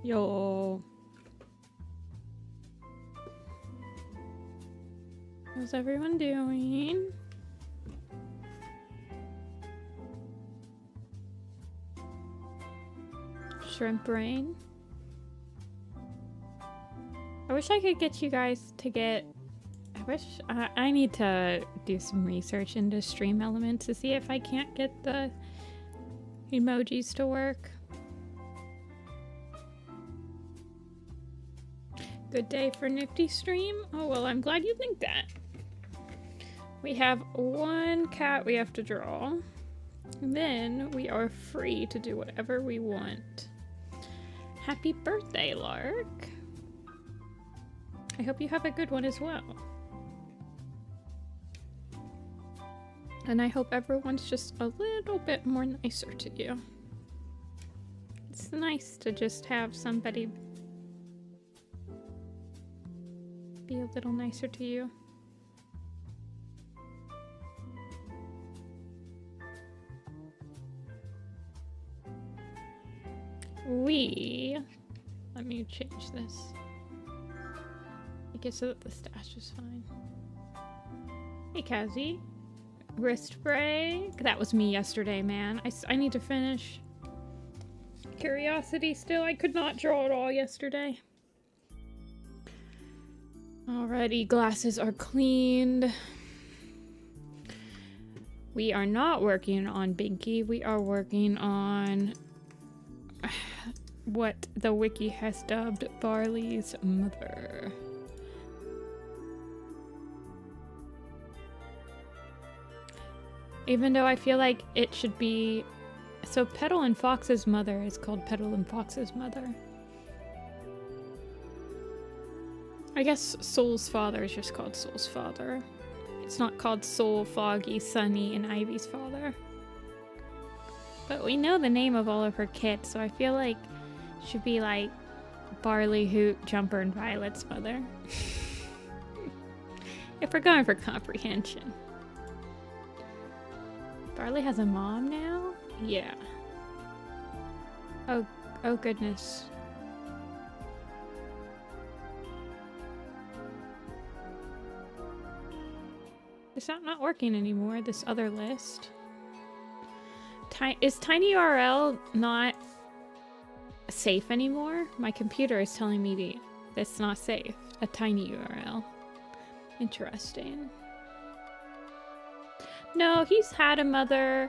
Yo. How's everyone doing? Shrimp brain. I wish I could get you guys to get... I need to do some research into stream elements to see if I can't get the emojis to work. Good day for Nifty stream? Oh, well, I'm glad you think that. We have one cat we have to draw. And then we are free to do whatever we want. Happy birthday, Lark. I hope you have a good one as well. And I hope everyone's just a little bit more nicer to you. It's nice to just have somebody be a little nicer to you. Let me change this. Make it so that the stash is fine. Hey, Kazi. Wrist spray. That was me yesterday, man. I need to finish. Curiosity still. I could not draw it all yesterday. Alrighty, glasses are cleaned. We are not working on Binky. We are working on what the wiki has dubbed Barley's mother. Even though I feel like it should be... So Petal and Fox's mother is called Petal and Fox's mother. I guess Soul's father is just called Soul's father. It's not called Soul, Foggy, Sunny, and Ivy's father. But we know the name of all of her kids, so I feel like it should be like Barley, Hoot, Jumper, and Violet's mother. If we're going for comprehension. Barley has a mom now? Yeah. Oh goodness. Is that not working anymore, this other list? Is TinyURL not safe anymore? My computer is telling me that's not safe. A TinyURL. Interesting. No, he's had a mother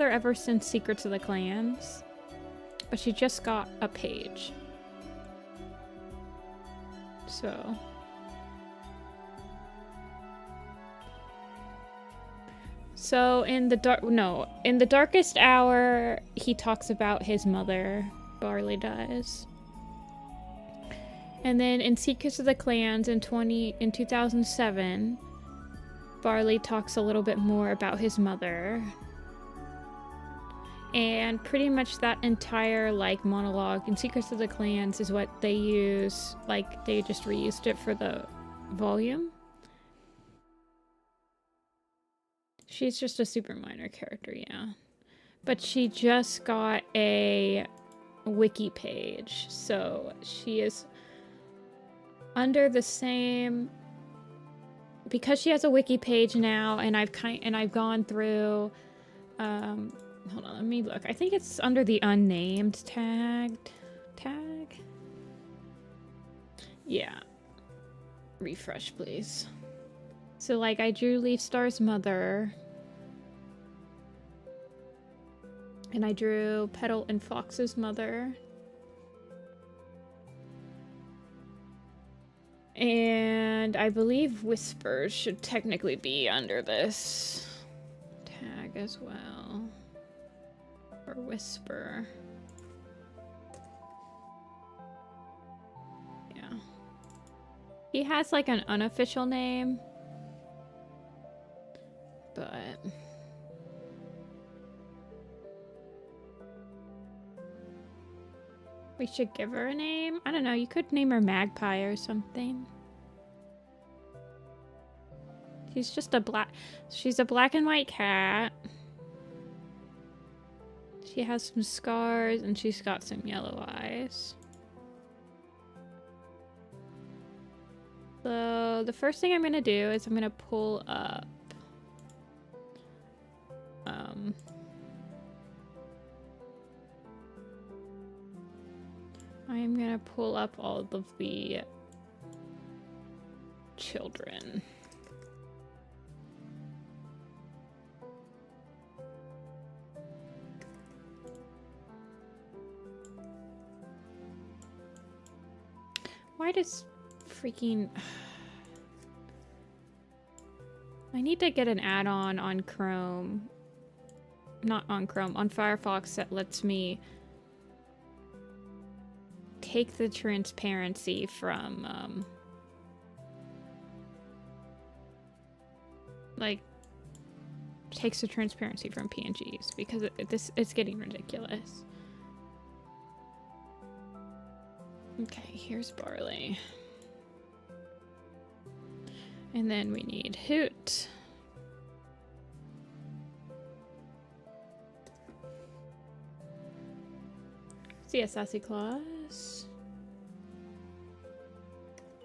ever since Secrets of the Clans. But she just got a page. So... So in the darkest hour, he talks about his mother, Barley does. And then in Secrets of the Clans in 2007, Barley talks a little bit more about his mother. And pretty much that entire monologue in Secrets of the Clans is what they use, they just reused it for the volume. She's just a super minor character, yeah. But she just got a wiki page, so she is under the same... Because she has a wiki page now, and I've gone through... hold on, let me look. I think it's under the unnamed tag. Yeah. Refresh, please. So, I drew Leaf Star's mother. And I drew Petal and Fox's mother. And I believe Whispers should technically be under this tag as well. Or Whisper. Yeah. He has an unofficial name. But... we should give her a name? I don't know, you could name her Magpie or something. She's a black and white cat. She has some scars and she's got some yellow eyes. So the first thing I'm gonna do is I'm gonna pull up I'm gonna pull up all of the children. Why does freaking... I need to get an add-on on Chrome. Not on Chrome, on Firefox that lets me take the transparency from, like, takes the transparency from PNGs because it's getting ridiculous. Okay, here's Barley. And then we need Hoot. See a Sassy Claus.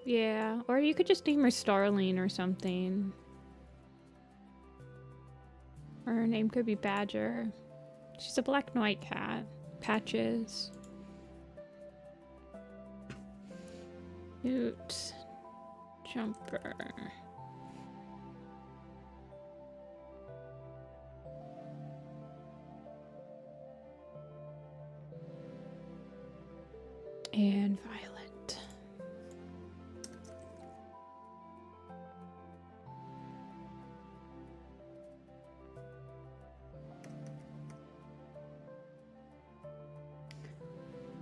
Yeah, or you could just name her Starling or something. Or her name could be Badger. She's a black and white cat. Patches. Hoot. Jumper. And Violet.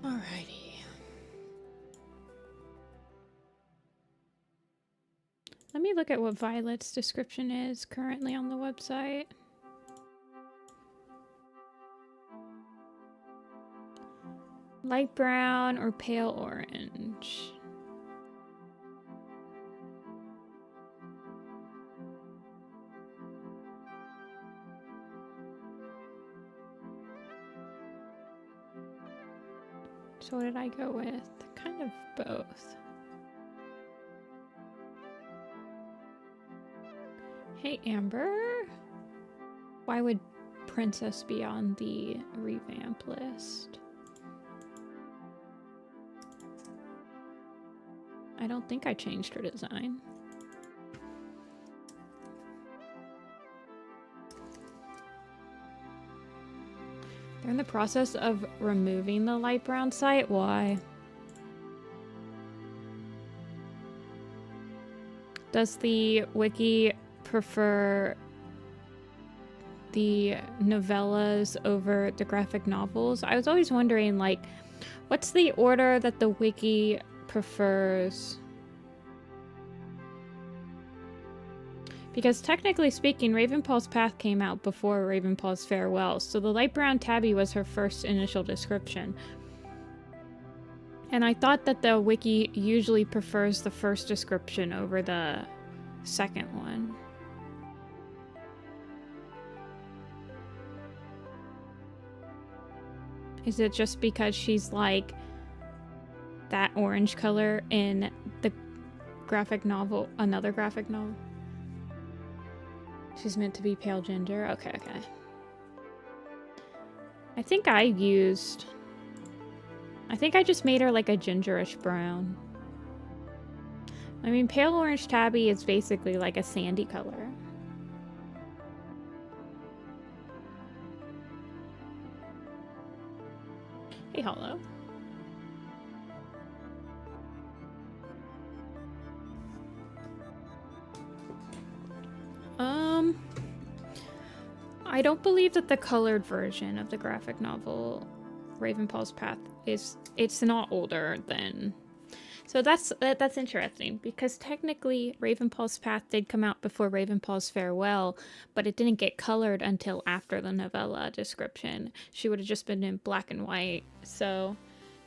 Alrighty. Let me look at what Violet's description is currently on the website. Light brown or pale orange. So what did I go with? Kind of both. Hey, Amber. Why would Princess be on the revamp list? I don't think I changed her design. They're in the process of removing the light brown site. Why? Does the wiki prefer the novellas over the graphic novels? I was always wondering, like, what's the order that the wiki prefers? Because technically speaking, Ravenpaw's Path came out before Ravenpaw's Farewell, so the light brown tabby was her first initial description. And I thought that the wiki usually prefers the first description over the second one. Is it just because she's like that orange color in the graphic novel, another graphic novel? She's meant to be pale ginger. Okay, okay. I think I just made her like a gingerish brown. I mean, pale orange tabby is basically like a sandy color. Hey, Hollow. I don't believe that the colored version of the graphic novel Ravenpaw's Path it's not older than... So that's interesting, because technically Ravenpaw's Path did come out before Ravenpaw's Farewell, but it didn't get colored until after the novella description. She would have just been in black and white. So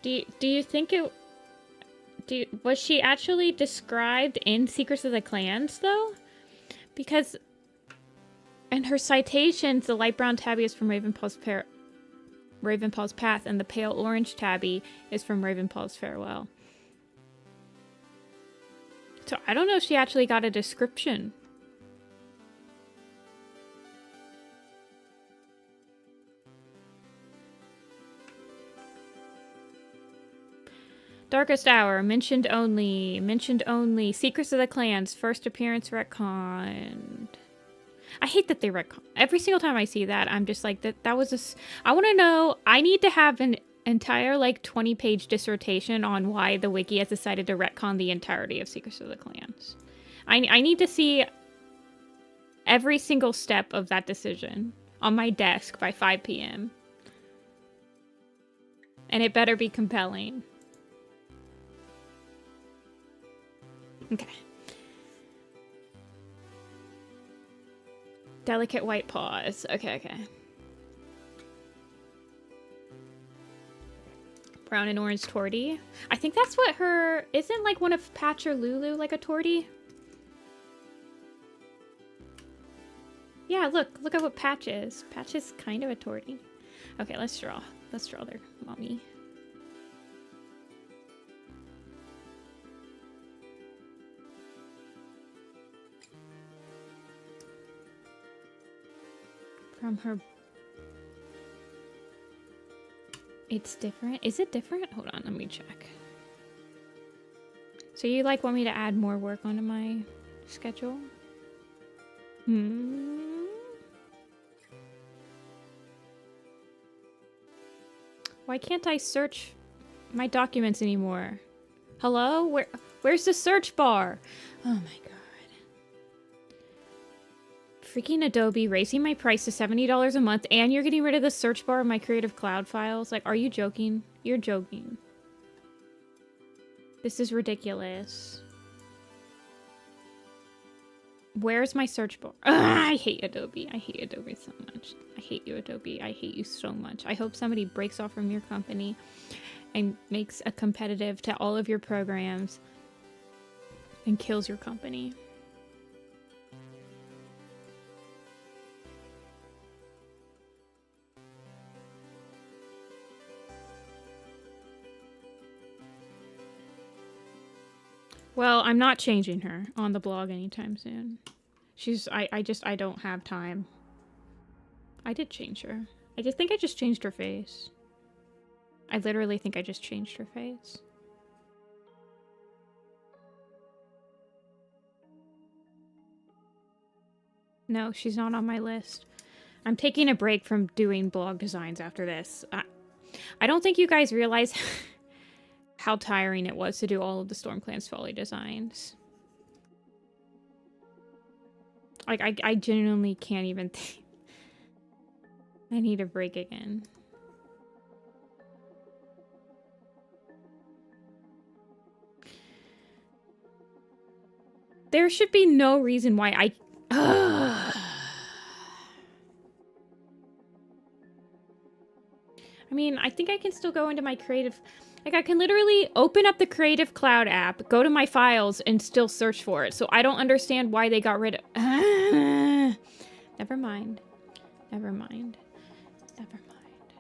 do you think was she actually described in Secrets of the Clans though? Because in her citations, the light brown tabby is from Ravenpaw's Ravenpaw's Path, and the pale orange tabby is from Ravenpaw's Farewell. So I don't know if she actually got a description. Darkest Hour, mentioned only. Secrets of the Clans, first appearance retconned. I hate that they retcon. Every single time I see that, I'm just like, that was a... I want to know, I need to have an entire, like, 20-page dissertation on why the wiki has decided to retcon the entirety of Secrets of the Clans. I need to see every single step of that decision on my desk by 5 p.m. And it better be compelling. Okay. Delicate white paws. Okay. Brown and orange tortie. I think that's what her... Isn't like one of Patch or Lulu like a tortie? Yeah, look at what Patch is. Patch is kind of a tortie. Okay, let's draw. Let's draw their mommy. From her... It's different? Is it different? Hold on, let me check. So you like want me to add more work onto my schedule? Why can't I search my documents anymore? Hello? Where's the search bar? Oh my god. Freaking Adobe raising my price to $70 a month, and you're getting rid of the search bar of my Creative Cloud files? Like, are you joking? You're joking. This is ridiculous. Where's my search bar? Ugh, I hate Adobe. I hate Adobe so much. I hate you, Adobe. I hate you so much. I hope somebody breaks off from your company and makes a competitive to all of your programs and kills your company. Well, I'm not changing her on the blog anytime soon. I don't have time. I did change her. I think I just changed her face. I literally think I just changed her face. No, she's not on my list. I'm taking a break from doing blog designs after this. I don't think you guys realize how tiring it was to do all of the Stormclan's Folly designs. Like, I genuinely can't even think. I need a break again. There should be no reason why I mean, I think I can still go into my creative... Like, I can literally open up the Creative Cloud app, go to my files, and still search for it. So I don't understand why they got rid of... Never mind. Never mind. Never mind.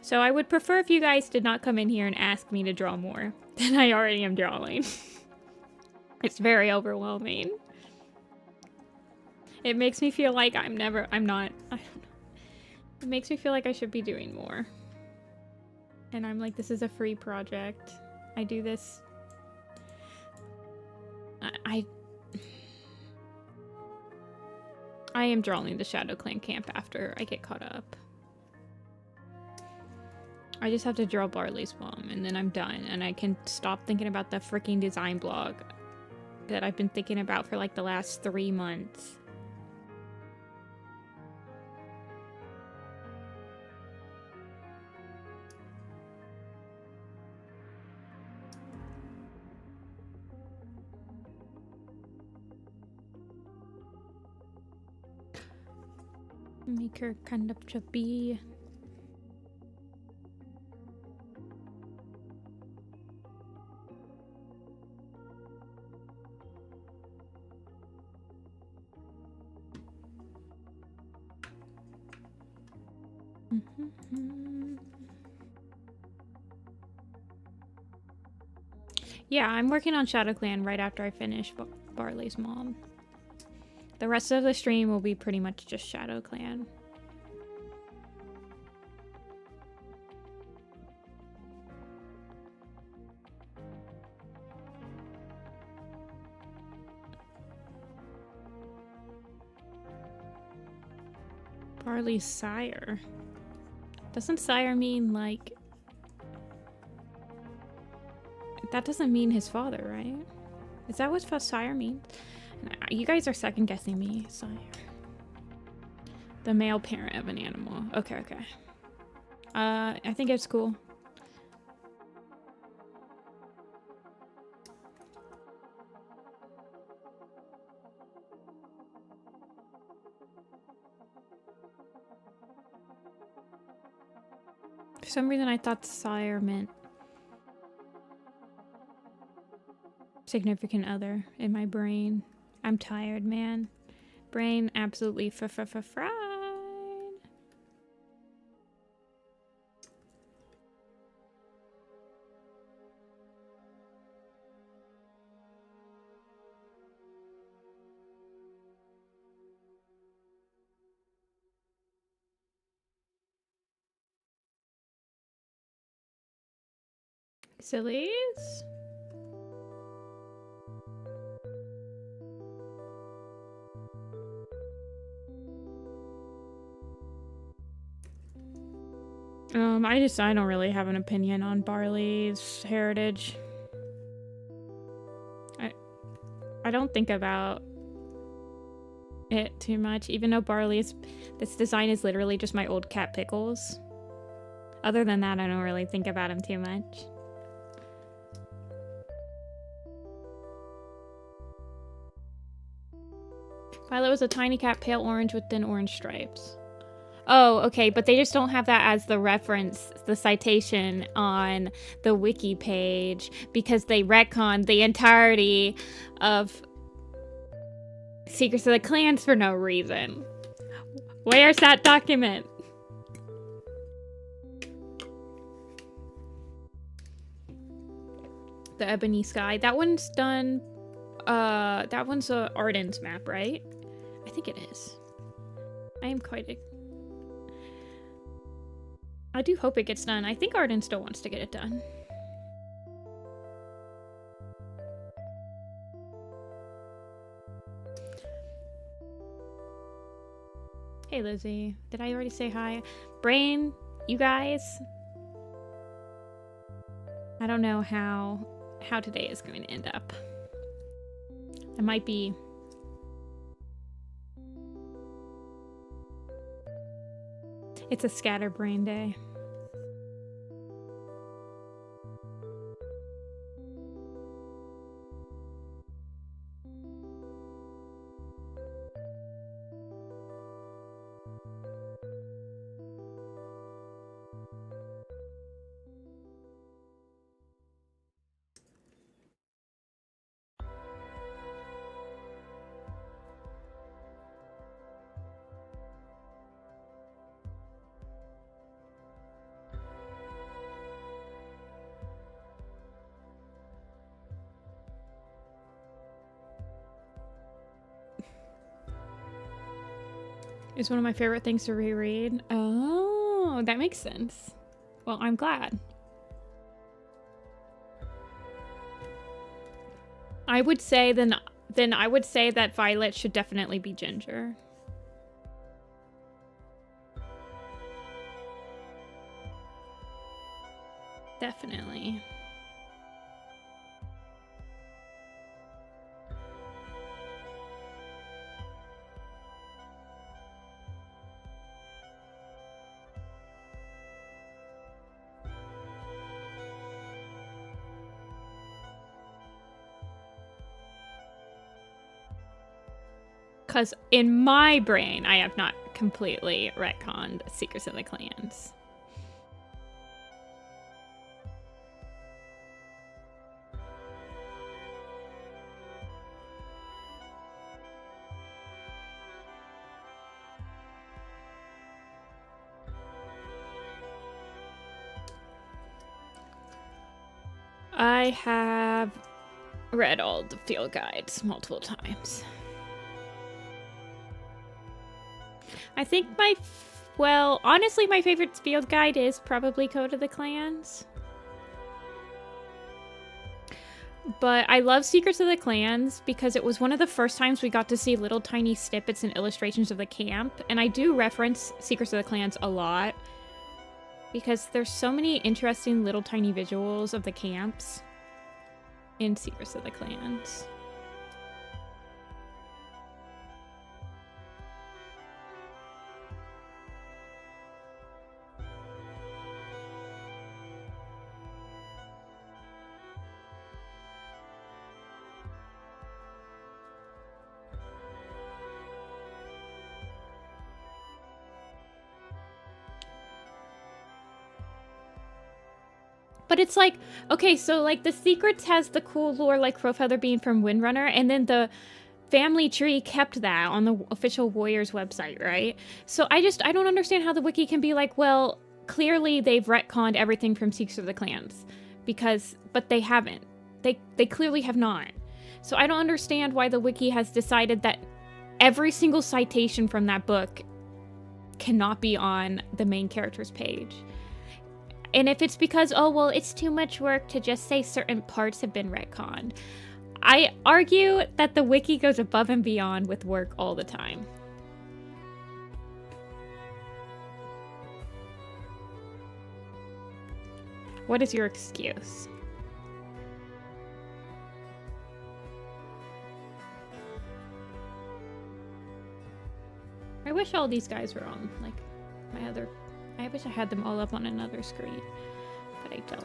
So I would prefer if you guys did not come in here and ask me to draw more than I already am drawing. It's very overwhelming. It makes me feel like I'm not... I don't know. It makes me feel like I should be doing more. And I'm like, this is a free project. I do this. I am drawing the Shadow Clan camp after I get caught up. I just have to draw Barley's mom, and then I'm done. And I can stop thinking about the freaking design blog that I've been thinking about for like the last 3 months. Make her kind of chubby. Yeah, I'm working on Shadow Clan right after I finish Barley's mom. The rest of the stream will be pretty much just Shadow Clan. Barley's sire. Doesn't sire mean like... That doesn't mean his father, right? Is that what sire means? You guys are second guessing me. Sire. The male parent of an animal. Okay, okay. I think it's cool. For some reason I thought sire meant significant other in my brain. I'm tired, man. Brain absolutely fried. Sillies? I don't really have an opinion on Barley's heritage. I don't think about it too much, even though this design is literally just my old cat Pickles. Other than that, I don't really think about him too much. Violet was a tiny cat, pale orange with thin orange stripes. Oh, okay, but they just don't have that as the reference, the citation on the wiki page because they retconned the entirety of Secrets of the Clans for no reason. Where's that document? The Ebony Sky. That one's done. That one's a Arden's map, right? I think it is. I am quite... I do hope it gets done. I think Arden still wants to get it done. Hey, Lizzie. Did I already say hi? Brain, you guys. I don't know how today is going to end up. I might be... It's a scatterbrain day. It's one of my favorite things to reread. Oh, that makes sense. Well, I'm glad. I would say then I would say that Violet should definitely be Ginger. Definitely. Because in my brain, I have not completely retconned Secrets of the Clans. I have read all the field guides multiple times. I think well, honestly, my favorite field guide is probably Code of the Clans. But I love Secrets of the Clans because it was one of the first times we got to see little tiny snippets and illustrations of the camp. And I do reference Secrets of the Clans a lot because there's so many interesting little tiny visuals of the camps in Secrets of the Clans. But it's like, okay, so like the Secrets has the cool lore like Crowfeather being from Windrunner, and then the family tree kept that on the official Warriors website, right? So I don't understand how the wiki can be like, well, clearly they've retconned everything from Secrets of the Clans, but they haven't. They clearly have not. So I don't understand why the wiki has decided that every single citation from that book cannot be on the main character's page. And if it's because, oh, well, it's too much work to just say certain parts have been retconned, I argue that the wiki goes above and beyond with work all the time. What is your excuse? I wish all these guys were on, like, I wish I had them all up on another screen, but I don't.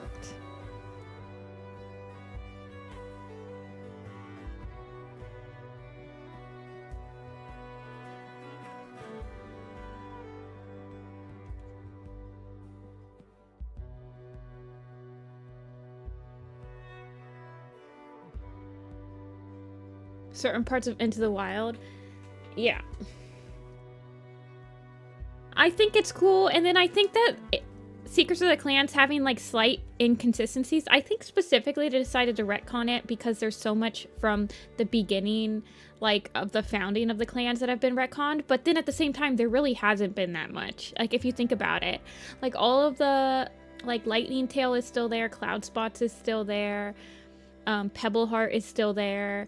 Certain parts of Into the Wild, yeah. I think it's cool, and then I think that Secrets of the Clans having like slight inconsistencies, I think specifically they decided to retcon it because there's so much from the beginning, like of the founding of the clans that have been retconned, but then at the same time there really hasn't been that much. Like if you think about it, like all of the, like Lightning Tail is still there, Cloud Spots is still there, Pebble Heart is still there,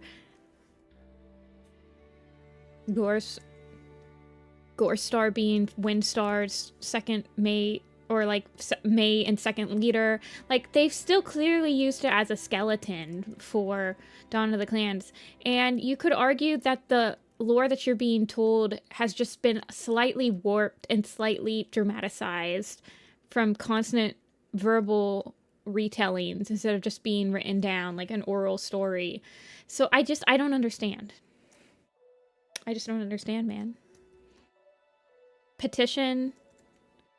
Gorestar being Windstar's second mate, or like mate and second leader. Like they've still clearly used it as a skeleton for Dawn of the Clans. And you could argue that the lore that you're being told has just been slightly warped and slightly dramatized from constant verbal retellings instead of just being written down like an oral story. So I don't understand. I just don't understand, man. Petition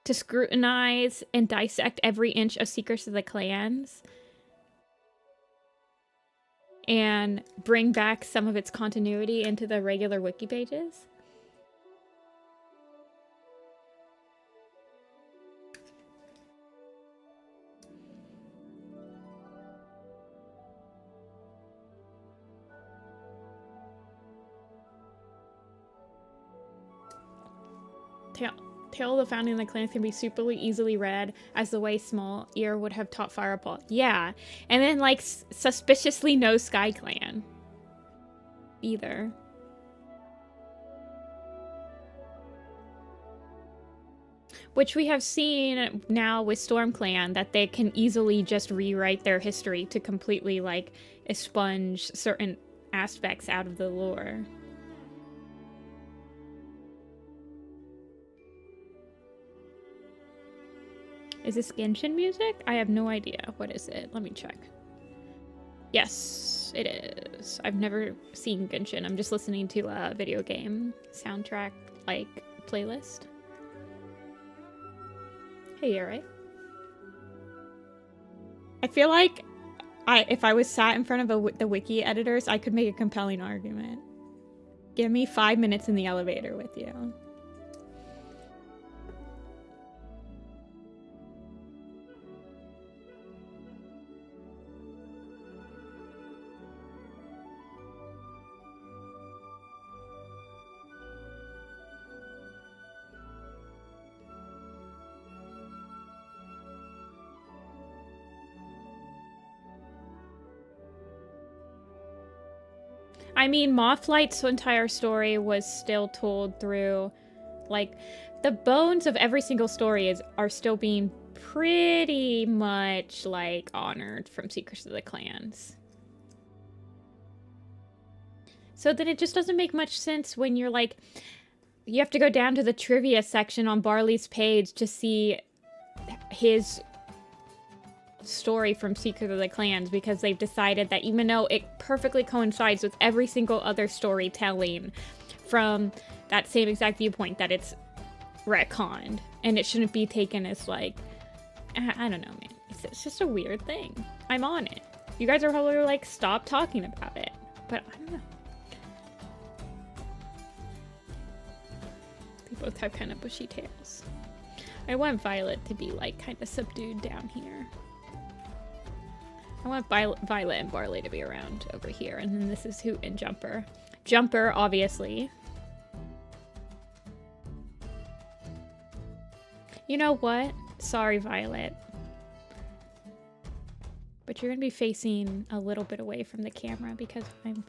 to scrutinize and dissect every inch of Secrets of the Clans and bring back some of its continuity into the regular wiki pages. Tale of the Founding of the Clans can be super easily read as the way Small Ear would have taught Firepaw. Yeah. And then, like, suspiciously no Sky Clan. Either. Which we have seen now with Storm Clan, that they can easily just rewrite their history to completely, like, expunge certain aspects out of the lore. Is this Genshin music? I have no idea. What is it? Let me check. Yes, it is. I've never seen Genshin. I'm just listening to a video game soundtrack, like, playlist. Hey, you're right. I feel like if I was sat in front of the wiki editors, I could make a compelling argument. Give me 5 minutes in the elevator with you. I mean, Mothlight's entire story was still told through, like, the bones of every single story are still being pretty much, like, honored from Secrets of the Clans. So then it just doesn't make much sense when you're like, you have to go down to the trivia section on Barley's page to see his story from Secret of the Clans, because they've decided that even though it perfectly coincides with every single other storytelling from that same exact viewpoint, that it's retconned and it shouldn't be taken as like, I don't know, man. It's just a weird thing. I'm on it. You guys are probably like, stop talking about it, but I don't know. They both have kind of bushy tails. I want Violet to be like kind of subdued down here. I want Violet and Barley to be around over here, and then this is Hoot and Jumper. Jumper, obviously. You know what? Sorry, Violet. But you're gonna be facing a little bit away from the camera because I'm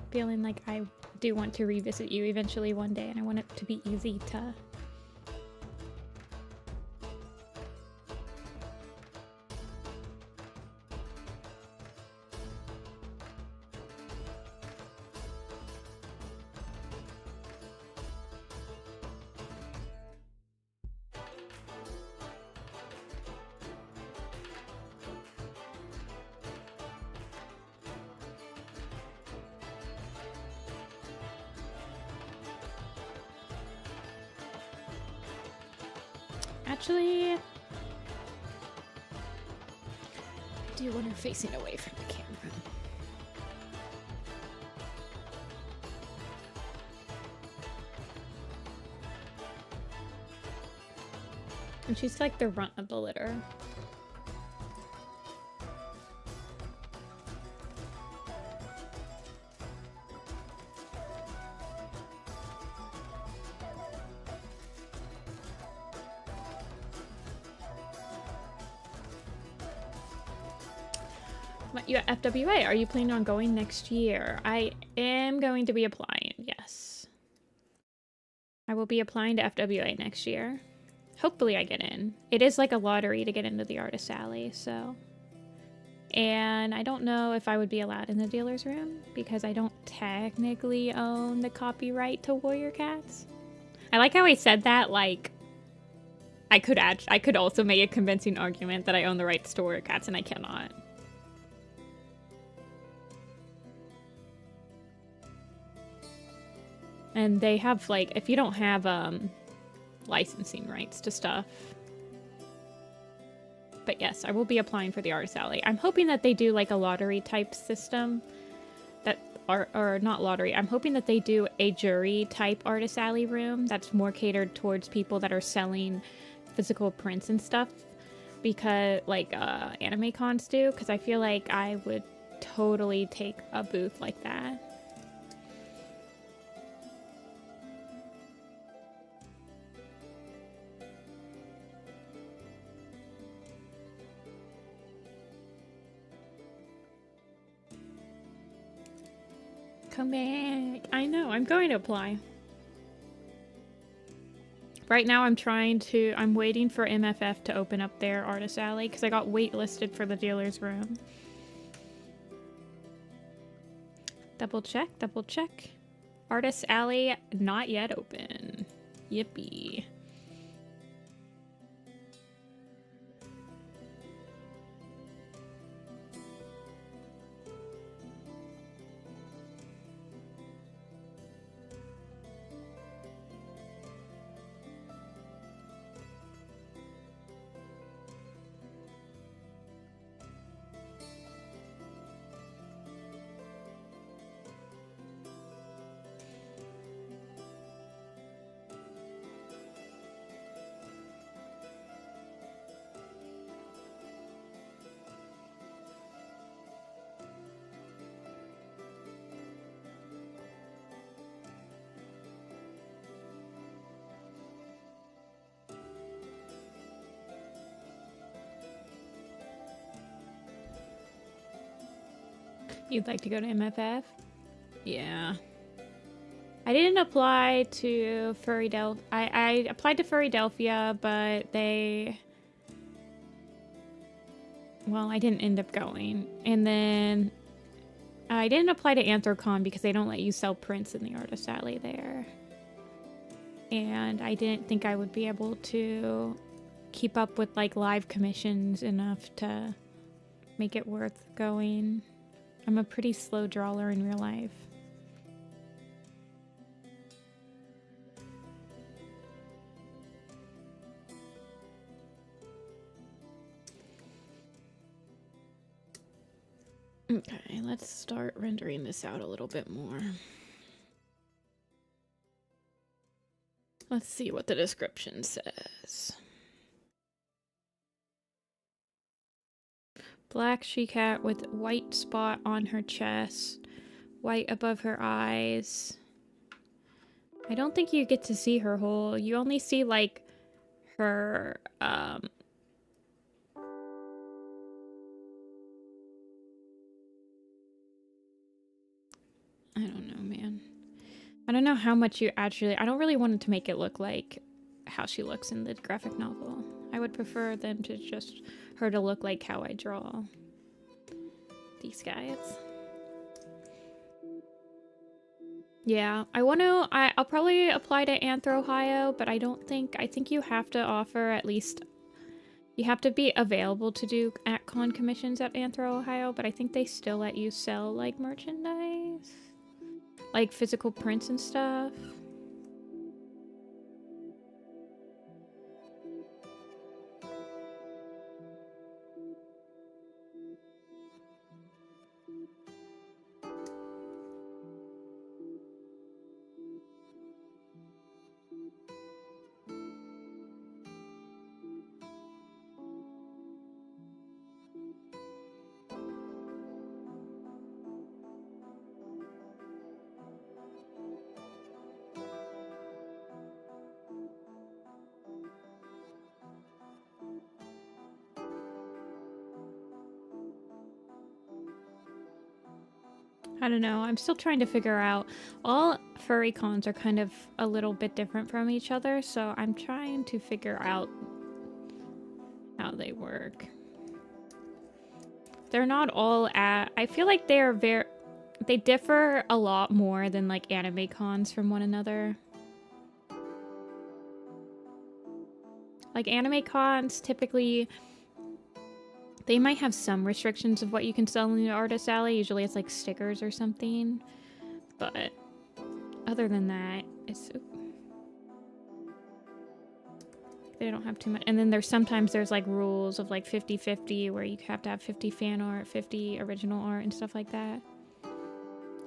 feeling like I do want to revisit you eventually one day, and I want it to be easy to... Actually, I do want her facing away from the camera. And she's like the runt of the litter. You at FWA, are you planning on going next year? I am going to be applying, yes. I will be applying to FWA next year. Hopefully I get in. It is like a lottery to get into the Artist Alley, so. And I don't know if I would be allowed in the dealer's room because I don't technically own the copyright to Warrior Cats. I like how he said that, like, I could also make a convincing argument that I own the rights to Warrior Cats, and I cannot. And they have, like, if you don't have licensing rights to stuff. But yes, I will be applying for the Artist Alley. I'm hoping that they do like a lottery type system. Or not lottery. I'm hoping that they do a jury type Artist Alley room that's more catered towards people that are selling physical prints and stuff. Because, like, anime cons do. Because I feel like I would totally take a booth like that. Come back. I know, I'm going to apply. Right now I'm waiting for MFF to open up their Artist Alley because I got waitlisted for the dealer's room. Double check, double check. Artist Alley not yet open. Yippee. You'd like to go to MFF? Yeah. I didn't apply to I applied to Furrydelphia, but well, I didn't end up going. And then I didn't apply to Anthrocon because they don't let you sell prints in the artist alley there. And I didn't think I would be able to keep up with like live commissions enough to make it worth going. I'm a pretty slow drawer in real life. Okay, let's start rendering this out a little bit more. Let's see what the description says. Black she-cat with white spot on her chest, white above her eyes. I don't think you get to see her whole. You only see like her I don't know, man. I don't know how much you actually... I don't really want to make it look like how she looks in the graphic novel. I would prefer them to just... her to look like how I draw these guys. Yeah, I'll probably apply to Anthro Ohio, but I think you have to offer at least... You have to be available to do at-con commissions at Anthro Ohio, but I think they still let you sell, like, merchandise. Like physical prints and stuff. I don't know. I'm still trying to figure out. All furry cons are kind of a little bit different from each other, so I'm trying to figure out how they work. They're not all at... I feel like they are they differ a lot more than like anime cons from one another. Like anime cons typically... They might have some restrictions of what you can sell in the artist alley. Usually it's like stickers or something. But other than that, it's... They don't have too much. And then sometimes there's like rules of like 50-50 where you have to have 50 fan art, 50 original art and stuff like that.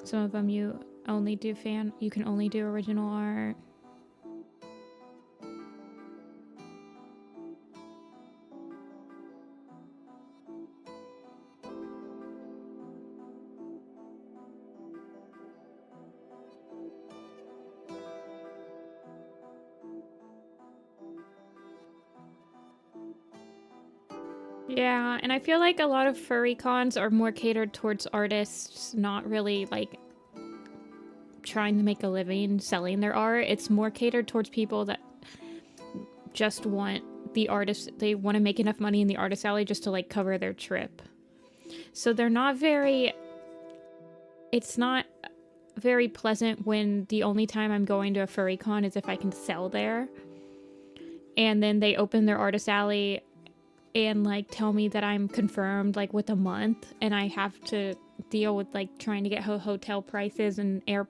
Some of them you can only do original art. Yeah, and I feel like a lot of furry cons are more catered towards artists, not really like trying to make a living selling their art. It's more catered towards people that just want the artist, they want to make enough money in the artist alley just to like cover their trip. So they're not very... It's not very pleasant when the only time I'm going to a furry con is if I can sell there. And then they open their artist alley and like tell me that I'm confirmed like with a month, and I have to deal with like trying to get hotel prices and air...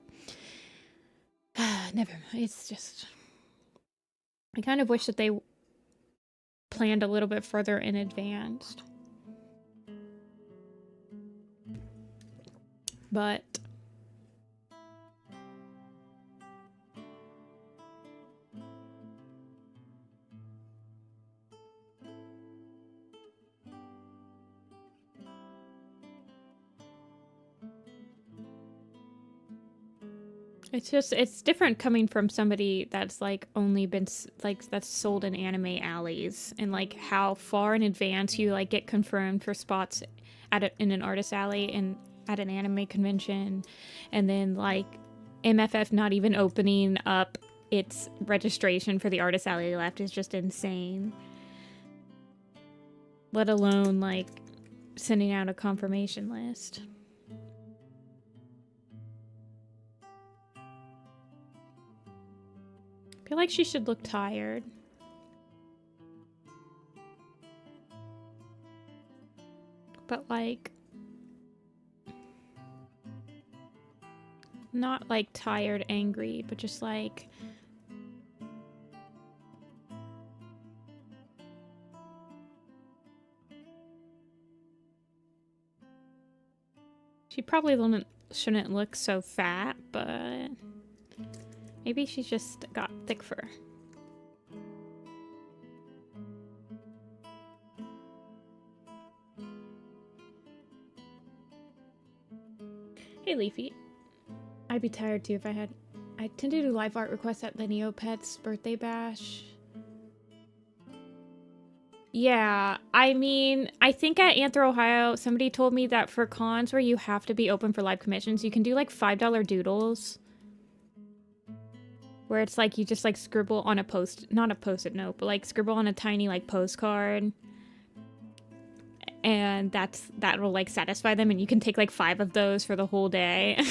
Never mind. It's just... I kind of wish that they planned a little bit further in advance. But... It's different coming from somebody that's like only been like that's sold in anime alleys, and like how far in advance you like get confirmed for spots in an artist alley, and at an anime convention, and then like MFF not even opening up its registration for the Artist Alley left is just insane. Let alone like sending out a confirmation list. I feel like she should look tired. But like, not like tired, angry, but just like, she probably shouldn't look so fat, but maybe she's just got thick fur. Hey, Leafy. I'd be tired too if I had... I tend to do live art requests at the Neopets birthday bash. Yeah, I mean, I think at Anthro Ohio, somebody told me that for cons where you have to be open for live commissions, you can do like $5 doodles. Where it's like you just like scribble on a not a post-it note, but like scribble on a tiny like postcard. And that'll like satisfy them, and you can take like 5 of those for the whole day.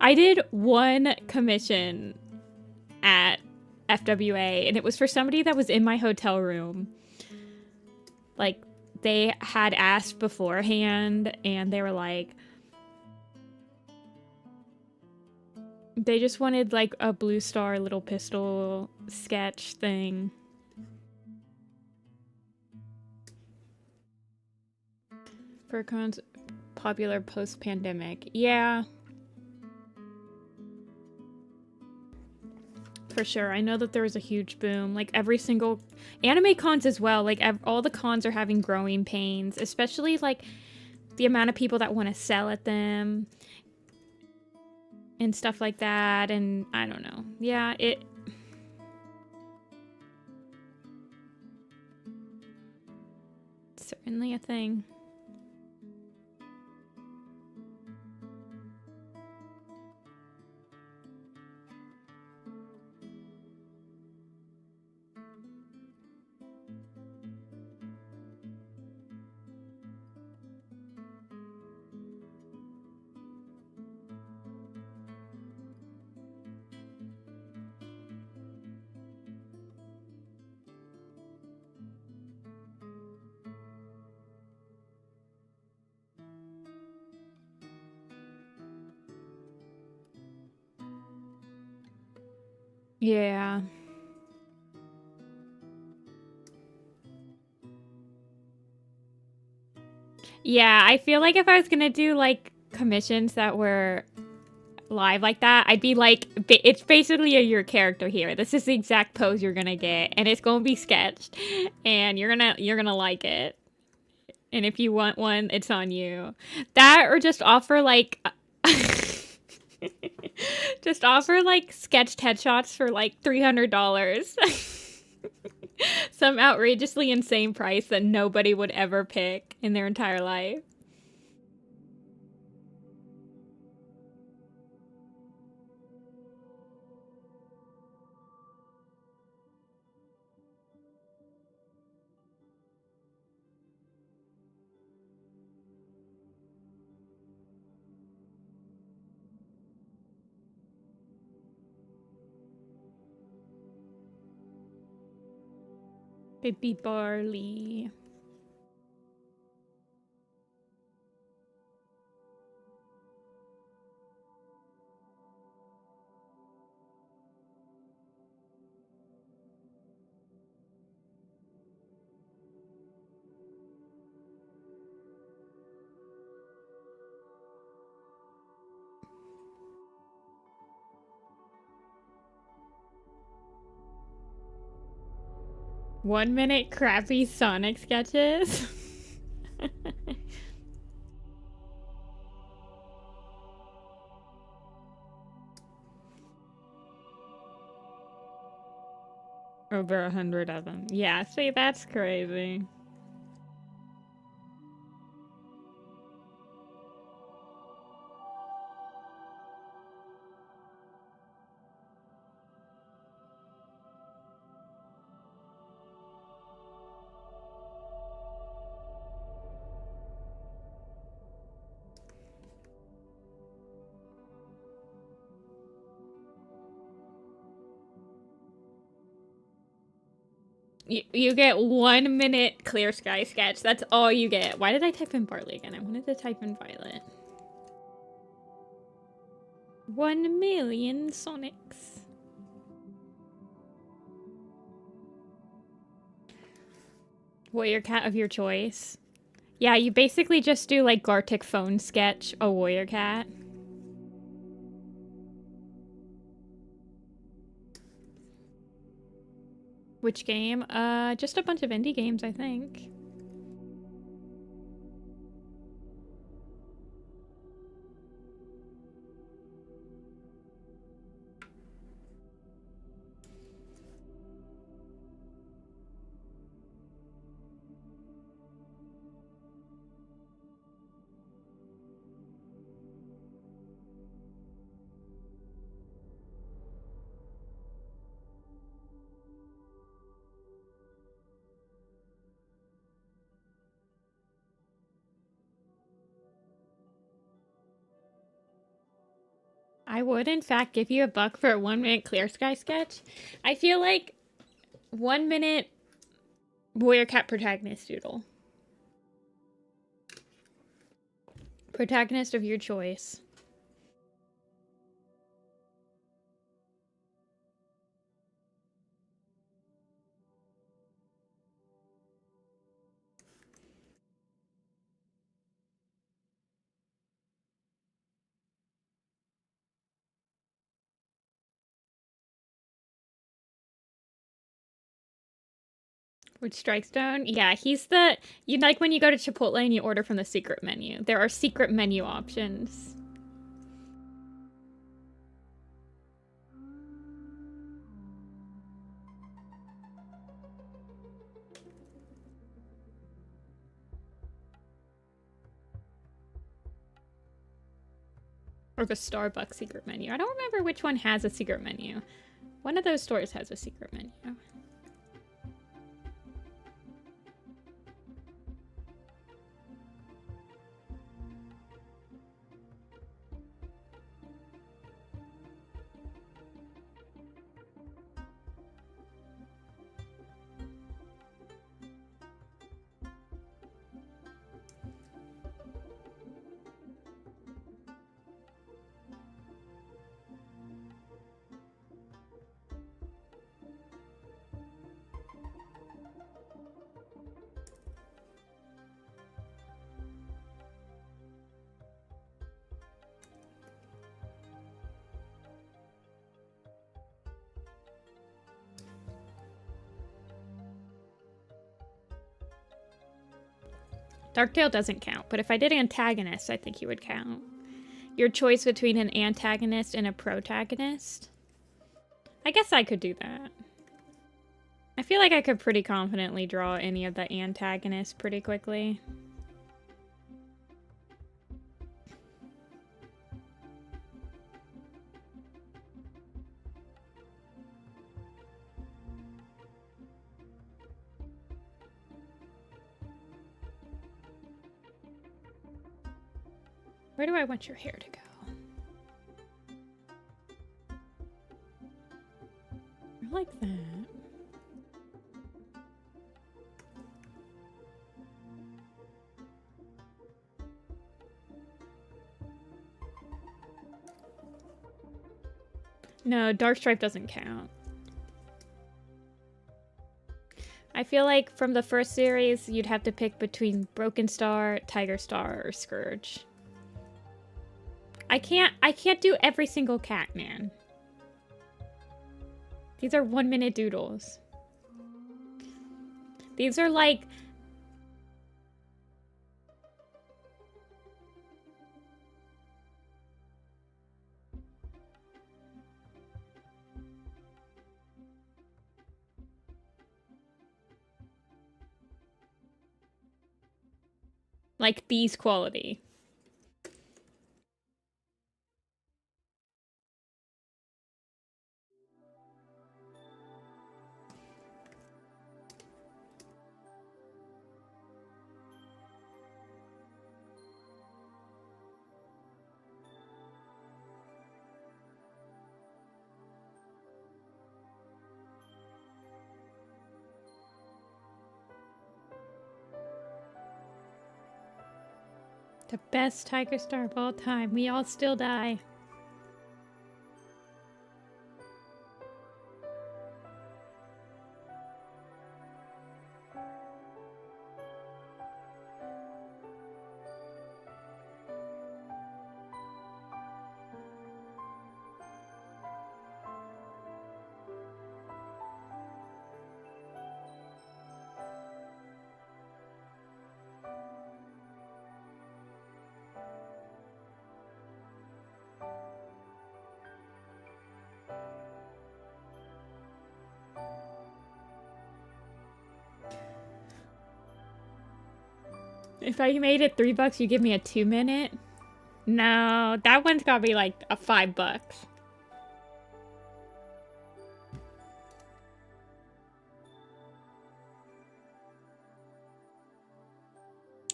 I did one commission at FWA, and it was for somebody that was in my hotel room. Like, they had asked beforehand, and they were like, they just wanted like a blue star little pistol sketch thing. Furcon's popular post-pandemic. Yeah. For sure. I know that there was a huge boom. Like every single anime cons as well. Like all the cons are having growing pains, especially like the amount of people that want to sell at them and stuff like that. And I don't know. Yeah, it's certainly a thing. Yeah. Yeah, I feel like if I was gonna do like commissions that were live like that, I'd be like, it's basically your character here. This is the exact pose you're gonna get, and it's gonna be sketched, and you're gonna like it. And if you want one, it's on you. That or just offer like just offer like sketched headshots for like $300. Some outrageously insane price that nobody would ever pick in their entire life. Baby Barley. One-minute crappy Sonic sketches. Over 100 of them. Yeah, see, that's crazy. You get 1 minute clear sky sketch. That's all you get. Why did I type in Barley again? I wanted to type in Violet. 1 million Sonics. Warrior cat of your choice. Yeah, you basically just do like Gartic phone sketch, a warrior cat. Which game? Just a bunch of indie games, I think. I would, in fact, give you $1 for a 1 minute clear sky sketch. I feel like 1 minute warrior cat protagonist doodle. Protagonist of your choice. Which strike stone? Yeah, he's the... You like when you go to Chipotle and you order from the secret menu. There are secret menu options. Or the Starbucks secret menu. I don't remember which one has a secret menu. One of those stores has a secret menu. Darktail doesn't count, but if I did antagonist, I think he would count. Your choice between an antagonist and a protagonist? I guess I could do that. I feel like I could pretty confidently draw any of the antagonists pretty quickly. Where do I want your hair to go? I like that. No, Dark Stripe doesn't count. I feel like from the first series, you'd have to pick between Broken Star, Tiger Star, or Scourge. I can't do every single cat, man. These are 1 minute doodles. These are like... Like these quality. The best Tiger Star of all time. We all still die. If I made it $3, you give me a 2-minute? No, that one's gotta be like a $5.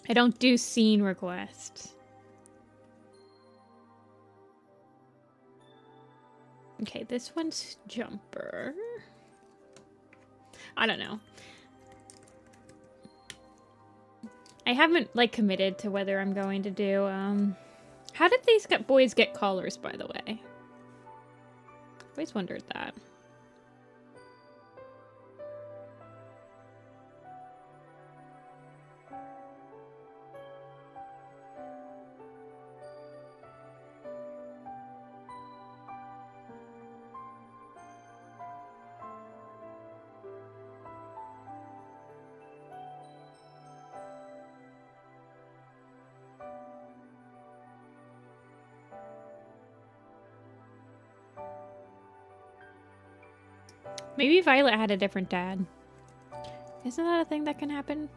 I don't do scene requests. Okay, this one's jumper. I don't know. I haven't, like, committed to whether I'm going to do, How did these boys get collars, by the way? Always wondered that. Maybe Violet had a different dad. Isn't that a thing that can happen?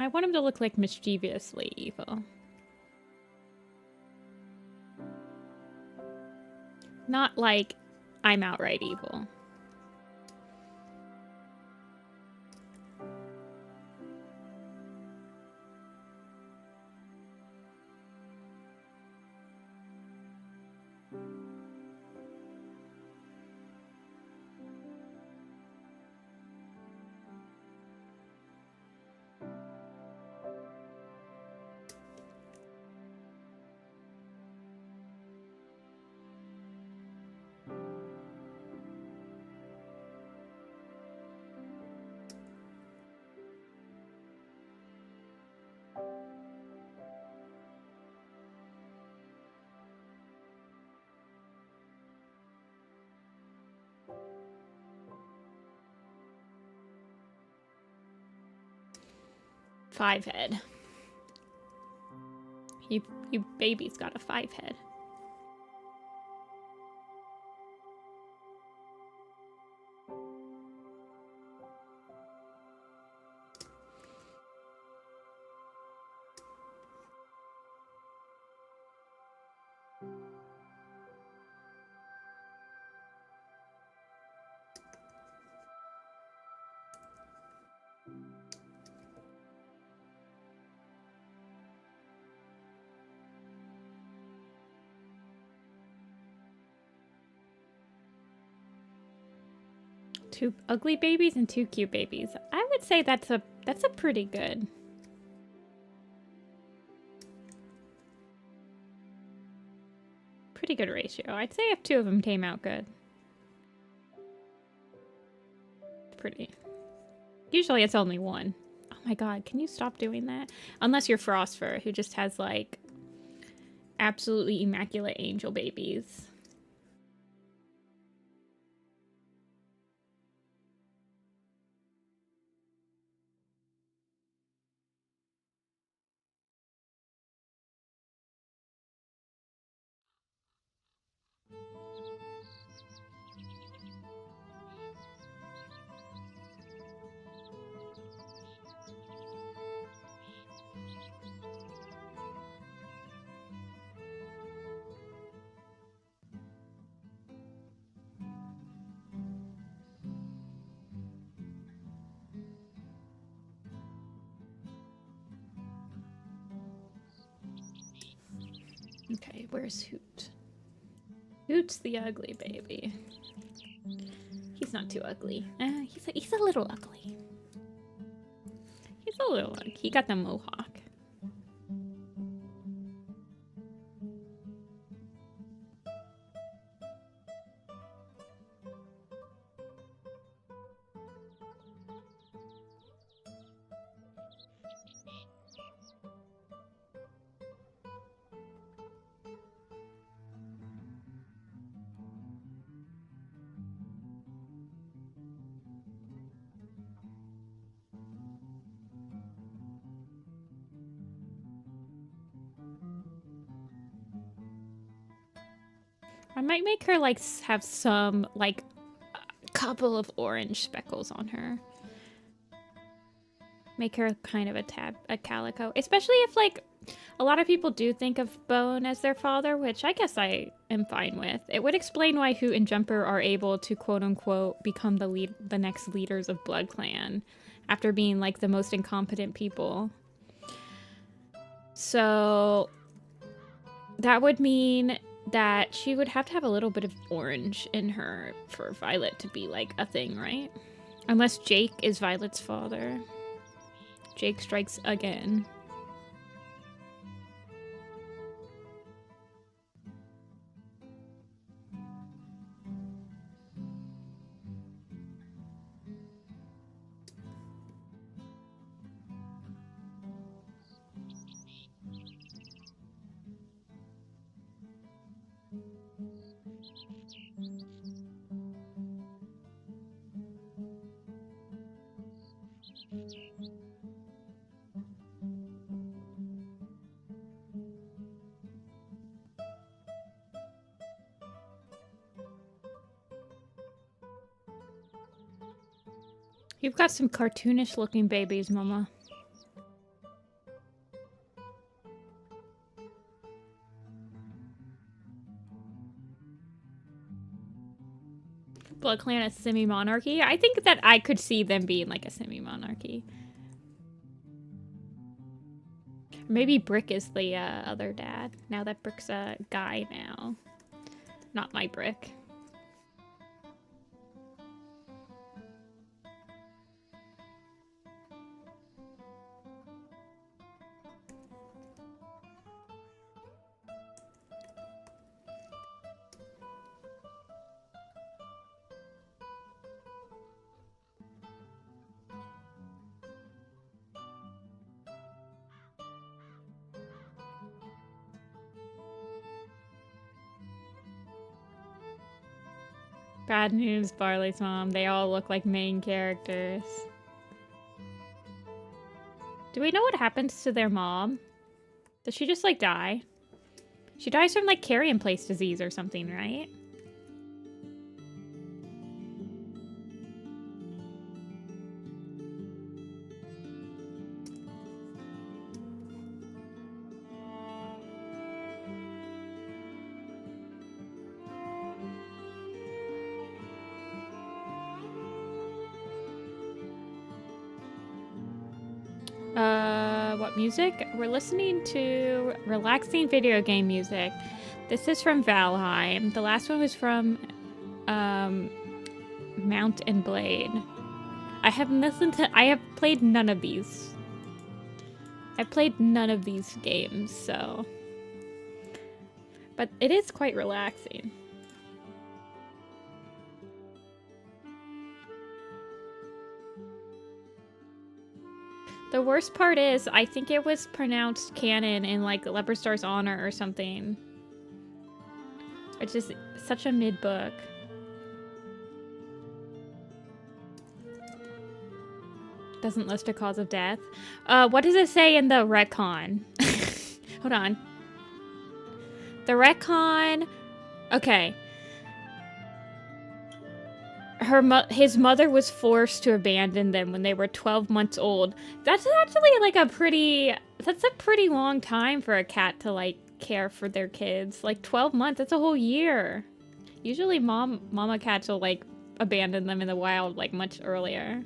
I want him to look like mischievously evil. Not like I'm outright evil. Five head. You baby's got a 5 head. Two ugly babies and 2 cute babies. I would say that's a pretty good. Pretty good ratio. I'd say if 2 of them came out good. Pretty. Usually it's only 1. Oh, my god, can you stop doing that? Unless you're Frostfur, who just has, like, absolutely immaculate angel babies. Okay, where's Hoot? Hoot's the ugly baby. He's not too ugly. He's a little ugly. He's a little ugly. He got the mohawk. I might make her, like, have some, like, a couple of orange speckles on her. Make her kind of a calico. Especially if, like, a lot of people do think of Bone as their father, which I guess I am fine with. It would explain why Hoot and Jumper are able to, quote-unquote, become the next leaders of Blood Clan after being, like, the most incompetent people. So that would mean that she would have to have a little bit of orange in her for Violet to be, like, a thing, right? Unless Jake is Violet's father. Jake strikes again. You've got some cartoonish looking babies, Mama. Blood Clan a semi-monarchy? I think that I could see them being like a semi-monarchy. Maybe Brick is the other dad. Now that Brick's a guy now. Not my Brick. Bad news, Barley's mom. They all look like main characters. Do we know what happens to their mom? Does she just, like, die? She dies from, like, carrion place disease or something, right? What music? We're listening to relaxing video game music. This is from Valheim. The last one was from Mount and Blade. I have played none of these. I've played none of these games, so. But it is quite relaxing. The worst part is, I think it was pronounced canon in like Leopard Star's honor or something. It's just such a mid book. Doesn't list a cause of death. What does it say in the retcon? Hold on. The retcon. Okay. His mother was forced to abandon them when they were 12 months old. That's actually like that's a pretty long time for a cat to like care for their kids. Like 12 months, that's a whole year. Usually mama cats will like abandon them in the wild like much earlier.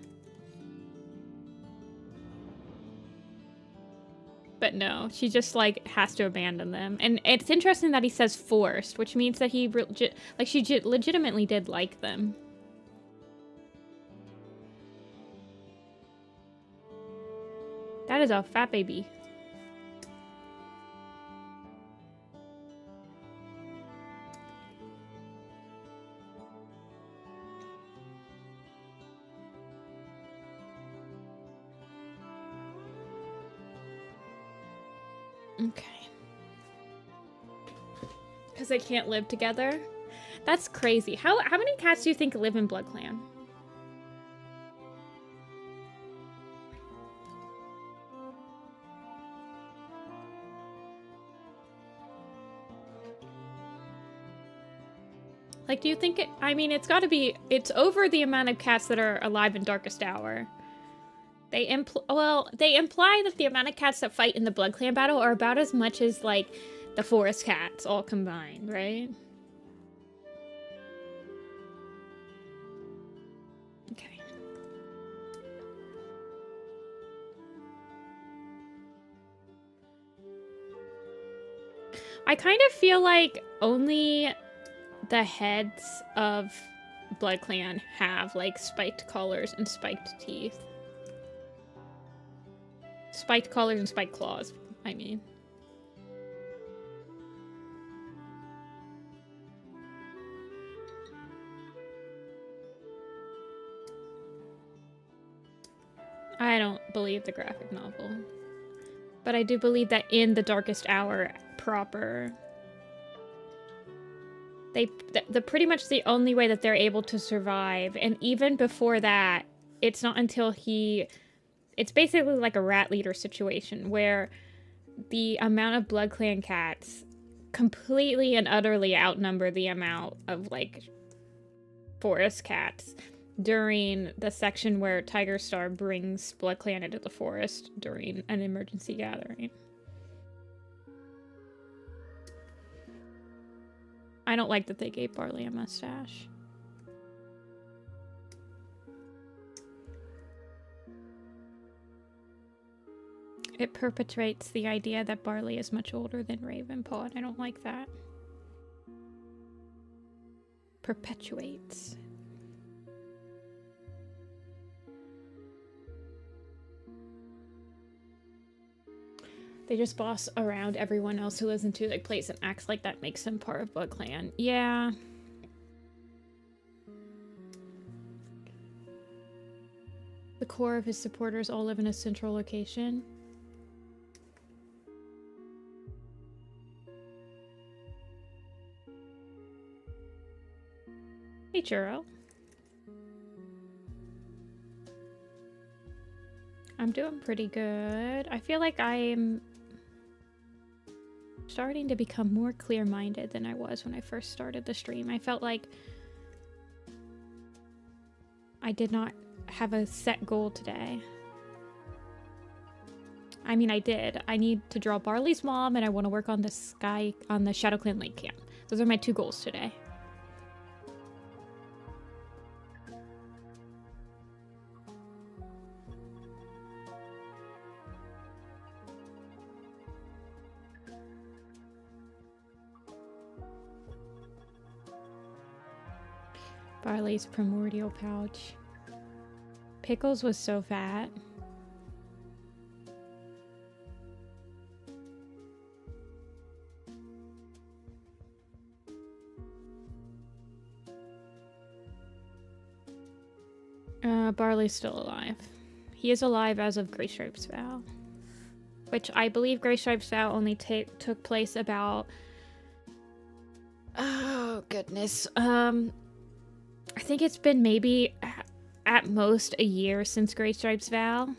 But no, she just like has to abandon them. And it's interesting that he says forced, which means that she legitimately did like them. That is a fat baby. Okay. Because they can't live together? That's crazy. How many cats do you think live in Blood Clan? Like, do you think it... I mean, it's gotta be... It's over the amount of cats that are alive in Darkest Hour. They imply that the amount of cats that fight in the Blood Clan battle are about as much as, like, the forest cats all combined, right? Okay. I kind of feel like only the heads of Blood Clan have, like, spiked collars and spiked teeth. Spiked collars and spiked claws, I mean. I don't believe the graphic novel. But I do believe that in the Darkest Hour proper, the pretty much the only way that they're able to survive, and even before that, it's not until it's basically like a rat leader situation where the amount of Blood Clan cats completely and utterly outnumber the amount of like forest cats during the section where Tiger Star brings Blood Clan into the forest during an emergency gathering. I don't like that they gave Barley a mustache. It perpetuates the idea that Barley is much older than Ravenpaw, and I don't like that. Perpetuates. They just boss around everyone else who lives in Two Leg Place and acts like that makes them part of Blood Clan. Yeah. The core of his supporters all live in a central location. Hey, Churro. I'm doing pretty good. I feel like I'm starting to become more clear-minded than I was when I first started the stream. I felt like I did not have a set goal today. I mean, I did. I need to draw Barley's mom, and I want to work on the Shadow Clan Lake Camp. Those are my 2 goals today. Barley's primordial pouch. Pickles was so fat. Barley's still alive. He is alive as of Gray Stripes Vow. Which I believe Gray Stripes Vow only took place about... Oh, goodness. I think it's been maybe at most a year since Gray Stripes Vow.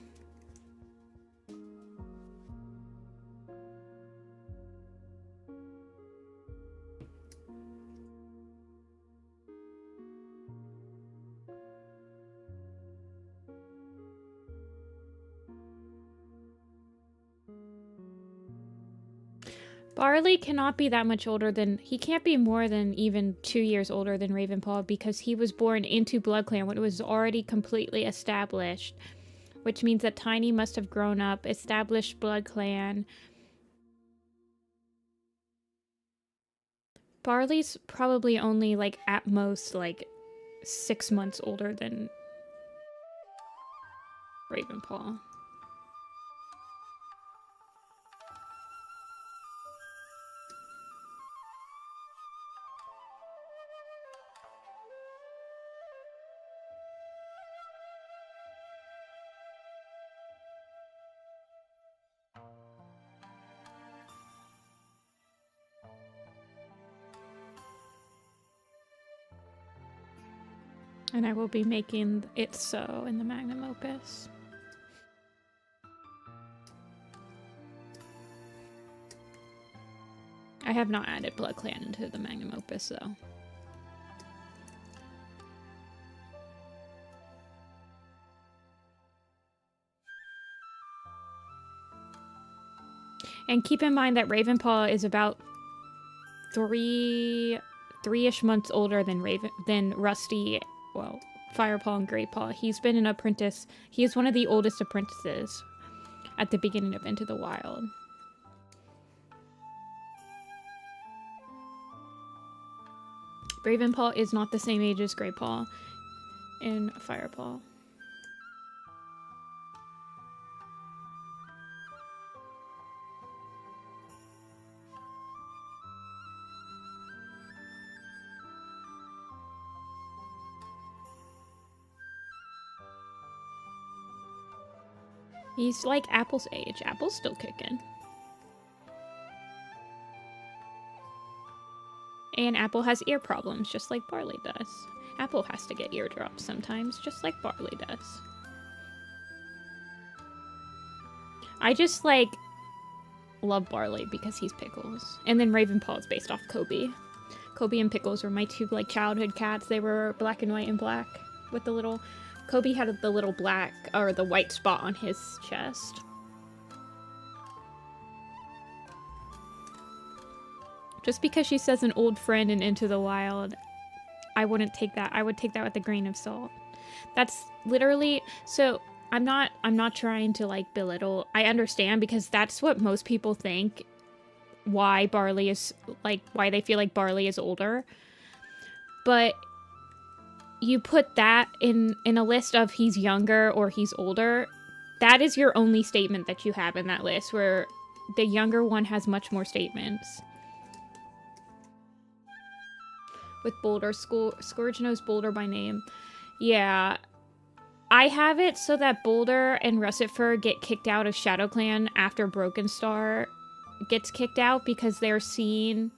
Barley cannot be that much older than... He can't be more than even 2 years older than Ravenpaw because he was born into BloodClan when it was already completely established. Which means that Tiny must have grown up, established BloodClan. Barley's probably only, like, at most, like, 6 months older than Ravenpaw. And I will be making it so in the Magnum Opus. I have not added BloodClan into the Magnum Opus, though. And keep in mind that Ravenpaw is about three-ish months older than Rusty, well, Firepaw and Greypaw. He's been an apprentice. He is one of the oldest apprentices at the beginning of Into the Wild. Ravenpaw is not the same age as Greypaw and Firepaw. He's like Apple's age. Apple's still kicking. And Apple has ear problems, just like Barley does. Apple has to get eardrops sometimes, just like Barley does. I just, like, love Barley because he's Pickles. And then Ravenpaw is based off Kobe. Kobe and Pickles were my two, like, childhood cats. They were black and white and black with the little... Kobe had the little black, or the white spot on his chest. Just because she says an old friend in Into the Wild, I wouldn't take that. I would take that with a grain of salt. That's literally... So, I'm not trying to, like, belittle... I understand, because that's what most people think why Barley is... Like, why they feel like Barley is older. But... you put that in a list of he's younger or he's older, that is your only statement that you have in that list, where the younger one has much more statements. With Boulder, Scourge knows Boulder by name. Yeah. I have it so that Boulder and Russet Fur get kicked out of ShadowClan after Broken Star gets kicked out, because they're seen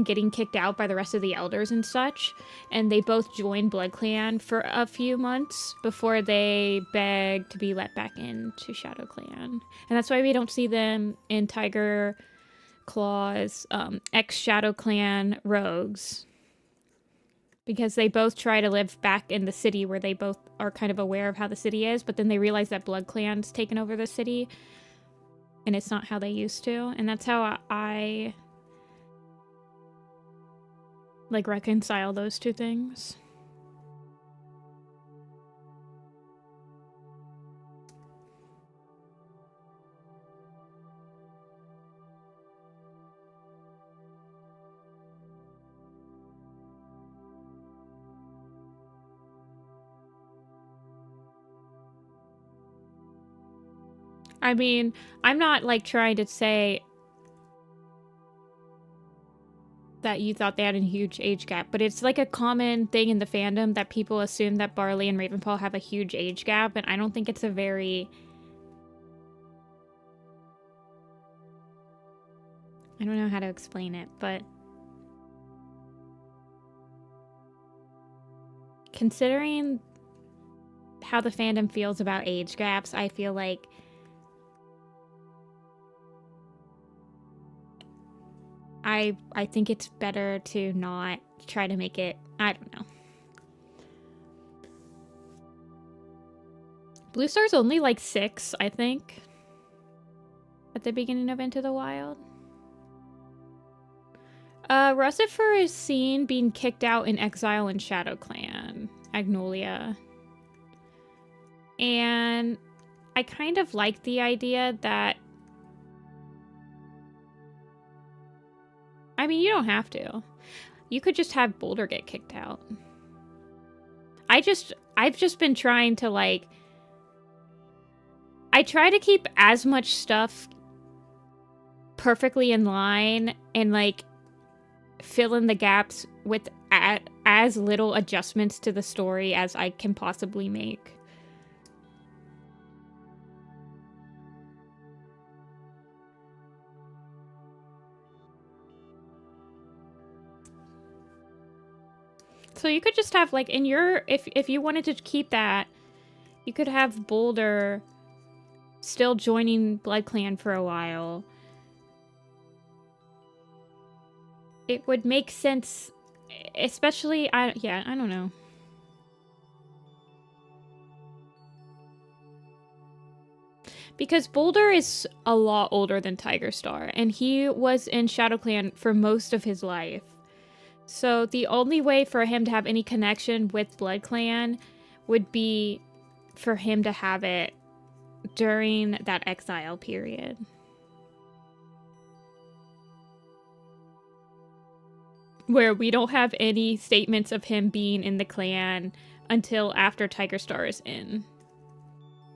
getting kicked out by the rest of the elders and such, and they both joined BloodClan for a few months before they beg to be let back into ShadowClan. And that's why we don't see them in Tiger Claw's ex-ShadowClan rogues. Because they both try to live back in the city where they both are kind of aware of how the city is, but then they realize that BloodClan's taken over the city, and it's not how they used to. And that's how I like, reconcile those two things. I mean, I'm not, like, trying to say... that you thought they had a huge age gap, but it's like a common thing in the fandom that people assume that Barley and Ravenpaw have a huge age gap, and I don't think it's a very... I don't know how to explain it, but... considering how the fandom feels about age gaps, I feel like I think it's better to not try to make it... I don't know. Blue Star's only like 6, I think, at the beginning of Into the Wild. Russifer is seen being kicked out in exile in Shadow Clan, Agnolia. And I kind of like the idea that... I mean, you don't have to. You could just have Boulder get kicked out. I've just been trying to, like... I try to keep as much stuff perfectly in line and, like, fill in the gaps with as little adjustments to the story as I can possibly make. So you could just have, like, in your... If you wanted to keep that, you could have Boulder still joining Blood Clan for a while. It would make sense, especially... yeah, I don't know. Because Boulder is a lot older than Tiger Star, and he was in Shadow Clan for most of his life. So the only way for him to have any connection with Blood Clan would be for him to have it during that exile period. Where we don't have any statements of him being in the clan until after Tiger Star is in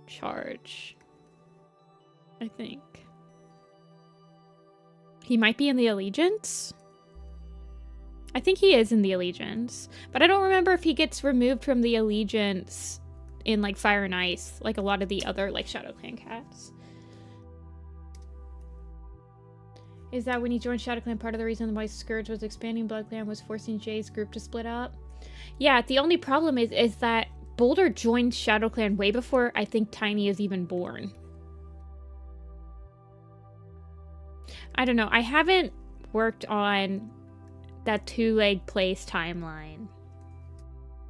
charge. I think. He might be in the Allegiance? I think he is in the Allegiance. But I don't remember if he gets removed from the Allegiance in, like, Fire and Ice, like a lot of the other, like, Shadow Clan cats. Is that when he joined Shadow Clan, part of the reason why Scourge was expanding Blood Clan was forcing Jay's group to split up? Yeah, the only problem is that Boulder joined Shadow Clan way before I think Tiny is even born. I don't know. I haven't worked on that two-leg place timeline.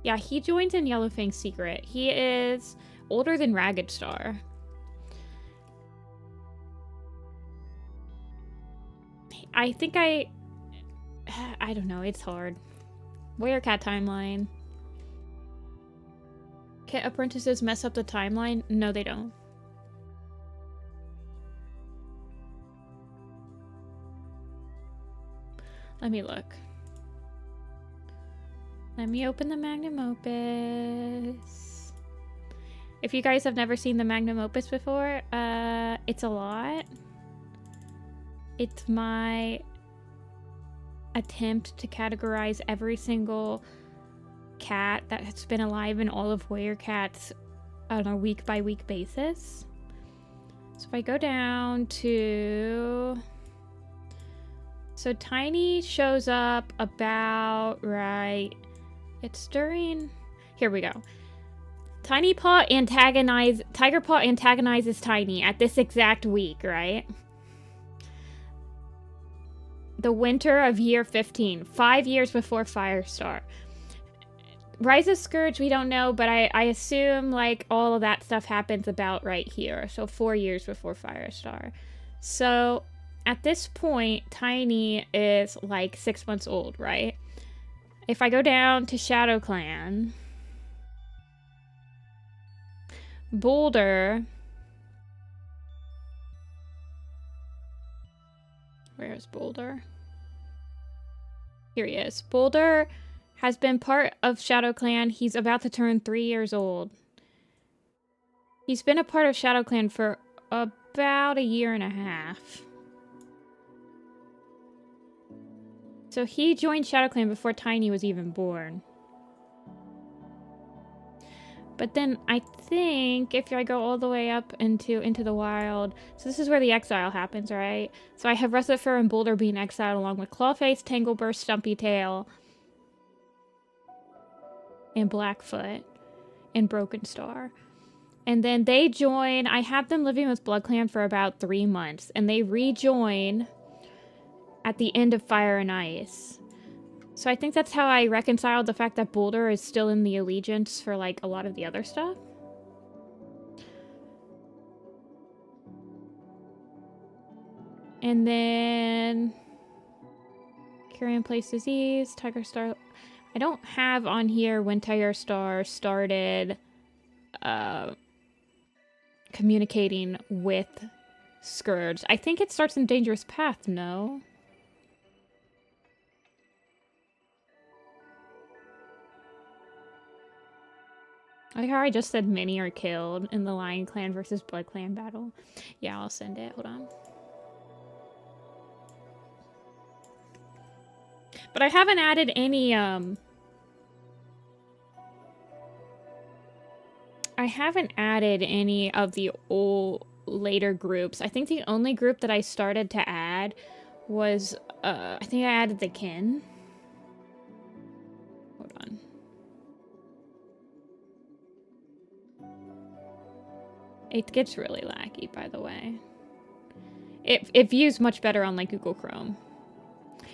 Yeah, he joins in Yellowfang's secret. He is older than Ragged Star. I think I don't know, it's hard. Warrior Cat timeline. Can apprentices mess up the timeline? No, they don't. Let me look. Let me open the Magnum Opus. If you guys have never seen the Magnum Opus before, it's a lot. It's my attempt to categorize every single cat that has been alive in all of Warrior Cats on a week-by-week basis. So if I go down to... So Tiny shows up about, right... It's during... Here we go. Tiger Paw antagonizes Tiny at this exact week, right? The winter of year 15. 5 years before Firestar. Rise of Scourge, we don't know, but I assume, like, all of that stuff happens about right here. So 4 years before Firestar. So, at this point, Tiny is, like, 6 months old, right? If I go down to Shadow Clan... Boulder... Where's Boulder? Here he is. Boulder has been part of Shadow Clan. He's about to turn 3 years old. He's been a part of Shadow Clan for about 1.5 years. So he joined ShadowClan before Tiny was even born. But then I think if I go all the way up into the wild, so this is where the exile happens, right? So I have Ruscifer and Boulder being exiled along with Clawface, Tangleburst, Stumpy Tail, and Blackfoot, and Broken Star. And then they join, I have them living with BloodClan for about 3 months, and they rejoin at the end of Fire and Ice. So I think that's how I reconciled the fact that Boulder is still in the Allegiance for, like, a lot of the other stuff. And then... Carrion Place Disease, Tiger Star... I don't have on here when Tiger Star started communicating with Scourge. I think it starts in Dangerous Path, no? I like how I just said many are killed in the Lion Clan versus Blood Clan battle. Yeah, I'll send it. Hold on. But I haven't added any, I haven't added any of the later groups. I think the only group that I started to add was, I think I added the Kin. Hold on. It gets really laggy, by the way. It views much better on, like, Google Chrome.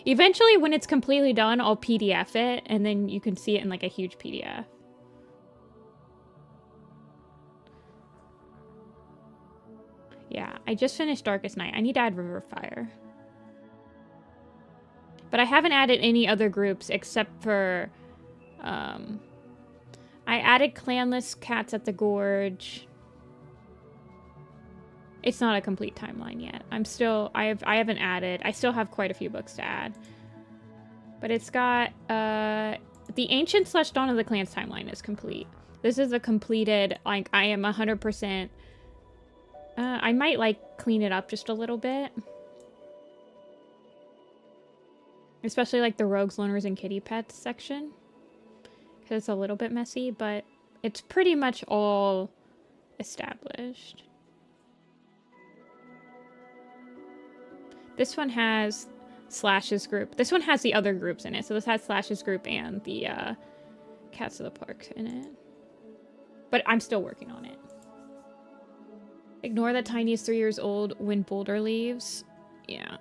Eventually, when it's completely done, I'll PDF it, and then you can see it in, like, a huge PDF. Yeah, I just finished Darkest Night. I need to add River Fire. But I haven't added any other groups except for... I added Clanless Cats at the Gorge... It's not a complete timeline yet. I haven't added. I still have quite a few books to add. But it's got, the Ancient / Dawn of the Clans timeline is complete. This is a completed, like, I am 100%, I might, like, clean it up just a little bit. Especially, like, the Rogues, Loners, and Kitty Pets section. Because it's a little bit messy, but it's pretty much all established. This one has Slash's group. This one has the other groups in it. So this has Slash's group and the Cats of the Park in it. But I'm still working on it. Ignore that Tiny is 3 years old when Boulder leaves. Yeah.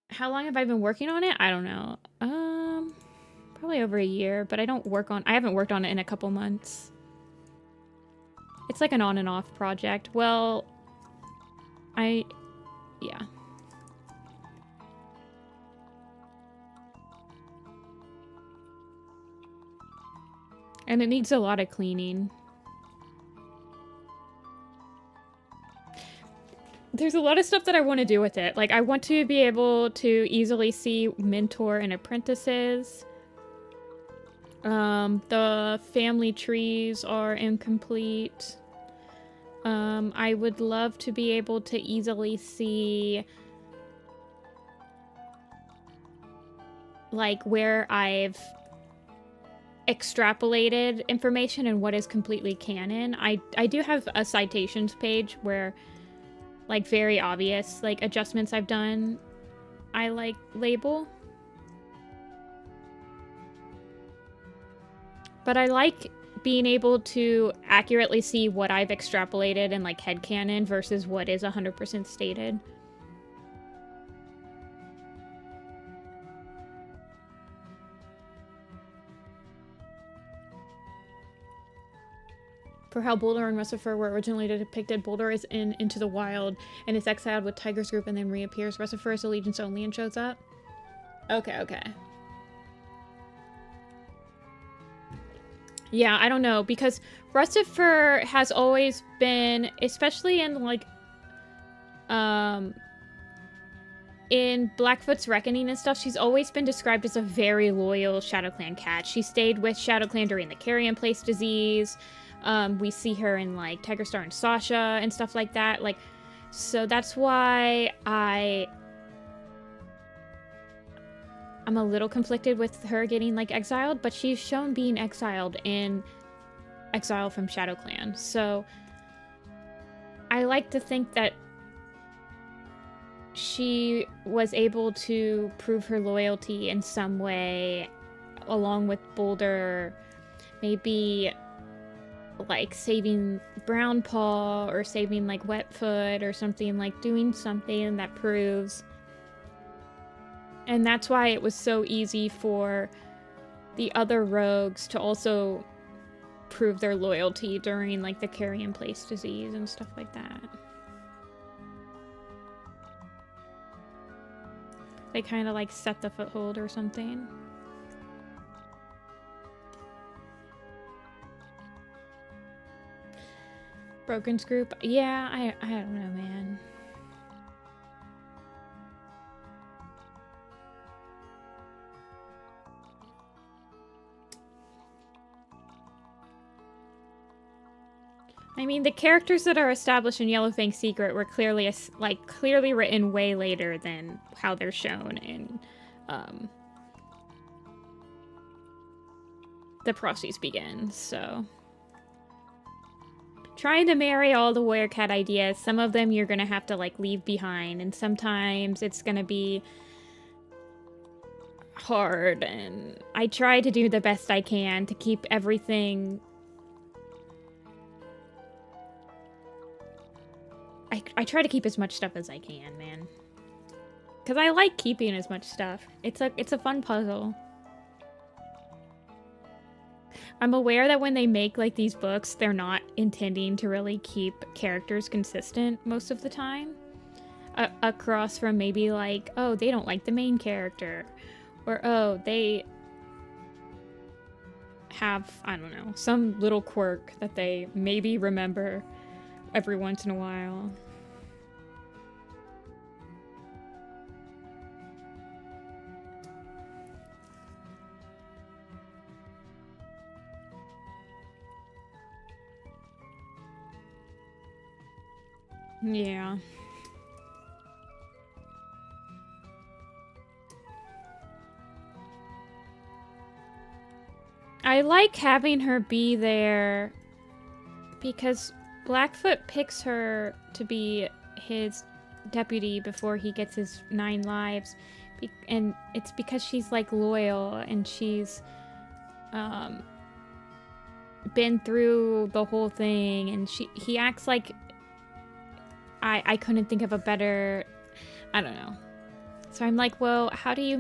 How long have I been working on it? I don't know. Probably over a year, but I haven't worked on it in a couple months. It's like an on and off project. Well, yeah. And it needs a lot of cleaning. There's a lot of stuff that I want to do with it. Like, I want to be able to easily see mentor and apprentices. The family trees are incomplete. I would love to be able to easily see, like, where I've extrapolated information and what is completely canon. I do have a citations page where, like, very obvious, like, adjustments I've done, I, like, label. But I like being able to accurately see what I've extrapolated and, like, headcanon versus what is 100% stated. For how Boulder and Ruscifer were originally depicted, Boulder is in Into the Wild and is exiled with Tiger's group and then reappears. Ruscifer is allegiance only and shows up. Okay, okay. Yeah, I don't know, because Ruscifer has always been, especially in, like, in Blackfoot's Reckoning and stuff, she's always been described as a very loyal ShadowClan cat. She stayed with ShadowClan during the Carrion Place disease. We see her in, like, Tiger Star and Sasha and stuff like that. Like, so that's why I'm a little conflicted with her getting, like, exiled, but she's shown being exiled in Exile from Shadow Clan. So I like to think that she was able to prove her loyalty in some way, along with Boulder, maybe like saving Brown Paw or saving like Wetfoot or something, like doing something that proves. And that's why it was so easy for the other rogues to also prove their loyalty during like the carrion place disease and stuff like that. They kind of like set the foothold or something. Broken's group? Yeah, I don't know, man. I mean, the characters that are established in Yellowfang's Secret were clearly clearly written way later than how they're shown in The Process Begins, so trying to marry all the warrior cat ideas, some of them you're gonna have to like leave behind, and sometimes it's gonna be hard, and I try to do the best I can to keep everything. I try to keep as much stuff as I can, man. Because I like keeping as much stuff. It's a fun puzzle. I'm aware that when they make like these books, they're not intending to really keep characters consistent most of the time. Across from maybe like, oh, they don't like the main character. Or, oh, they have, I don't know, some little quirk that they maybe remember every once in a while. Yeah. I like having her be there because Blackfoot picks her to be his deputy before he gets his 9 lives. And it's because she's like loyal and she's been through the whole thing, and he acts like I couldn't think of a better, I don't know. So I'm like, well, how do you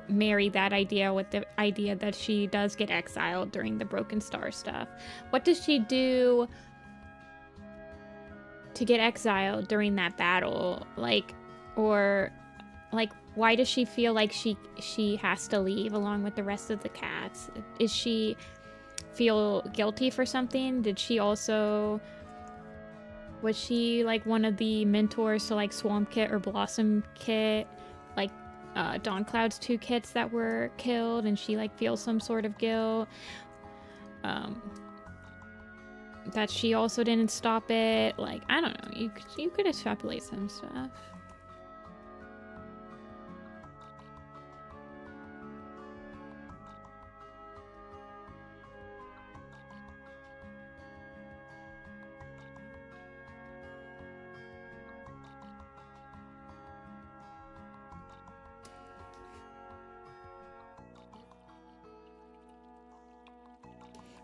marry that idea with the idea that she does get exiled during the Broken Star stuff? What does she do to get exiled during that battle? Like, or like, why does she feel like she has to leave along with the rest of the cats? Is she feel guilty for something? Did she also... Was she, like, one of the mentors to, like, Swamp Kit or Blossom Kit? Like, Dawn Cloud's 2 kits that were killed, and she, like, feels some sort of guilt. That she also didn't stop it. Like, I don't know. You could extrapolate some stuff.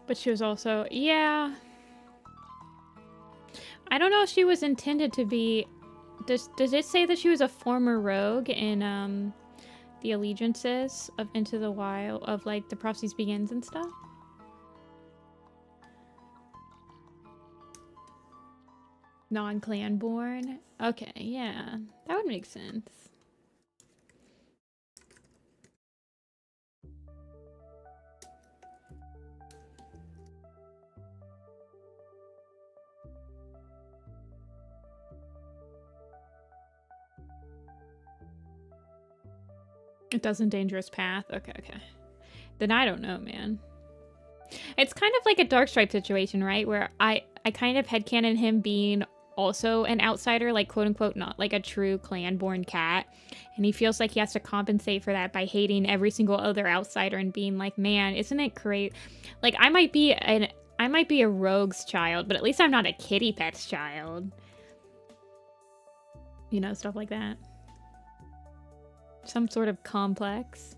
But she was also, yeah. I don't know if she was intended to be... Does it say that she was a former rogue in the Allegiances of Into the Wild, of like The Prophecies Begins and stuff? Non-clan born? Okay, yeah. That would make sense. It doesn't dangerous path. Okay. Then I don't know, man. It's kind of like a Dark Stripe situation, right? Where I kind of headcanon him being also an outsider, like quote unquote not like a true clan born cat, and he feels like he has to compensate for that by hating every single other outsider and being like, man, isn't it great? Like I might be a rogue's child, but at least I'm not a kitty pet's child. You know, stuff like that. Some sort of complex.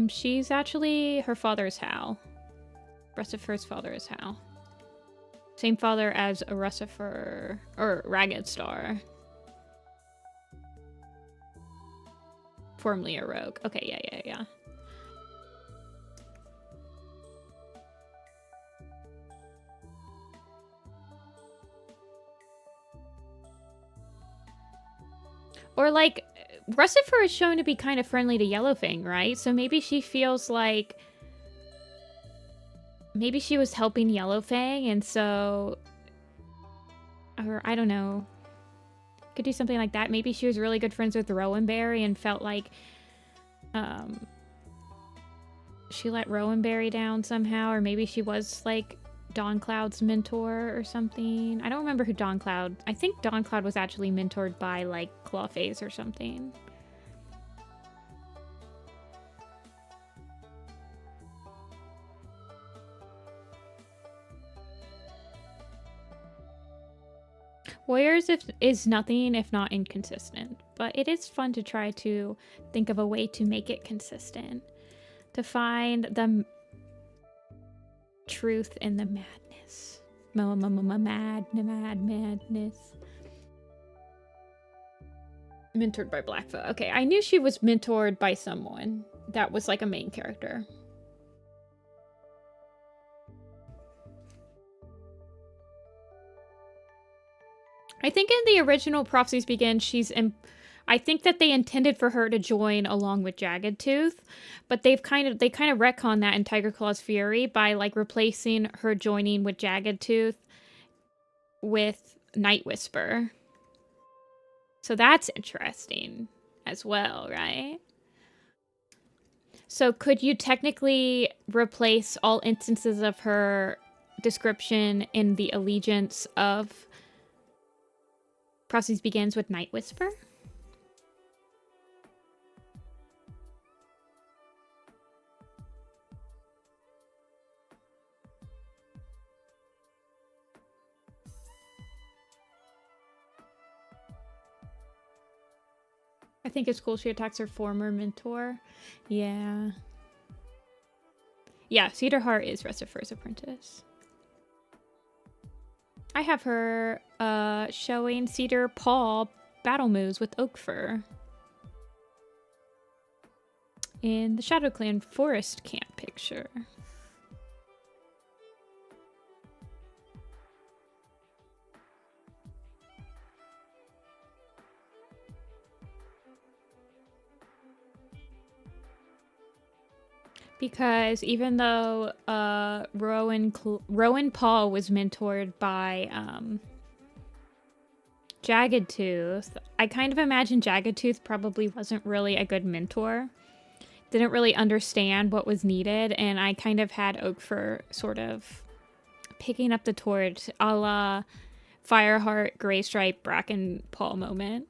She's actually, her father's Hal. Russifer's father is Hal. Same father as a Russifer, or Ragged Star. Formerly a rogue. Okay, yeah. Or like, Russifer is shown to be kind of friendly to Yellowfang, right? So maybe she feels like maybe she was helping Yellowfang, and so, or I don't know, could do something like that. Maybe she was really good friends with Rowanberry and felt like she let Rowanberry down somehow, or maybe she was like Dawncloud's mentor or something. I don't remember who Dawncloud. I think Dawncloud was actually mentored by like Clawface or something. Warriors is nothing if not inconsistent, but it is fun to try to think of a way to make it consistent, to find the truth in the madness. Madness. Mentored by Blackfoot. Okay, I knew she was mentored by someone that was like a main character. I think in the original Prophecies Begin, I think that they intended for her to join along with Jagged Tooth, but they kind of retcon that in Tiger Claw's Fury by like replacing her joining with Jagged Tooth with Night Whisper. So that's interesting as well, right? So could you technically replace all instances of her description in the allegiance of Prophecies Begins with Night Whisper? I think it's cool she attacks her former mentor. Yeah. Yeah, Cedar Heart is Russifer's apprentice. I have her showing Cedar Paw battle moves with Oak Fur in the Shadow Clan Forest Camp picture. Because even though Rowan Paul was mentored by Jagged Tooth, I kind of imagine Jagged Tooth probably wasn't really a good mentor. Didn't really understand what was needed, and I kind of had Oakfur sort of picking up the torch a la Fireheart, Greystripe, Bracken Paul moment.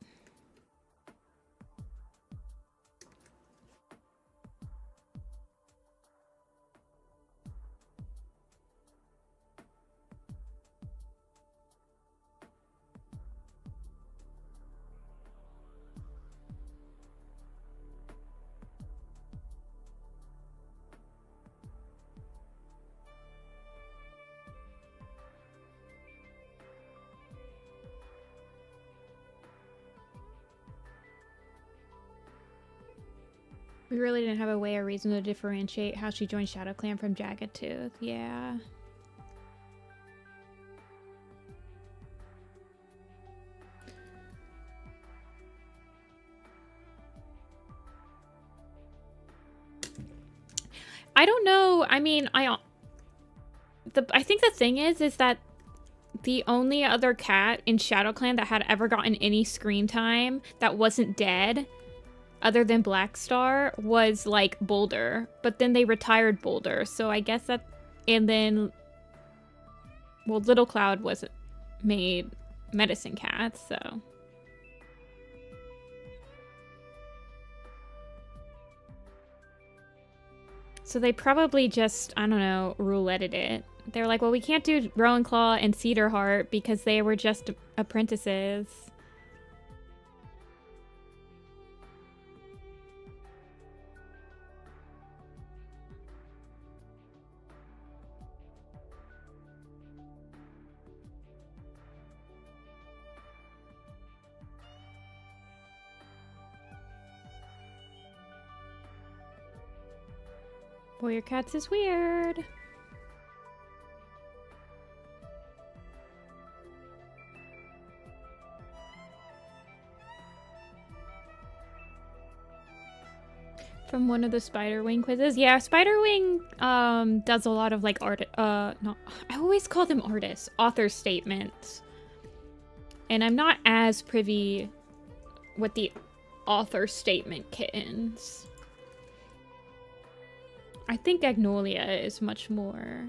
We really didn't have a way or reason to differentiate how she joined Shadow Clan from Jagged Tooth. Yeah. I don't know. I mean, I think the thing is that the only other cat in Shadow Clan that had ever gotten any screen time that wasn't dead, other than Blackstar, was like Boulder, but then they retired Boulder, so I guess that And then, well, Little Cloud was made medicine cats, so. So they probably just, I don't know, rouletted it. They were like, well, we can't do Rowan Claw and Cedar Heart because they were just apprentices. Boy, your cats is weird. From one of the Spiderwing quizzes. Yeah, Spiderwing does a lot of like art no, I always call them artists, author statements. And I'm not as privy with the author statement kittens. I think Agnolia is much more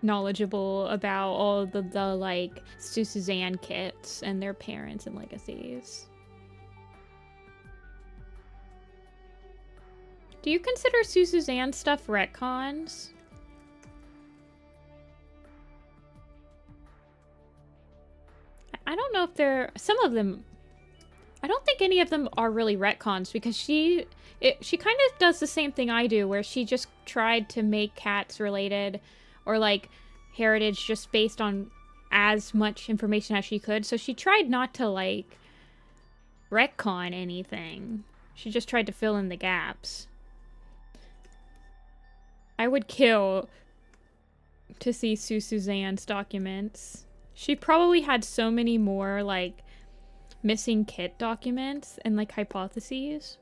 knowledgeable about all the like Suzanne kits and their parents and legacies. Do you consider Suzanne stuff retcons? I don't know if they're... Some of them... I don't think any of them are really retcons because she kind of does the same thing I do where she just tried to make cats related or like heritage just based on as much information as she could. So she tried not to like retcon anything. She just tried to fill in the gaps. I would kill to see Suzanne's documents. She probably had so many more, like, missing kit documents and, like, hypotheses.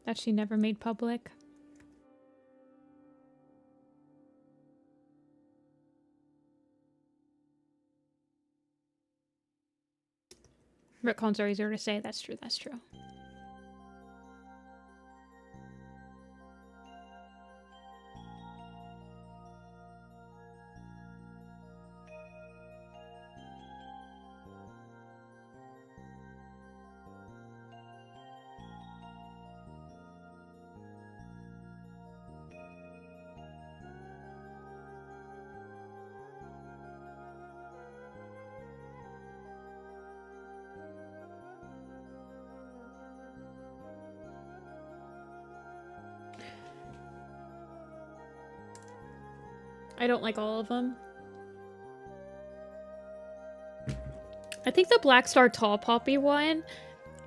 That she never made public. Retcons are easier to say. That's true, that's true. I don't like all of them. I think the Black Star Tall Poppy one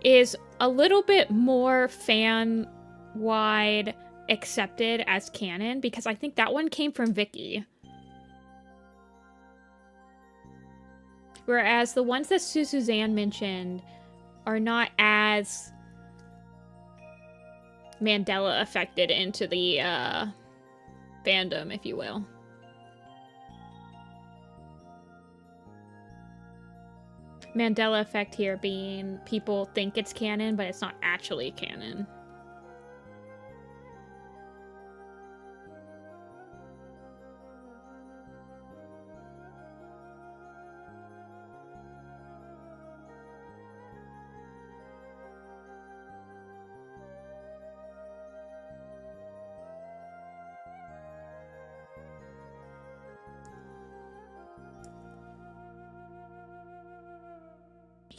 is a little bit more fan-wide accepted as canon because I think that one came from Vicky. Whereas the ones that Suzanne mentioned are not as Mandela affected into the fandom, if you will. Mandela effect here being people think it's canon, but it's not actually canon.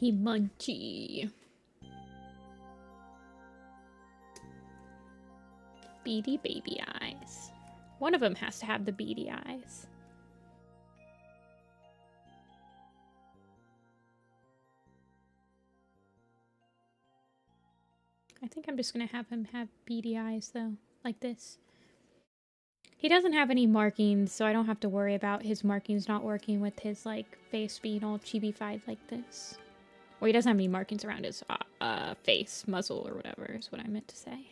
Munchy. Beady baby eyes. One of them has to have the beady eyes. I think I'm just gonna have him have beady eyes though, like this. He doesn't have any markings, so I don't have to worry about his markings not working with his like face being all chibi-fied like this. Well, he doesn't have any markings around his face, muzzle, or whatever is what I meant to say.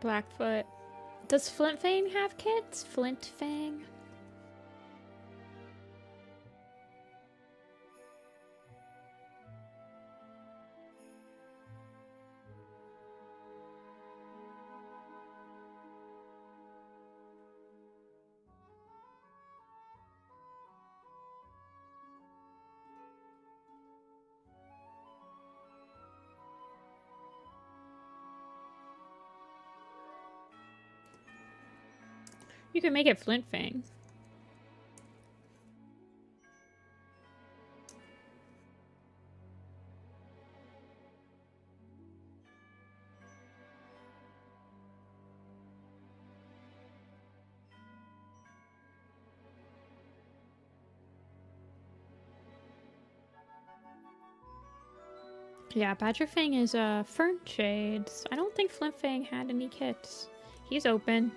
Blackfoot. Does Flintfang have kids? Flintfang? You can make it Flintfang. Yeah, Badgerfang is a Fern Shades. I don't think Flintfang had any kits. He's open.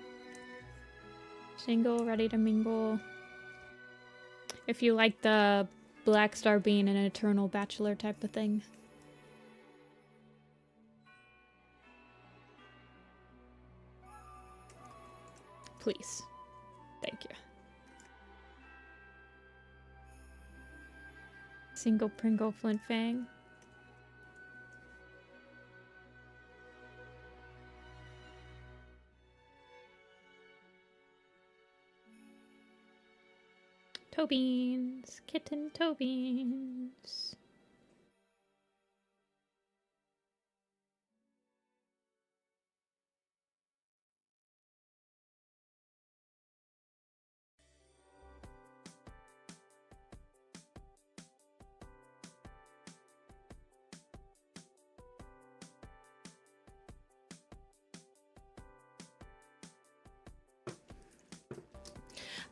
Single, ready to mingle. If you like the Black Star being an eternal bachelor type of thing. Please. Thank you. Single Pringle Flintfang. Toe beans, kitten toe beans.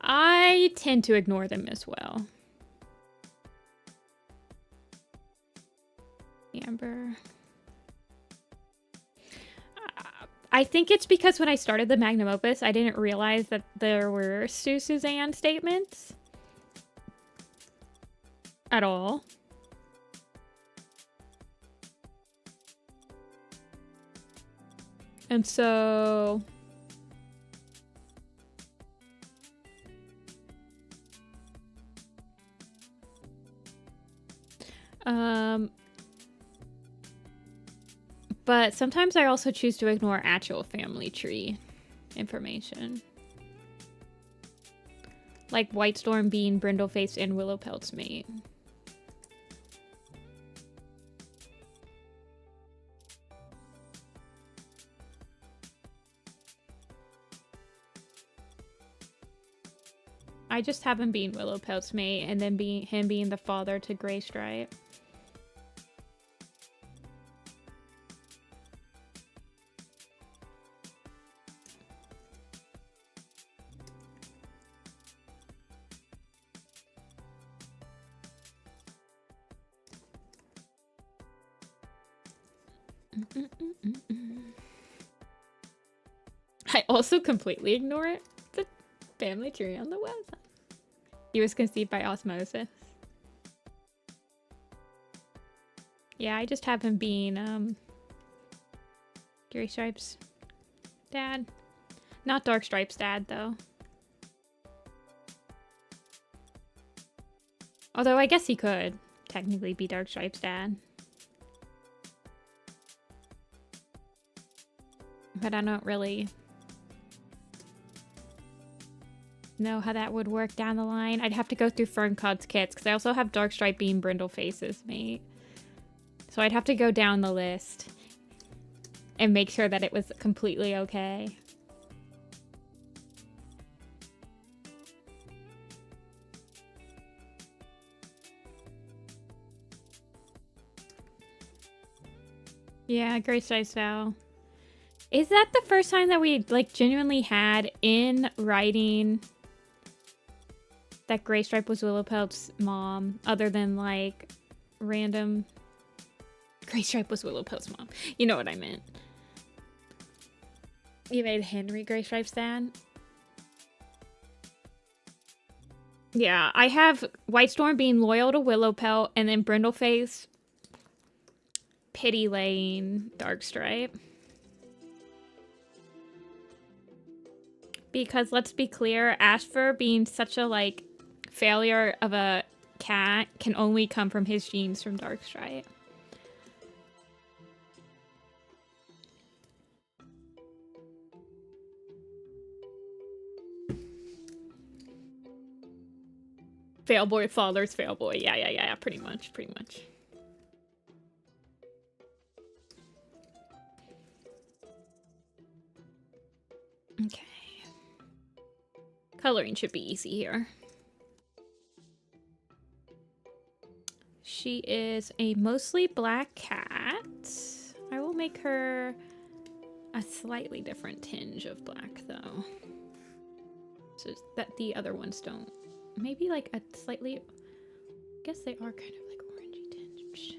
I tend to ignore them as well. Amber. I think it's because when I started the magnum opus, I didn't realize that there were Suzanne statements at all. And so but sometimes I also choose to ignore actual family tree information. Like Whitestorm being Brindleface and Willowpelt's mate. I just have him being Willowpelt's mate and then him being the father to Graystripe. I also completely ignore it. The family tree on the website. He was conceived by osmosis. Yeah, I just have him being Graystripe's dad. Not Darkstripe's dad though. Although I guess he could technically be Darkstripe's dad. But I don't really know how that would work down the line. I'd have to go through Ferncod's kits because I also have Darkstripe being Brindleface's mate. So I'd have to go down the list and make sure that it was completely okay. Yeah, Graystripe's Val. Is that the first time that we like genuinely had in writing that Graystripe was Willowpelt's mom, other than like random Graystripe was Willowpelt's mom? You know what I meant. You made Henry Graystripe's dad? Yeah, I have Whitestorm being loyal to Willowpelt and then Brindleface pity laying Darkstripe. Because let's be clear, Ashfur being such a, like, failure of a cat can only come from his genes from Darkstripe. Failboy father's failboy. Yeah, pretty much. Okay. Coloring should be easy here. She is a mostly black cat. I will make her a slightly different tinge of black, though. So that the other ones don't. Maybe like a slightly... I guess they are kind of like orangey tinge.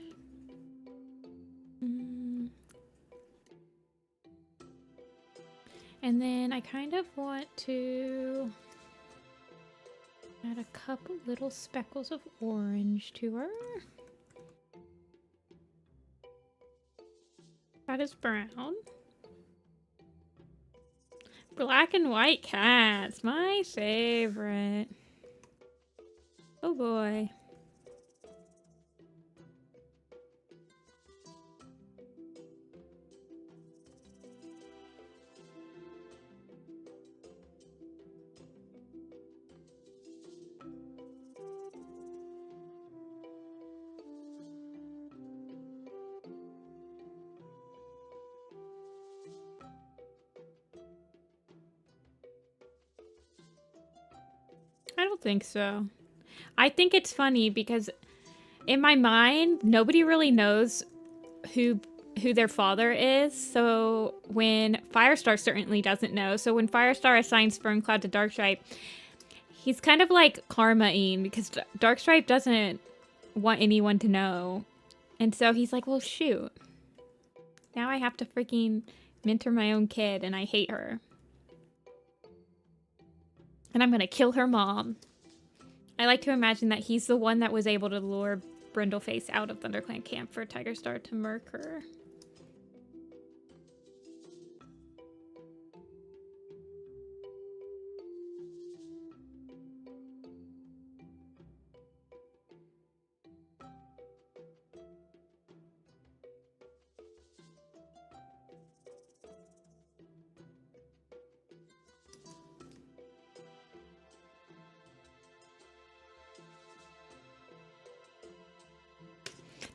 And then I kind of want to add a couple little speckles of orange to her. That is brown. Black and white cats, my favorite. Oh boy. I don't think so. I think it's funny because in my mind, nobody really knows who their father is. So when Firestar certainly doesn't know. So when Firestar assigns Ferncloud to Darkstripe, he's kind of like karma-ing because Darkstripe doesn't want anyone to know. And so he's like, well, shoot. Now I have to freaking mentor my own kid and I hate her. And I'm gonna kill her mom. I like to imagine that he's the one that was able to lure Brindleface out of ThunderClan camp for Tigerstar to murk her.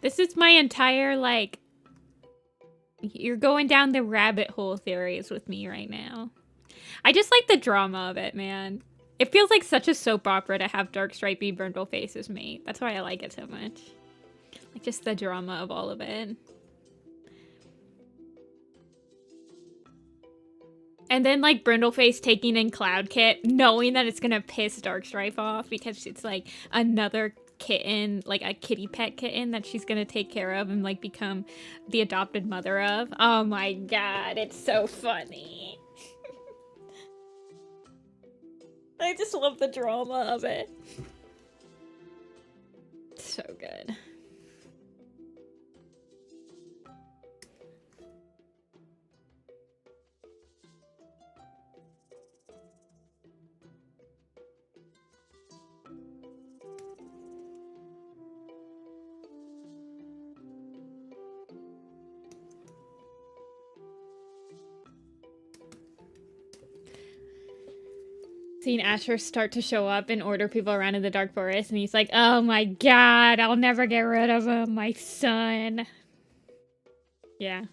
This is my entire, like, you're going down the rabbit hole theories with me right now. I just like the drama of it, man. It feels like such a soap opera to have Darkstripe be Brindleface's mate. That's why I like it so much. Like, just the drama of all of it. And then, like, Brindleface taking in Cloudkit, knowing that it's gonna piss Darkstripe off because it's, like, another kitten, like a kitty pet kitten that she's gonna take care of and, like, become the adopted mother of. Oh my god, it's so funny. I just love the drama of it. So good. Seeing Asher start to show up and order people around in the Dark Forest, and he's like, oh my god, I'll never get rid of him, my son. Yeah.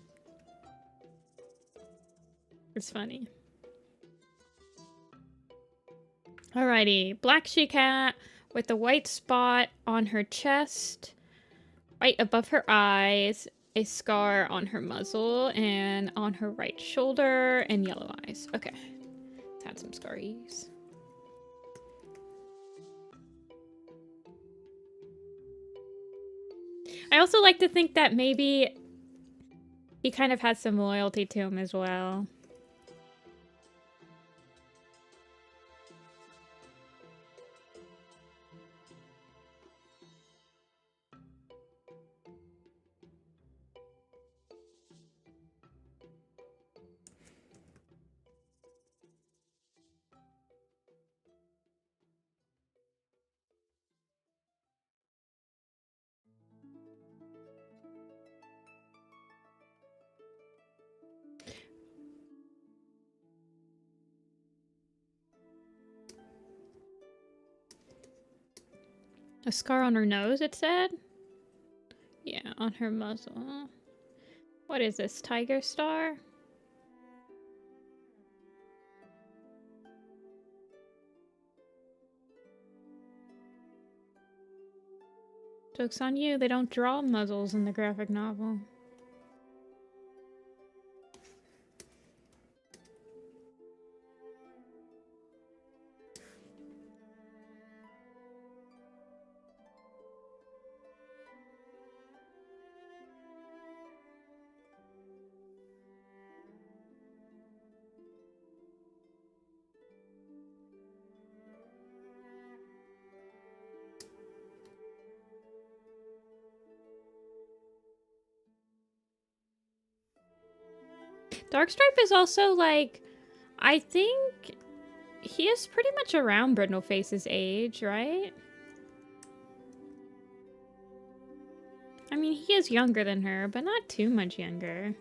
It's funny. Alrighty, black she-cat with a white spot on her chest, right above her eyes, a scar on her muzzle, and on her right shoulder, and yellow eyes. Okay, let's add some scaries. I also like to think that maybe he kind of has some loyalty to him as well. A scar on her nose, it said? Yeah, on her muzzle. What is this, Tiger Star? Joke's on you, they don't draw muzzles in the graphic novel. Darkstripe is also like, I think he is pretty much around Brindleface's age, right? I mean, he is younger than her, but not too much younger.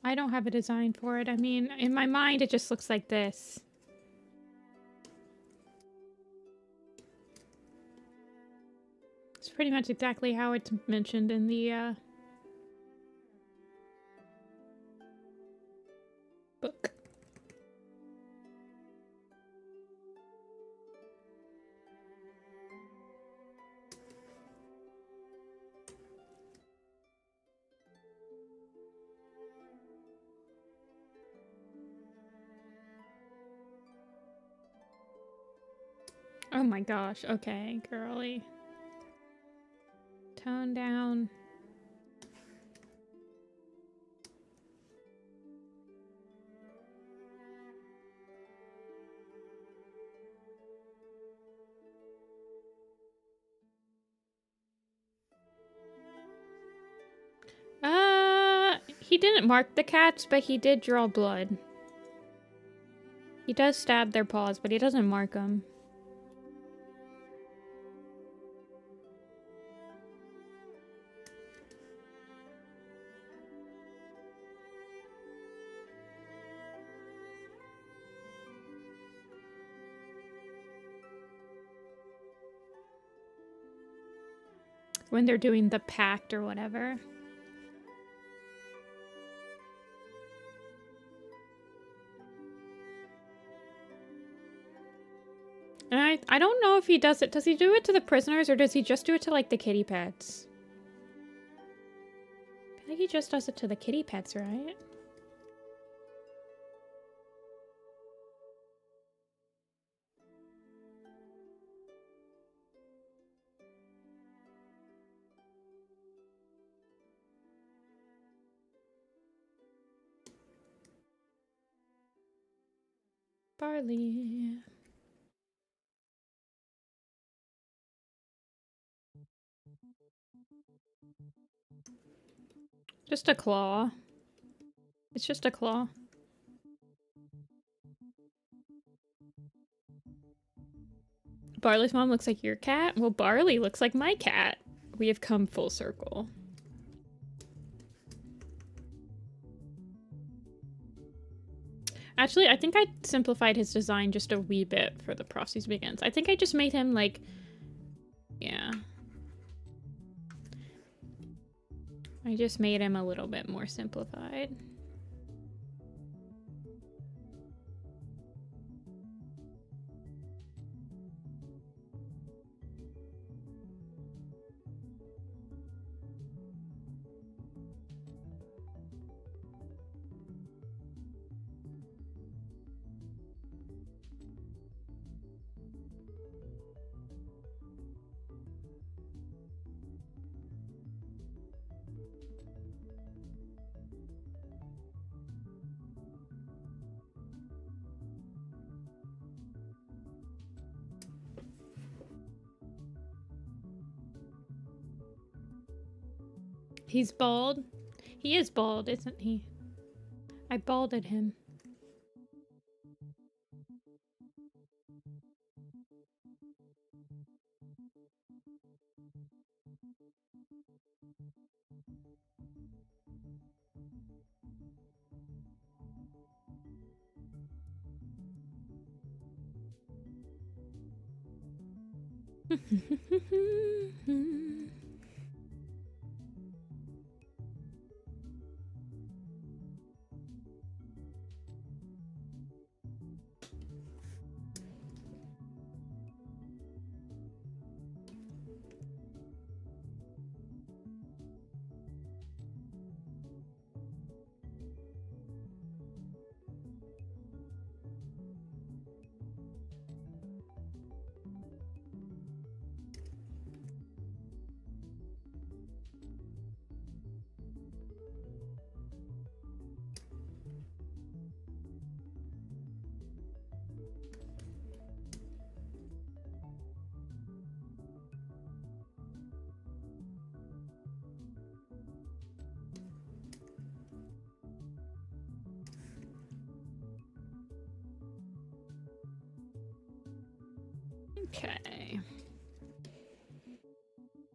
I don't have a design for it. I mean, in my mind, it just looks like this. It's pretty much exactly how it's mentioned in the, book. Oh my gosh, okay, girly. Tone down. He didn't mark the cats, but he did draw blood. He does stab their paws, but he doesn't mark them. When they're doing the pact or whatever. And I don't know if he does it. Does he do it to the prisoners, or does he just do it to, like, the kitty pets? I feel like he just does it to the kitty pets, right? Barley. Just a claw. It's just a claw. Barley's mom looks like your cat? Well, Barley looks like my cat. We have come full circle. Actually, I think I simplified his design just a wee bit for the Prophecies Begins. I think I just made him, like... Yeah. I just made him a little bit more simplified. He's bald. He is bald, isn't he? I balded him. Okay.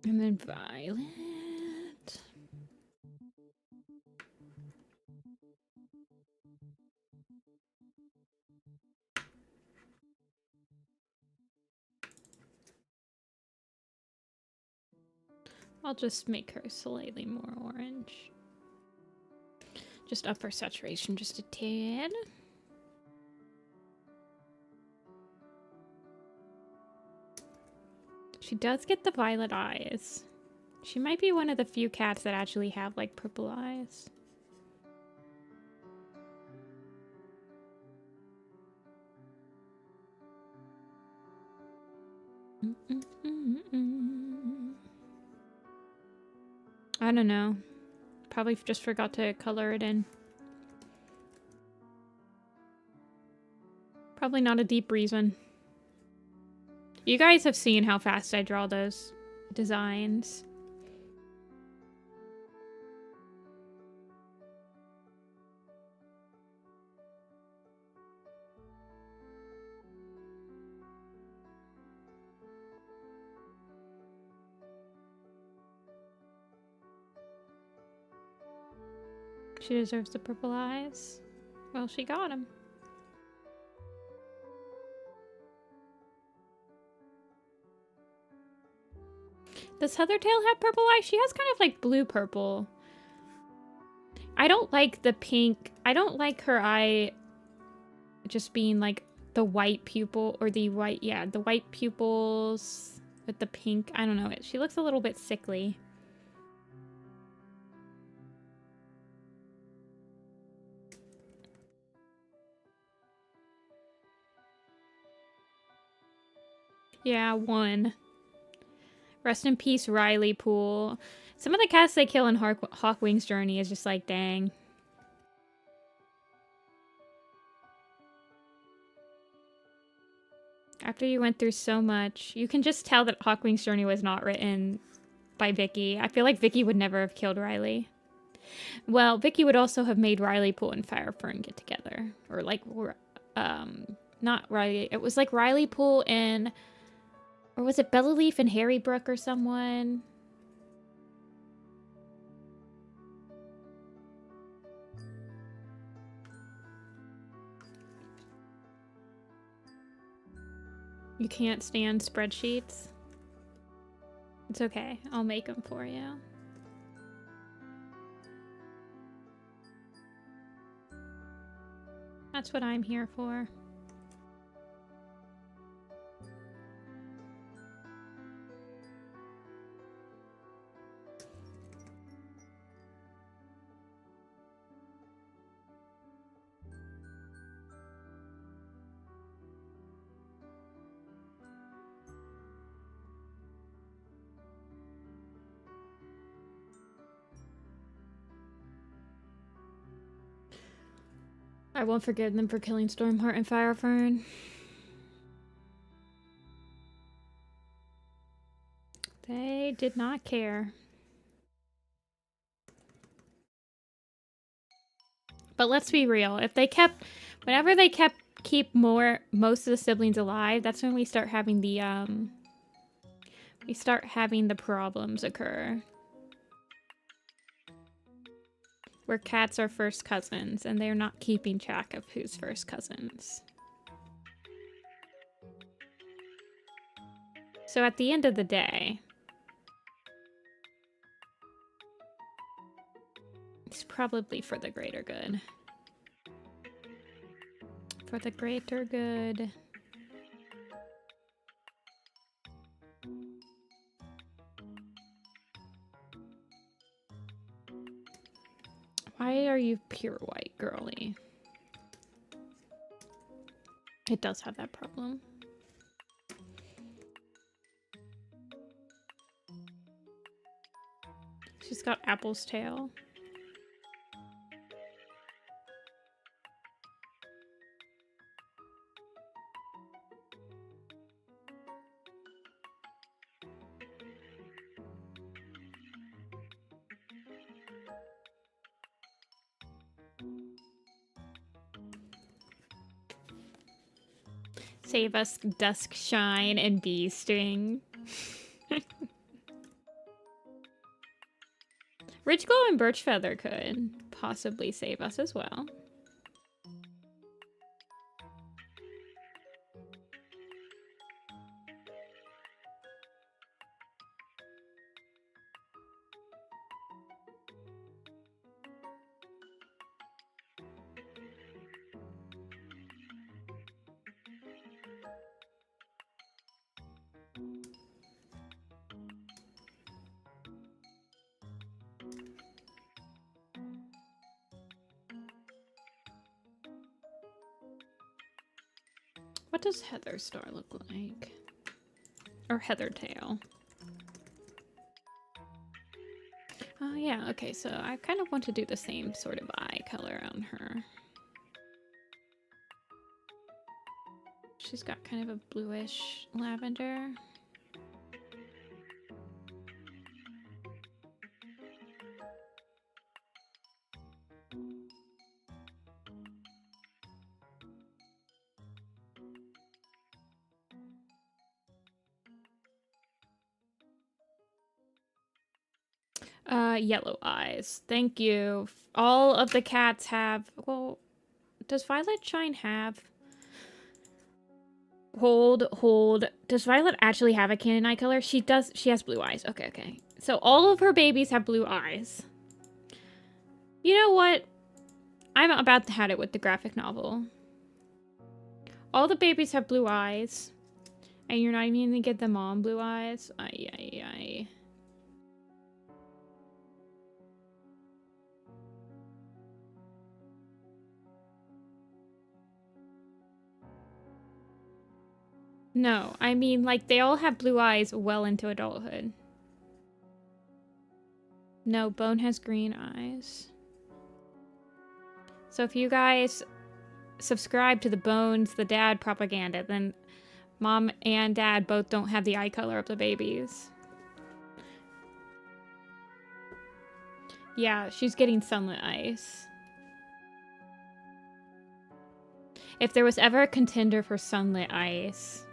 And then violet. I'll just make her slightly more orange. Just up her saturation just a tad. She does get the violet eyes. She might be one of the few cats that actually have like purple eyes. I don't know. Probably just forgot to color it in. Probably not a deep reason. You guys have seen how fast I draw those designs. She deserves the purple eyes. Well, she got them. Does Heathertail have purple eyes? She has kind of like blue-purple. I don't like the pink. I don't like her eye just being like the white pupil or the white, yeah, the white pupils with the pink. I don't know. She looks a little bit sickly. Yeah, one. Rest in peace, Riley Pool. Some of the cats they kill in Hawkwing's Journey is just like, dang. After you went through so much, you can just tell that Hawkwing's Journey was not written by Vicky. I feel like Vicky would never have killed Riley. Well, Vicky would also have made Riley Pool and Firefern get together. Or like, not Riley. It was like Riley Pool and... Or was it Bellaleaf and Harry Brook or someone? You can't stand spreadsheets? It's okay. I'll make them for you. That's what I'm here for. I won't forgive them for killing Stormheart and Firefern. They did not care. But let's be real. If they whenever they keep most of the siblings alive, that's when we start having the problems occur. Where cats are first cousins and they're not keeping track of who's first cousins. So at the end of the day, it's probably for the greater good. For the greater good. Why are you pure white, girly? It does have that problem. She's got Apple's tail. Save us Dusk Shine and Bee Sting. Ridge Glow and Birch Feather could possibly save us as well. What does Heather Star look like? Or Heather Tail? Oh yeah, okay, so I kind of want to do the same sort of eye color on her. She's got kind of a bluish lavender. Yellow eyes. Thank you. All of the cats have... Well, does Violet Shine have... Hold. Does Violet actually have a canon eye color? She does. She has blue eyes. Okay. So all of her babies have blue eyes. You know what? I'm about to have it with the graphic novel. All the babies have blue eyes. And you're not even gonna get the mom blue eyes? Ay. No, I mean, like, they all have blue eyes well into adulthood. No, Bone has green eyes. So if you guys subscribe to the Bones, the dad propaganda, then mom and dad both don't have the eye color of the babies. Yeah, she's getting sunlit ice. If there was ever a contender for sunlit ice...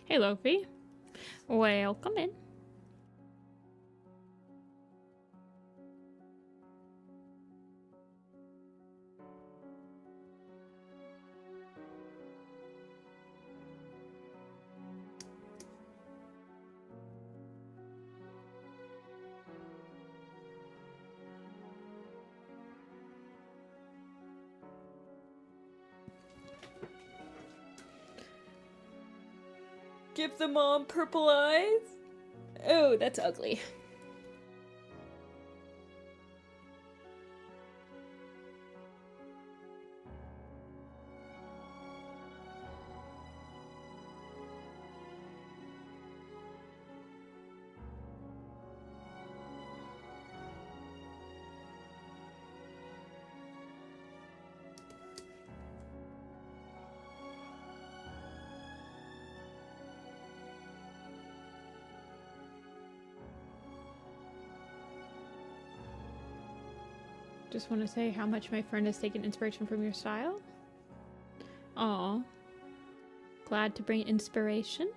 Hey, Lofi. Welcome in. Give the mom purple eyes? Oh, that's ugly. Just want to say how much my friend has taken inspiration from your style. Aw. Glad to bring inspiration.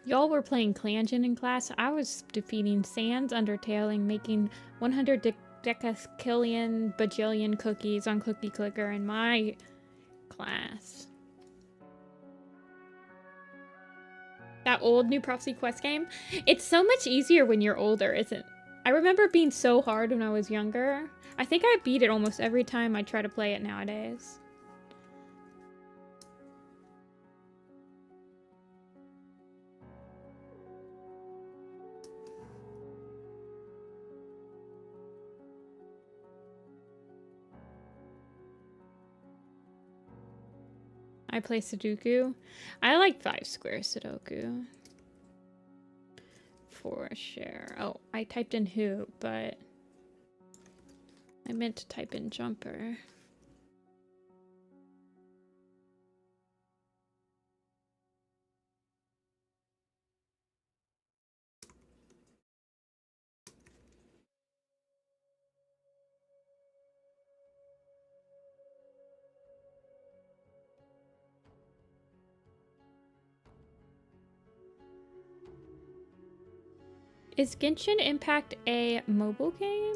Y'all were playing Clangin in class. I was defeating Sans, undertaling, making 100 decakillion bajillion cookies on Cookie Clicker in my class. That old New Prophecy Quest game? It's so much easier when you're older, isn't it? I remember being so hard when I was younger. I think I beat it almost every time I try to play it nowadays. I play Sudoku. I like 5 square Sudoku. For sure. Oh, I typed in hoop, but I meant to type in jumper. Is Genshin Impact a mobile game?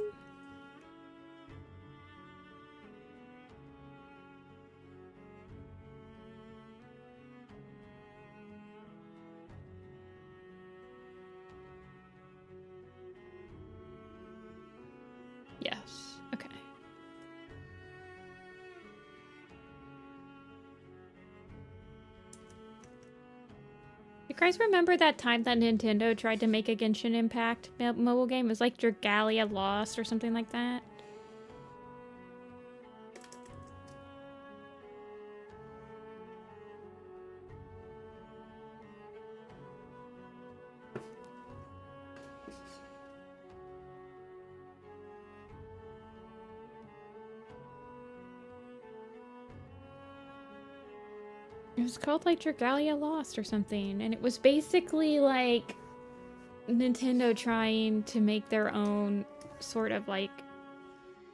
Yes. Okay. You guys remember that time that Nintendo tried to make a Genshin Impact mobile game? It was like Dragalia Lost or something like that. It was called like Dragalia Lost or something, and it was basically like Nintendo trying to make their own sort of like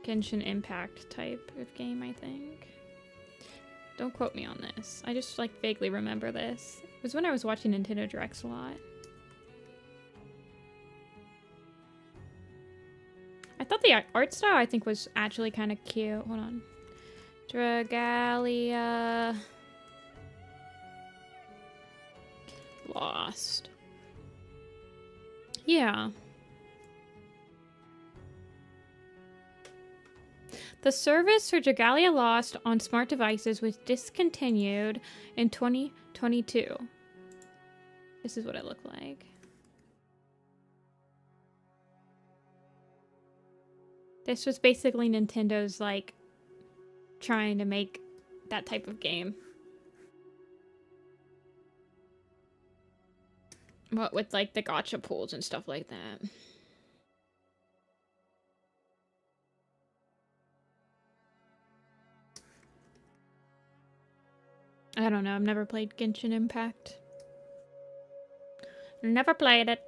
Genshin Impact type of game, I think. Don't quote me on this. I just like vaguely remember this. It was when I was watching Nintendo Directs a lot. I thought the art style I think was actually kind of cute. Hold on. Dragalia Lost. Yeah. The service for Dragalia Lost on smart devices was discontinued in 2022. This is what it looked like. This was basically Nintendo's, like, trying to make that type of game. What with, like, the gacha pools and stuff like that. I don't know. I've never played Genshin Impact. Never played it.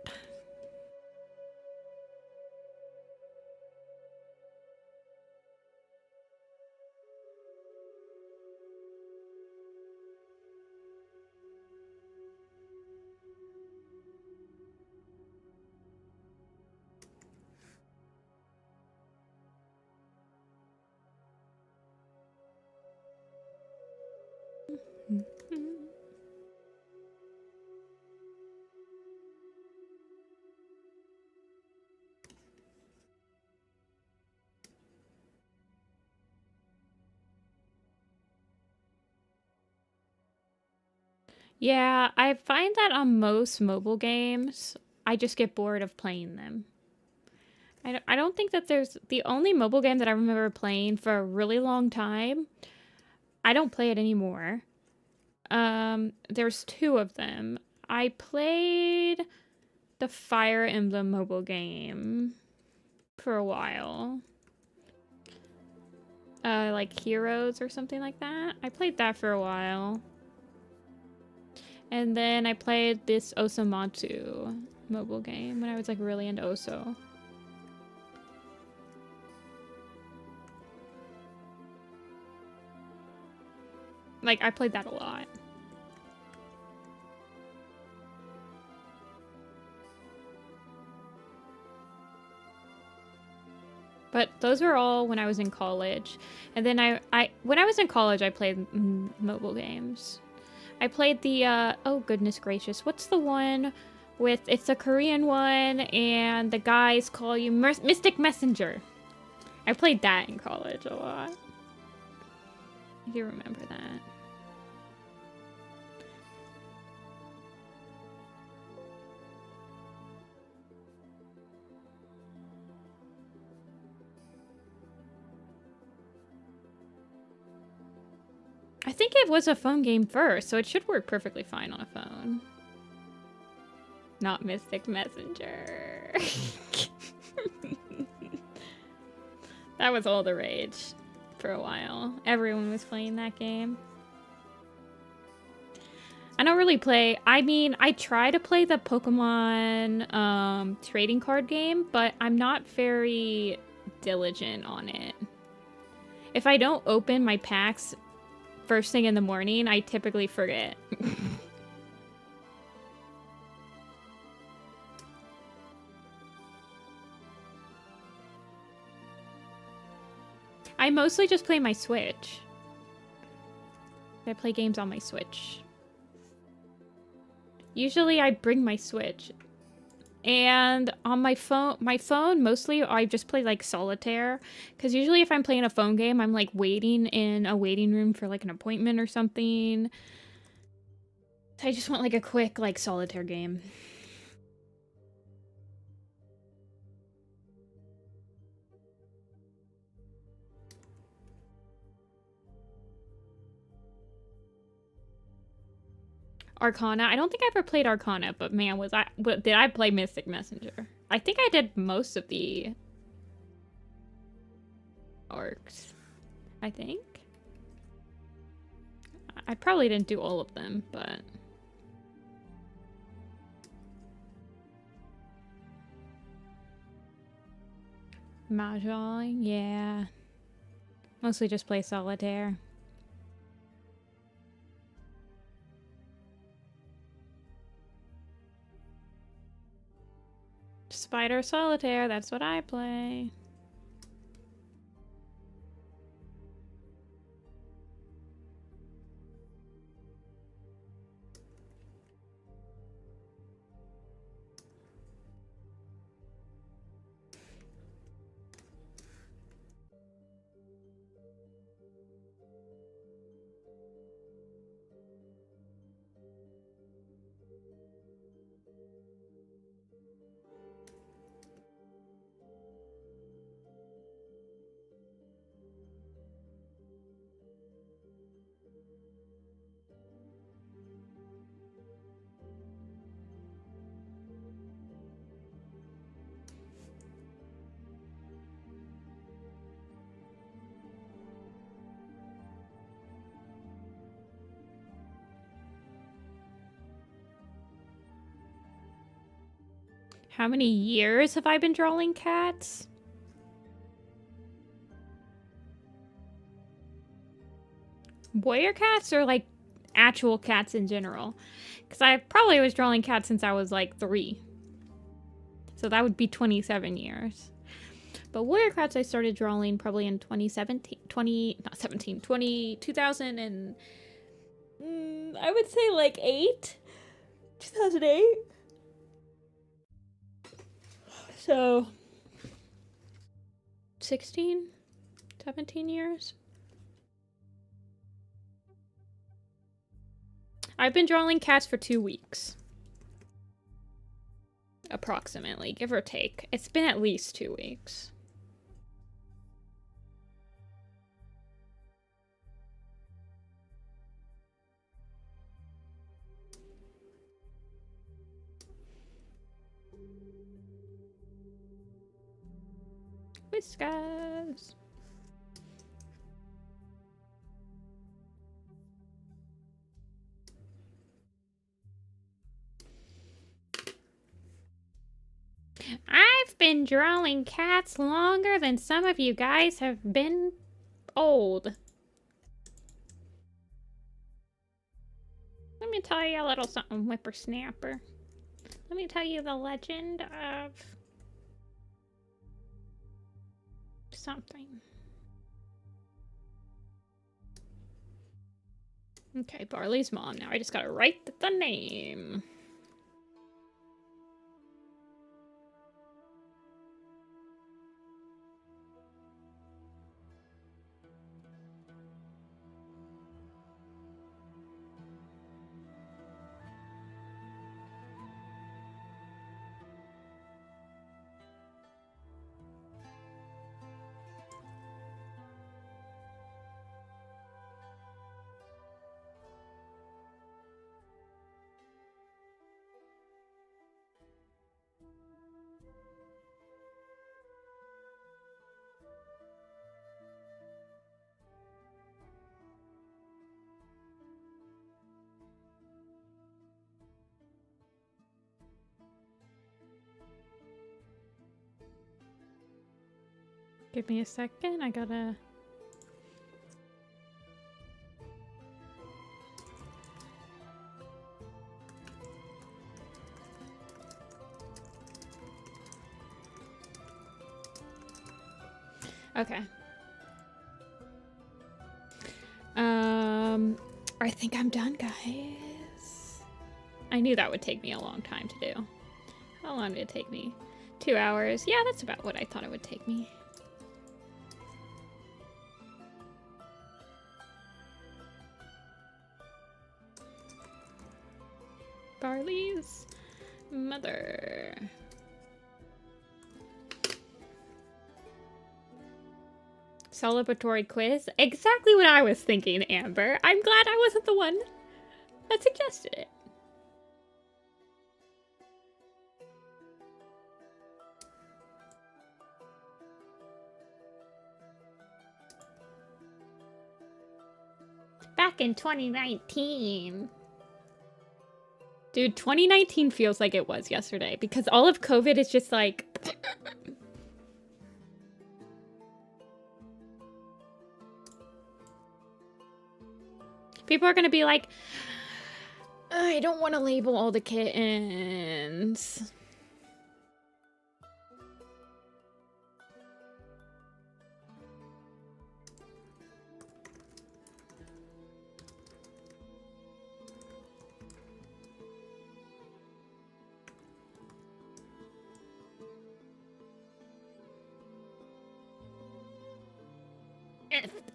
Yeah, I find that on most mobile games, I just get bored of playing them. I don't think that there's the only mobile game that I remember playing for a really long time. I don't play it anymore. There's 2 of them. I played the Fire Emblem mobile game for a while. like Heroes or something like that. I played that for a while. And then I played this Osamatsu mobile game when I was like really into Oso. Like, I played that a lot. But those were all when I was in college. And then when I was in college, I played mobile games. I played the, oh goodness gracious, what's the one with, it's a Korean one, and the guys call you Mystic Messenger. I played that in college a lot. I do remember that. I think it was a phone game first, so it should work perfectly fine on a phone. Not Mystic Messenger. That was all the rage for a while. Everyone was playing that game. I don't really play... I mean, I try to play the Pokemon trading card game, but I'm not very diligent on it. If I don't open my packs first thing in the morning, I typically forget. I mostly just play my Switch. I play games on my Switch. Usually I bring my Switch. And on my phone, mostly I just play like solitaire. Because usually if I'm playing a phone game, I'm like waiting in a waiting room for like an appointment or something. So I just want like a quick like solitaire game. Arcana. I don't think I ever played Arcana, but man, did I play Mystic Messenger? I think I did most of the arcs. I think. I probably didn't do all of them, but... Mahjong, yeah. Mostly just play solitaire. Spider Solitaire, that's what I play. How many years have I been drawing cats? Warrior cats or like actual cats in general? Because I probably was drawing cats since I was like 3. So that would be 27 years. But warrior cats I started drawing probably in 2017, 2000 and... I would say like 2008. So 16, 17 years. I've been drawing cats for 2 weeks. Approximately, give or take. It's been at least 2 weeks. Whiskers. I've been drawing cats longer than some of you guys have been old. Let me tell you a little something, whippersnapper. Let me tell you the legend of something. Okay, Barley's mom. Now I just gotta write the name. Give me a second, I gotta... Okay. I think I'm done, guys. I knew that would take me a long time to do. How long did it take me? 2 hours. Yeah, that's about what I thought it would take me. Barley's mother. Celebratory quiz? Exactly what I was thinking, Amber. I'm glad I wasn't the one that suggested it. Back in 2019. Dude, 2019 feels like it was yesterday because all of COVID is just like... People are gonna be like, I don't want to label all the kittens.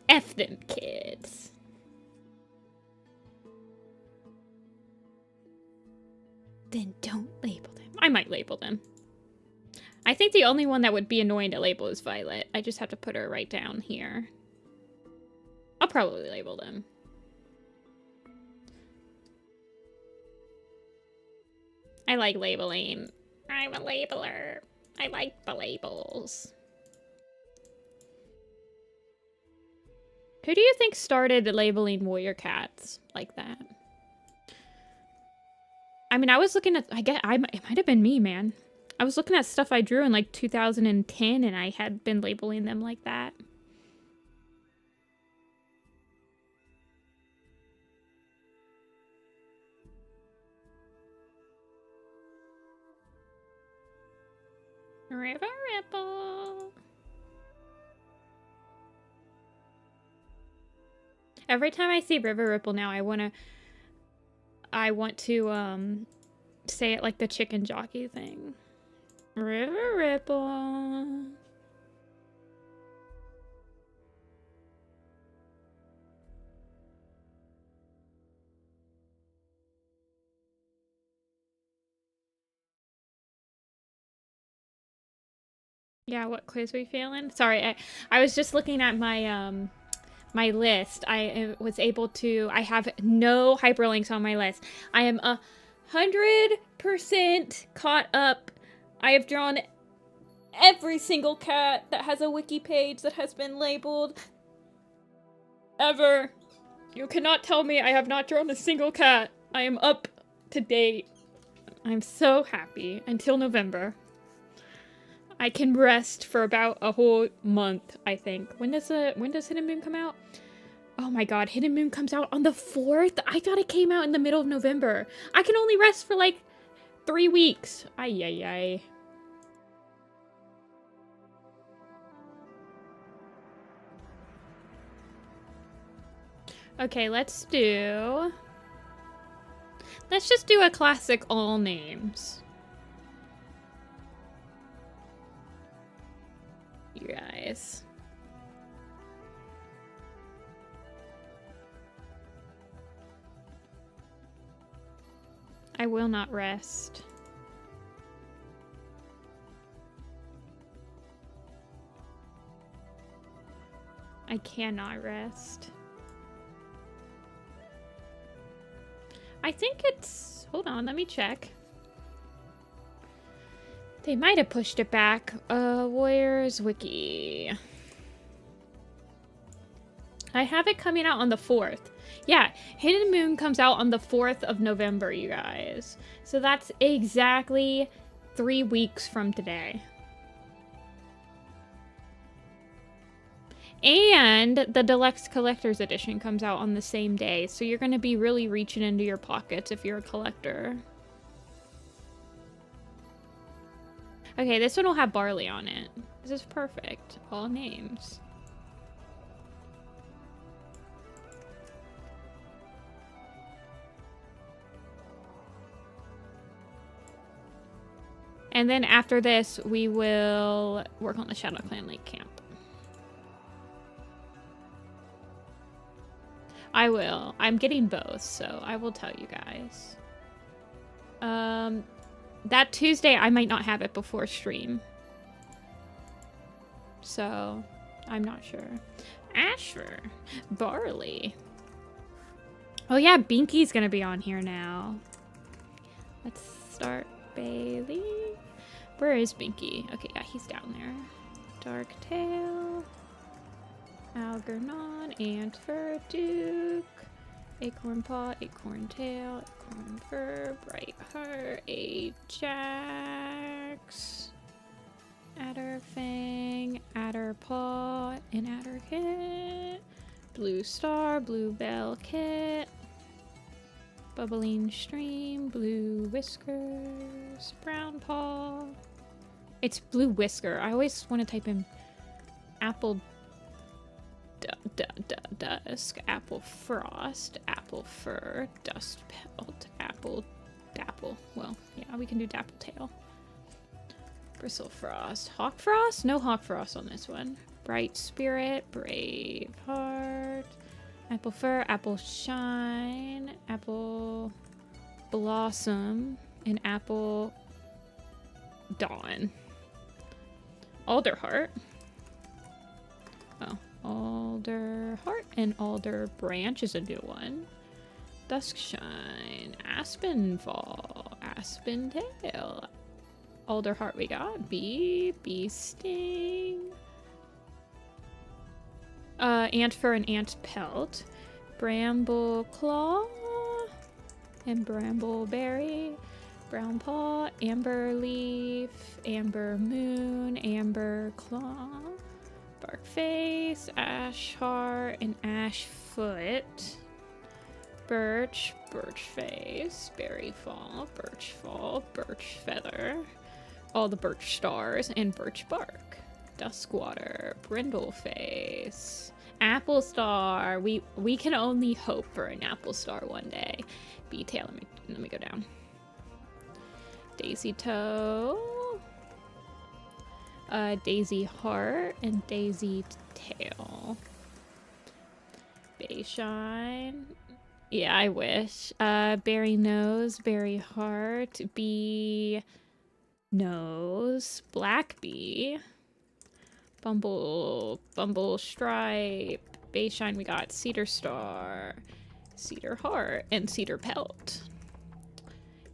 F them kids. Then don't label them. I might label them. I think the only one that would be annoying to label is Violet. I just have to put her right down here. I'll probably label them. I like labeling. I'm a labeler. I like the labels. Who do you think started labeling warrior cats like that? I mean, I was looking at, it might have been me, man. I was looking at stuff I drew in like 2010 and I had been labeling them like that. River Ripple. Every time I see River Ripple now, I want to say it like the chicken jockey thing. River Ripple. Yeah, what quiz we feeling? Sorry, I was just looking at my my list. I was able to, I have no hyperlinks on my list. I am 100% caught up. I have drawn every single cat that has a wiki page that has been labeled ever. You cannot tell me I have not drawn a single cat. I am up to date. I'm so happy until November. I can rest for about a whole month, I think. When does Hidden Moon come out? Oh my god, Hidden Moon comes out on the 4th? I thought it came out in the middle of November. I can only rest for like 3 weeks. Ay, ay, ay. Okay, let's just do a classic all names. You guys. I will not rest. I cannot rest. I think it's... Hold on, let me check. They might have pushed it back. Where's Wiki? I have it coming out on the 4th. Yeah, Hidden Moon comes out on the 4th of November, you guys. So that's exactly 3 weeks from today. And the Deluxe Collector's Edition comes out on the same day. So you're going to be really reaching into your pockets if you're a collector. Okay, this one will have Barley on it. This is perfect. All names. And then after this, we will work on the Shadow Clan Lake Camp. I will. I'm getting both, so I will tell you guys. That Tuesday, I might not have it before stream. So, I'm not sure. Asher. Barley. Oh yeah, Binky's gonna be on here now. Let's start Bailey. Where is Binky? Okay, yeah, he's down there. Darktail. Algernon, Antfer, Duke, Acorn Paw, Acorn Tail, Acorn Fur, Bright Heart, Ajax, Adderfang, Adderpaw, and Adderkit, Blue Star, Bluebell Kit, Bubbling Stream, Blue Whiskers, Brown Paw. It's Blue Whisker. I always want to type in Apple Dusk, Apple Frost, Apple Fur, Dust Pelt, Apple Dapple. Well, yeah, we can do Dapple Tail. Bristle Frost. Hawk Frost? No Hawk Frost on this one. Bright Spirit, Brave Heart, Apple Fur, Apple Shine, Apple Blossom, and Apple Dawn. Alderheart. Oh. Alder Heart and Alder Branch is a new one. Duskshine, Aspenfall, Aspentail, Alder Heart we got, Bee Sting, Antfer and Ant Pelt, Bramble Claw, and Brambleberry, Brown Paw, Amber Leaf, Amber Moon, Amber Claw, Barkface, Ash Heart, and Ash Foot. Birch, Birchface, Berryfall, Birchfall, Birch Feather, all the Birch Stars, and Birch Bark. Duskwater, Brindleface, Apple Star. We can only hope for an Apple Star one day. B-Tail, let me go down. Daisy Toe. Daisy Heart and Daisy Tail. Bayshine. Yeah, I wish. Berry Nose, Berry Heart, Bee Nose, Black Bee, Bumble Stripe, Bayshine we got Cedar Star, Cedar Heart, and Cedar Pelt.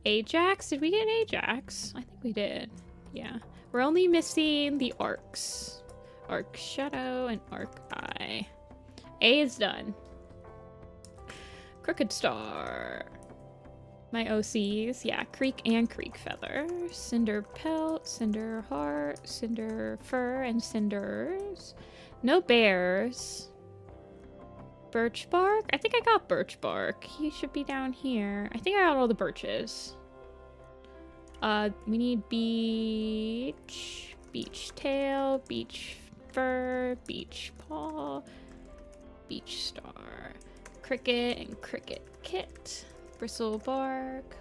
Ajax? Did we get Ajax? I think we did. Yeah. We're only missing the Arcs. Arc Shadow and Arc Eye. A is done. Crooked Star. My OCs, yeah, Creek and Creek Feather. Cinder Pelt, Cinder Heart, Cinder Fur, and Cinders. No bears. Birch Bark? I think I got Birch Bark. He should be down here. I think I got all the birches. We need beech, beech tail, beech fur, beech paw, beech star, cricket and cricket kit, bristle bark,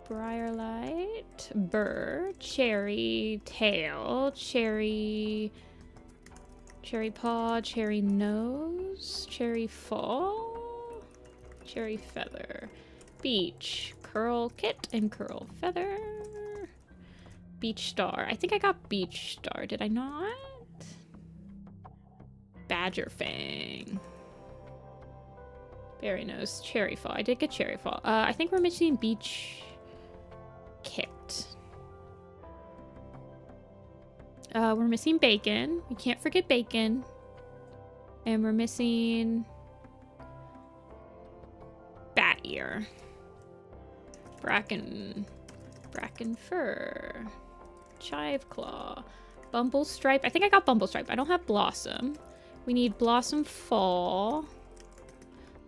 briarlight, burr, cherry tail, cherry paw, cherry nose, cherry fall, cherry feather, beech, curl kit and curl feather, beech star. I think I got beech star, did I not? Badger fang. Berry nose, cherry fall. I did get cherry fall. I think we're missing beech kit. We're missing bacon. We can't forget bacon. And we're missing bat ear. Bracken fur. Chive claw. Bumble stripe. I think I got bumble stripe. I don't have blossom. We need blossom fall.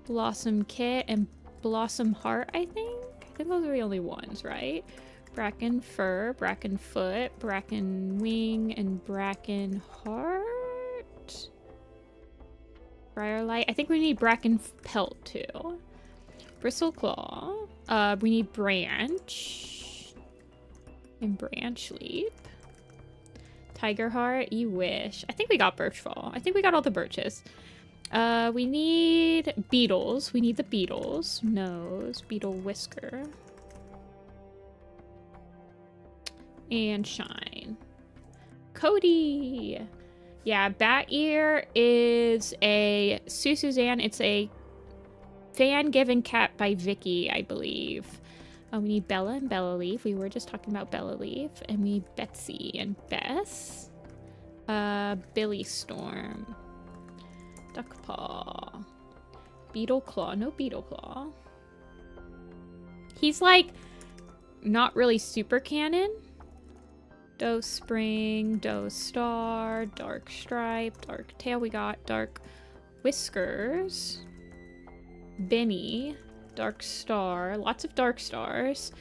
Blossom kit and blossom heart, I think. I think those are the only ones, right? Bracken fur, bracken foot, bracken wing, and bracken heart. Briarlight. I think we need bracken pelt too. Bristle claw. We need branch. And branch leap. Tiger heart. You wish. I think we got birch fall. I think we got all the birches. We need beetles. We need the beetles. Nose. Beetle whisker. And shine. Cody! Yeah, bat ear is a Suzanne. It's a fan given cat by Vicky, I believe. We need Bella and Bella Leaf. We were just talking about Bella Leaf. And we need Betsy and Bess. Billy Storm. Duck paw. Beetle claw. No beetle claw. He's like not really super canon. Doe spring, doe star, dark stripe, dark tail. We got dark whiskers. Benny, dark star, lots of dark stars.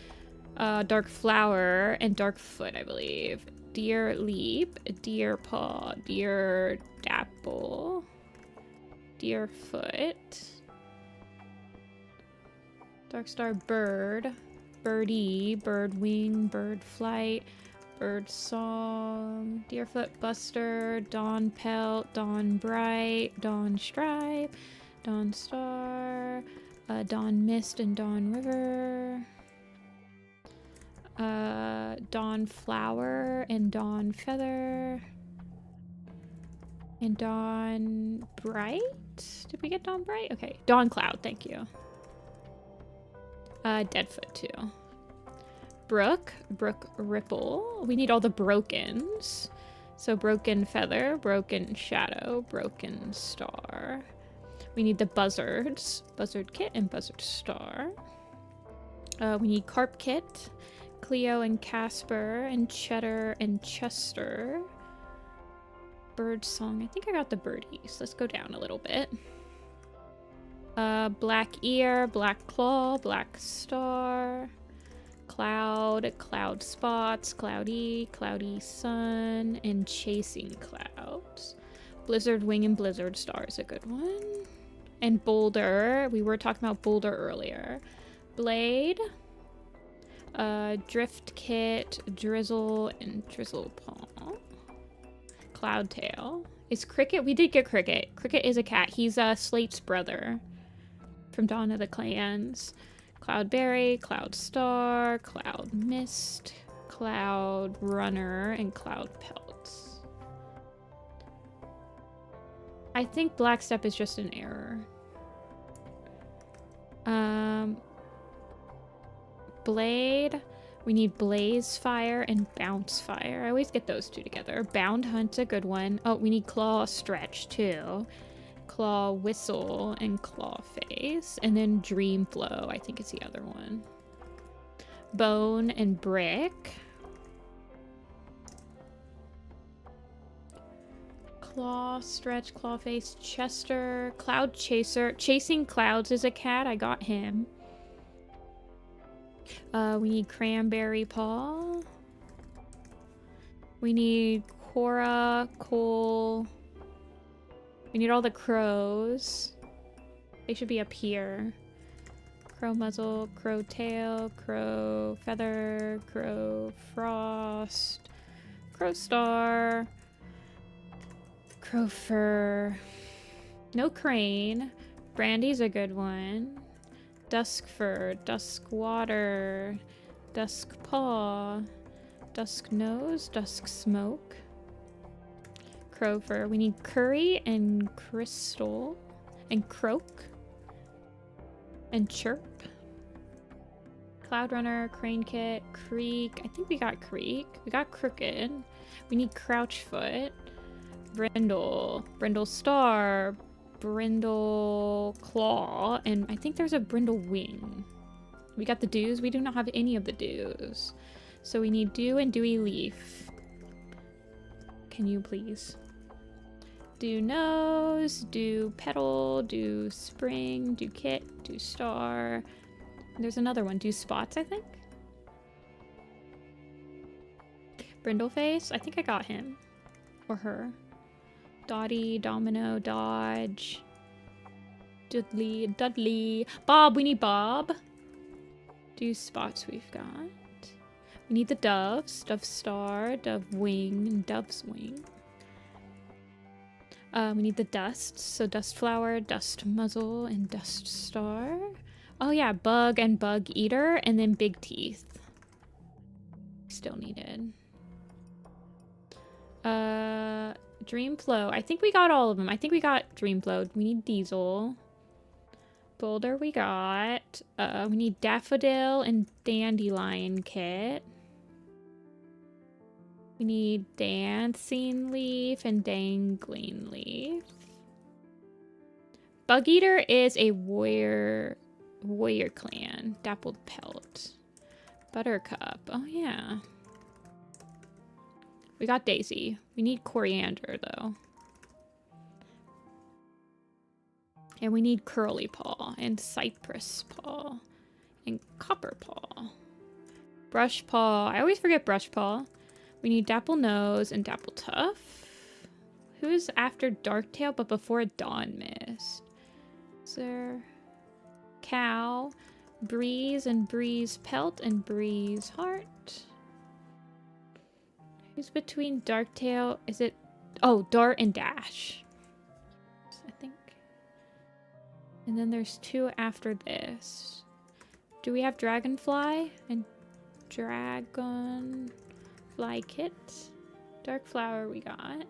Dark flower and dark foot, I believe. Deer leap, deer paw, deer dapple. Deer foot. Dark star bird. Birdie. Bird wing. Bird flight. Bird song. Deerfoot buster. Dawn pelt. Dawn bright. Dawn stripe. Dawn star. Dawn mist and dawn river. Dawn flower and dawn feather. And Dawn Bright? Did we get Dawn Bright? Okay. Dawn Cloud, thank you. Deadfoot too. Brook Ripple. We need all the brokens. So broken feather, broken shadow, broken star. We need the buzzards. Buzzard kit and buzzard star. We need carp kit. Cleo and Casper and Cheddar and Chester. Bird song. I think I got the birdies. Let's go down a little bit. Black ear, black claw, black star, cloud, cloud spots, cloudy, cloudy sun, and chasing clouds. Blizzard wing and blizzard star is a good one. And boulder. We were talking about boulder earlier. Blade, drift kit, drizzle, and drizzle paw. Cloudtail. Is Cricket? We did get Cricket. Cricket is a cat. He's Slate's brother from Dawn of the Clans. Cloudberry, Cloud Star, Cloud Mist, Cloud Runner, and Cloud Pelts. I think Black Step is just an error. Blade. We need Blaze Fire and Bounce Fire. I always get those two together. Bound Hunt's a good one. Oh, we need Claw Stretch too. Claw Whistle and Claw Face. And then Dream Flow, I think is the other one. Bone and brick. Claw, stretch, claw face, Chester, cloud chaser. Chasing clouds is a cat. I got him. We need cranberry paw. We need Cora, Cole. We need all the crows. They should be up here. Crow muzzle, crow tail, crow feather, crow frost, crow star, crow fur. No crane. Brandy's a good one. Dusk fur, dusk water, dusk paw, dusk nose, dusk smoke. Crow fur. We need curry and crystal and croak and chirp. Cloud runner, crane kit, creek. I think we got creek. We got crooked. We need crouch foot, brindle, brindle star, brindle claw, and I think there's a brindle wing. We got the dews. We do not have any of the dews. So we need dew and dewy leaf. Can you please? Do nose, do petal, do spring, do kit, do star. There's another one. Do spots, I think? Brindle face? I think I got him. Or her. Dottie, domino, dodge. Dudley. Bob, we need Bob. Do spots we've got. We need the doves. Dove star, dove wing, and dove's wing. We need the dust. So dust flower, dust muzzle, and dust star. Oh yeah, bug and bug eater, and then big teeth. Still needed. Dream flow. I think we got all of them. I think we got dream flow. We need diesel. Boulder we got. We need daffodil and dandelion kit. We need dancing leaf and dangling leaf. Bug eater is a warrior clan. Dappled pelt. Buttercup. Oh yeah. We got Daisy. We need coriander though. And we need curly paw and cypress paw and copper paw. Brush paw. I always forget brush paw. We need dapple nose and dapple tuff. Who's after Darktail but before Dawn Mist? Is there cow, breeze and breeze pelt and breeze heart? Who's between Darktail? Is it? Oh, Dart and Dash. I think. And then there's two after this. Do we have Dragonfly and Dragonfly kit? Dark flower we got.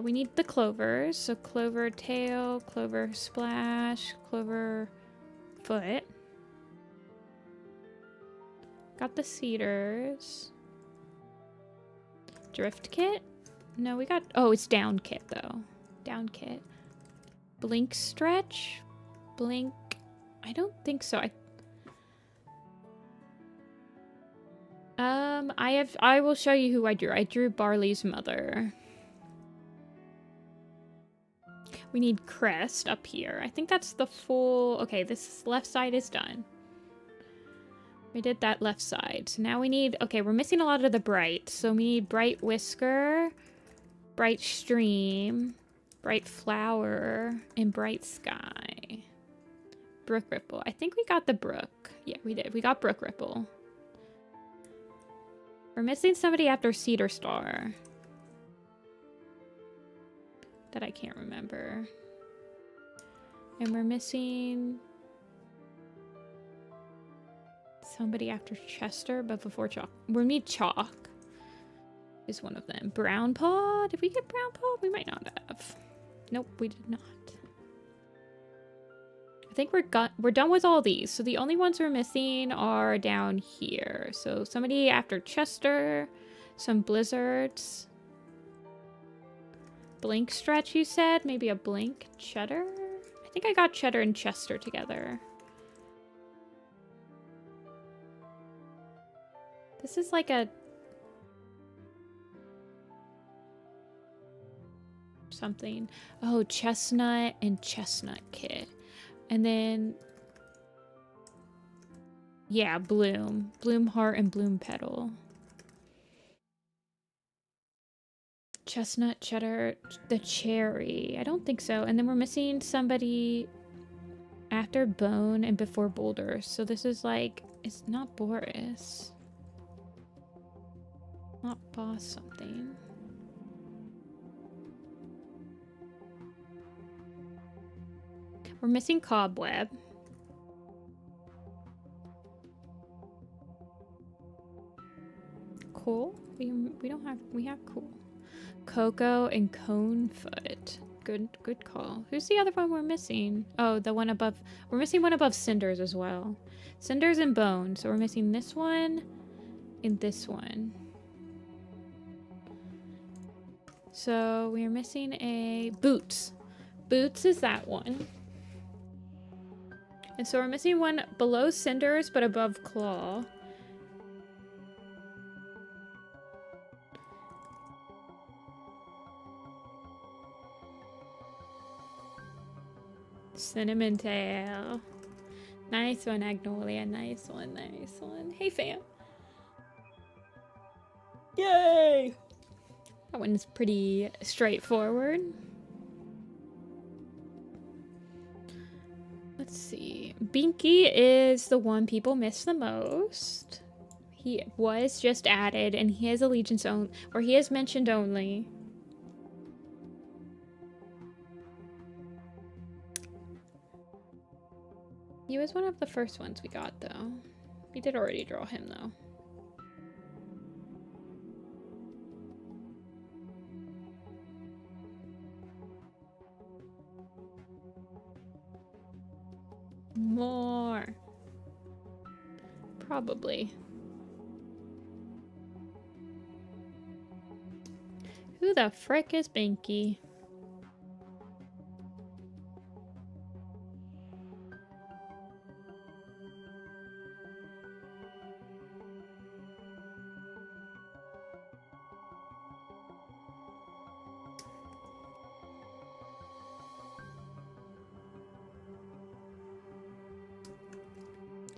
We need the clovers. So clover tail, clover splash, clover foot. Got the cedars. Drift kit? No, we got... Oh, it's down kit, though. Down kit. Blink stretch? Blink... I don't think so. I will show you who I drew. I drew Barley's mother. We need crest up here. I think that's the full... Okay, this left side is done. We did that left side. So now we need... Okay, we're missing a lot of the bright. So we need bright whisker, bright stream, bright flower, and bright sky. Brook ripple. I think we got the brook. Yeah, we did. We got brook ripple. We're missing somebody after Cedar Star. That I can't remember. And we're missing... somebody after Chester, but before Chalk. We need Chalk. Is one of them. Brown Paw? Did we get Brown Paw? We might not have. Nope, we did not. I think we're done with all these. So the only ones we're missing are down here. So somebody after Chester. Some blizzards. Blink stretch, you said? Maybe a blink cheddar? I think I got Cheddar and Chester together. This is like a... something. Oh, chestnut and chestnut kit. And then... yeah, bloom. Bloom heart and bloom petal. Chestnut, cheddar, the cherry. I don't think so. And then we're missing somebody after Bone and before Boulder. So this is like, it's not Boris. Not Boss something. We're missing Cobweb. Cool. We don't have, we have Cool. Coco and Conefoot. Good call. Who's the other one we're missing? Oh, the one above. We're missing one above Cinders as well. Cinders and Bone. So we're missing this one and this one. So we are missing a Boots. Boots is that one. And so we're missing one below Cinders but above Claw. Cinnamon Tail. Nice one, Agnolia. Nice one, nice one. Hey, fam. Yay! That one's pretty straightforward. Let's see. Binky is the one people miss the most. He was just added, and he has allegiance only, or he is mentioned only. He was one of the first ones we got, though. We did already draw him, though. More. Probably. Who the frick is Binky?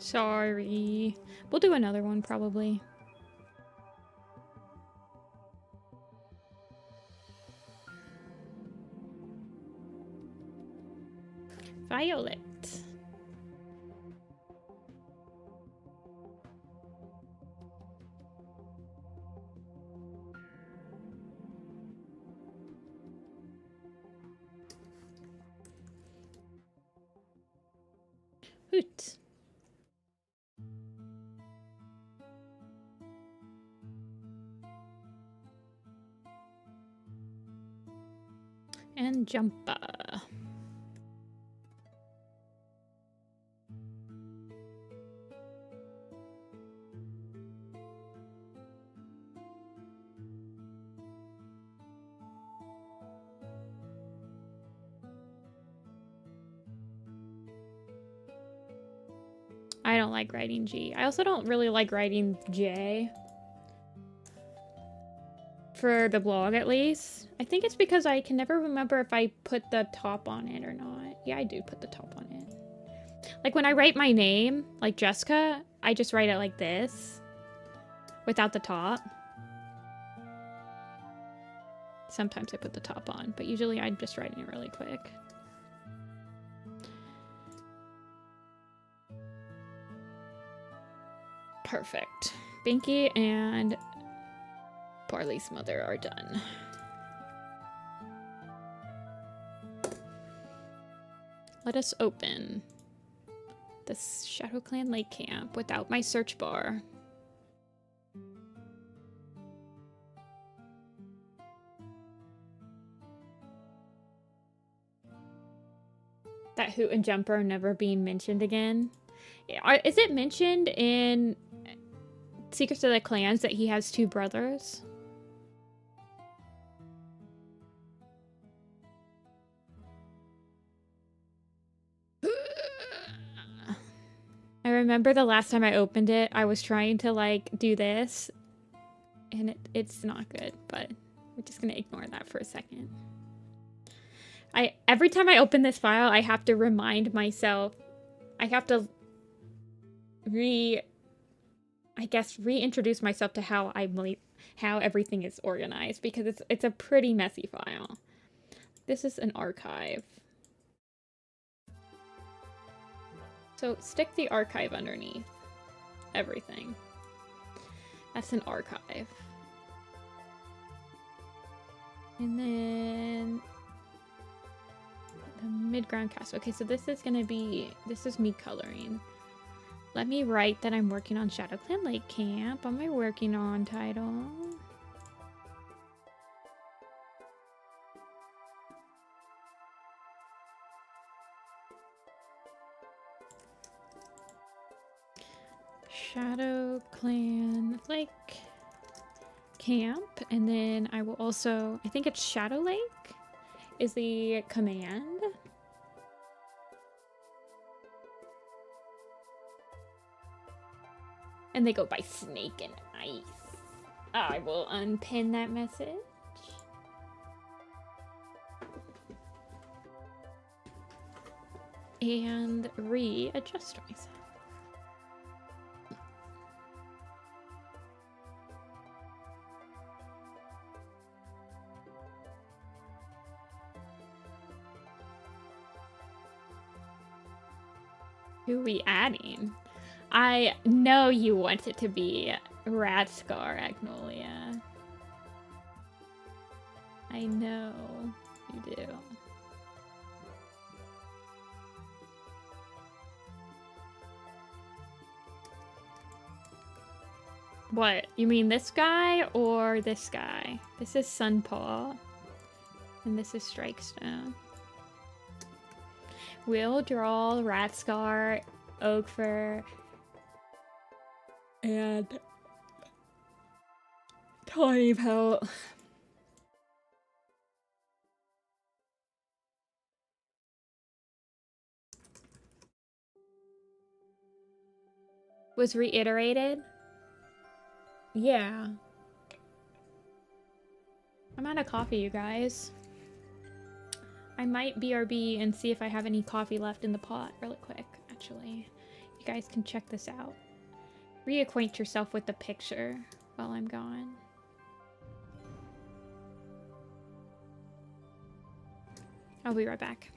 Sorry. We'll do another one, probably. Violet. Hoot. And Jumpa. I don't like writing G. I also don't really like writing J. For the blog, at least. I think it's because I can never remember if I put the top on it or not. Yeah, I do put the top on it. Like, when I write my name, like Jessica, I just write it like this. Without the top. Sometimes I put the top on, but usually I'm just writing it really quick. Perfect. Binky and Barley's mother are done. Let us open this Shadow Clan Lake Camp without my search bar. That Hoot and Jumper never being mentioned again. Is it mentioned in Secrets of the Clans that he has two brothers? remember the last time I opened it, I was trying to like do this and it's not good, but we're just gonna ignore that for a second. Every time I open this file, I have to remind myself, I have to reintroduce myself to how everything is organized, because it's a pretty messy file. This is an archive. So stick the archive underneath everything. That's an archive. And then the mid-ground cast. Okay, so this is me coloring. Let me write that I'm working on Shadow Clan Lake Camp on my working on title. Shadow Clan Lake Camp, and then I will also, I think it's Shadow Lake is the command. And they go by Snake and Ice. I will unpin that message. And readjust myself. Who are we adding? I know you want it to be Radscar Agnolia. I know you do. What? You mean this guy or this guy? This is Sunpaw. And this is Strikestone. We'll draw Radscar, Oakfur, and Tawny Pelt. Was reiterated? Yeah. I'm out of coffee, you guys. I might BRB and see if I have any coffee left in the pot really quick, actually. You guys can check this out. Reacquaint yourself with the picture while I'm gone. I'll be right back.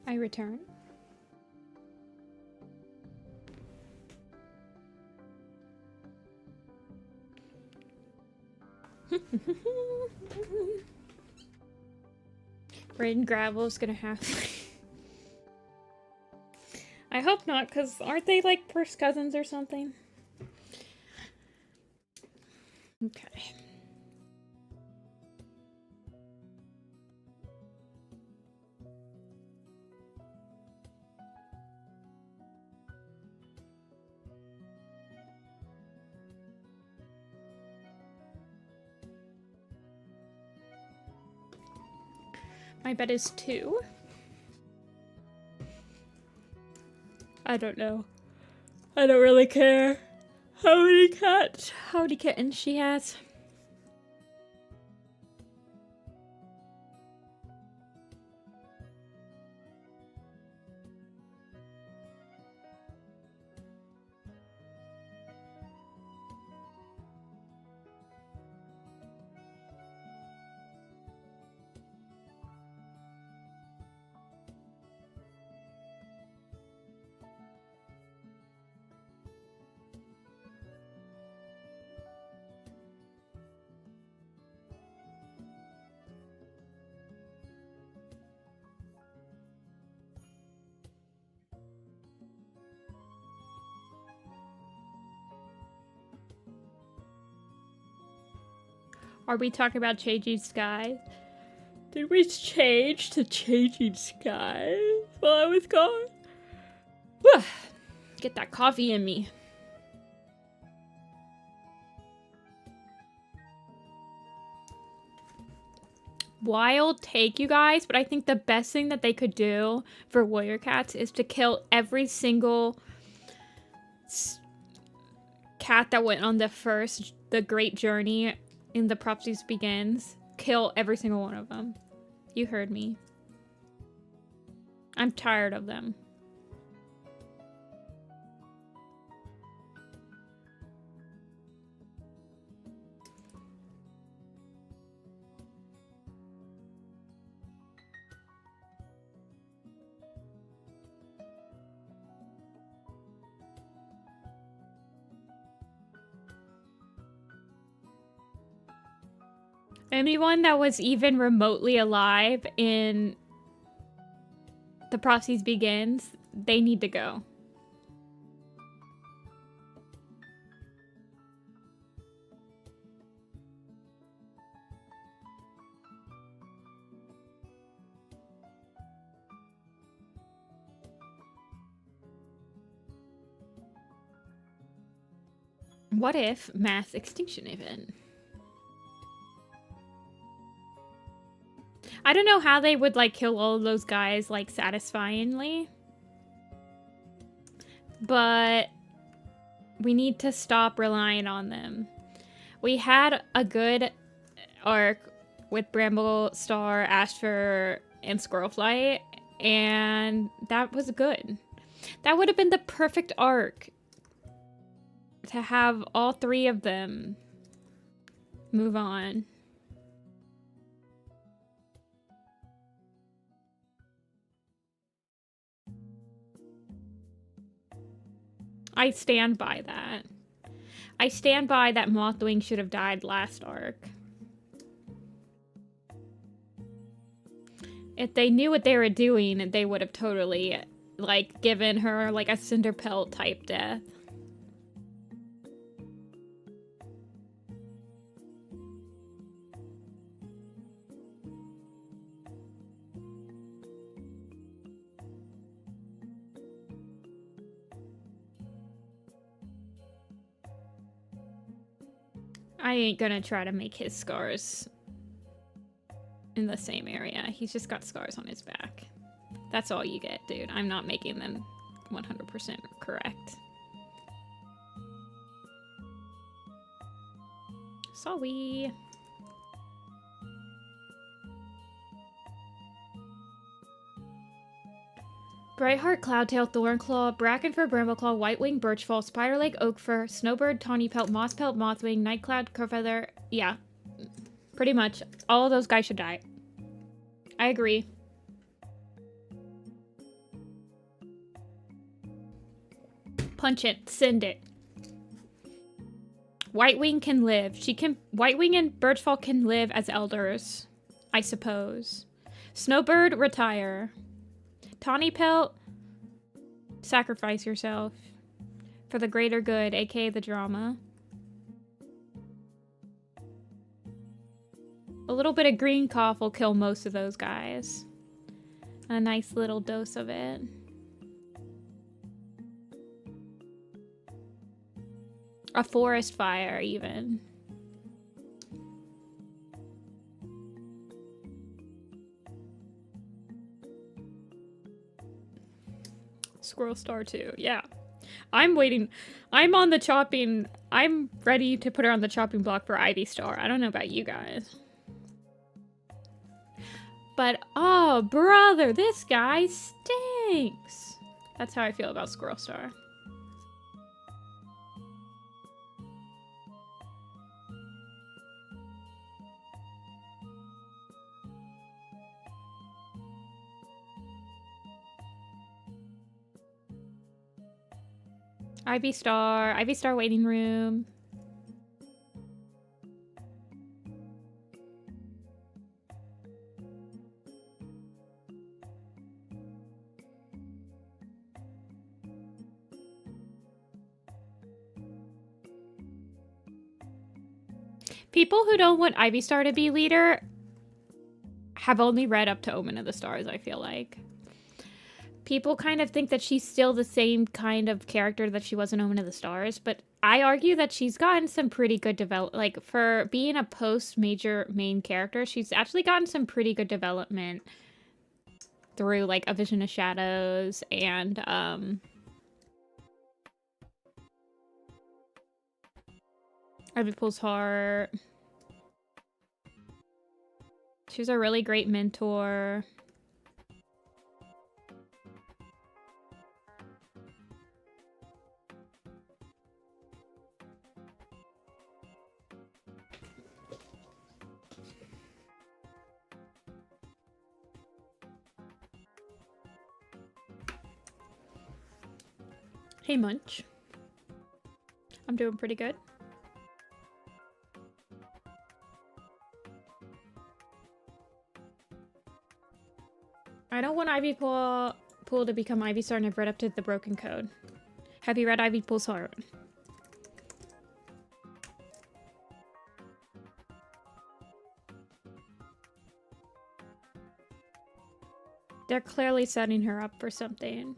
I return. Rain Gravel's gonna have... I hope not, because aren't they like first cousins or something? Okay. My bet is 2. I don't know. I don't really care how many kittens she has. Are we talking about changing skies? Did we change to changing skies while I was gone? Whew. Get that coffee in me. Wild take, you guys, but I think the best thing that they could do for warrior cats is to kill every single cat that went on the great journey in the Prophecies Begins. Kill every single one of them. You heard me. I'm tired of them. Anyone that was even remotely alive in The Prophecies Begins, they need to go. What if mass extinction event? I don't know how they would, like, kill all of those guys, like, satisfyingly. But we need to stop relying on them. We had a good arc with Bramble Star, Ashfur, and Squirrelflight, and that was good. That would have been the perfect arc to have all 3 of them move on. I stand by that. I stand by that Mothwing should have died last arc. If they knew what they were doing, they would have totally, like, given her, like, a Cinderpelt type death. I ain't gonna try to make his scars in the same area. He's just got scars on his back. That's all you get, dude. I'm not making them 100% correct. Sorry. Brightheart, Cloudtail, Thornclaw, Brackenfur, Brambleclaw, Whitewing, Birchfall, Spiderlake, Oakfur, Snowbird, Tawnypelt, Mossπelt, Mothwing, Nightcloud, Crowfeather. Yeah. Pretty much. All of those guys should die. I agree. Punch it. Send it. Whitewing can live. Whitewing and Birchfall can live as elders, I suppose. Snowbird, retire. Tawny Pelt, sacrifice yourself for the greater good, aka the drama. A little bit of green cough will kill most of those guys. A nice little dose of it. A forest fire, even. Squirrel Star 2, yeah. I'm waiting. I'm on the chopping. I'm ready to put her on the chopping block for Ivy Star. I don't know about you guys. But, oh, brother, this guy stinks. That's how I feel about Squirrel Star. Ivy Star waiting room. People who don't want Ivy Star to be leader have only read up to Omen of the Stars, I feel like. People kind of think that she's still the same kind of character that she was in Omen of the Stars, but I argue that she's gotten some pretty good development. Like, for being a post-major main character, she's actually gotten some pretty good development through, like, A Vision of Shadows and, Ivy Pulls Heart. She's a really great mentor. Hey, Munch. I'm doing pretty good. I don't want Ivy Pool to become Ivy Star, and I've read up to the Broken Code. Have you read Ivy Pool's Heart? They're clearly setting her up for something.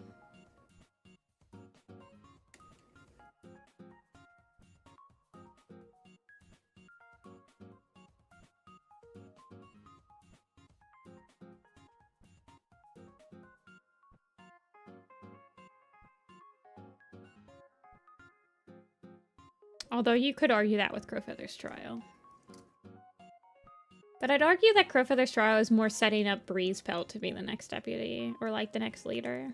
Although you could argue that with Crowfeather's Trial. But I'd argue that Crowfeather's Trial is more setting up Breeze Pelt to be the next deputy, or like the next leader.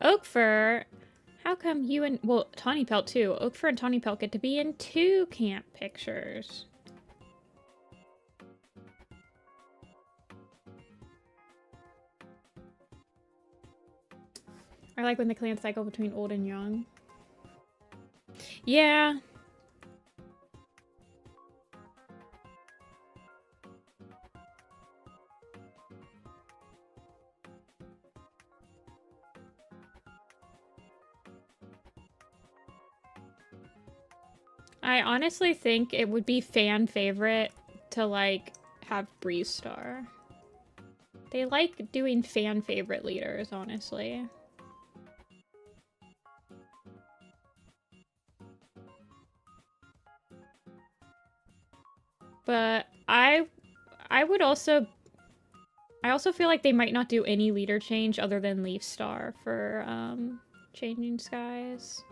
Oakfur, how come you and, well, Tawny Pelt too. Oakfur and Tawny Pelt get to be in 2 camp pictures. I like when the clans cycle between old and young. Yeah. I honestly think it would be fan favorite to, like, have Breeze Star. They like doing fan favorite leaders, honestly. But I also feel like they might not do any leader change other than Leaf Star for Changing Skies.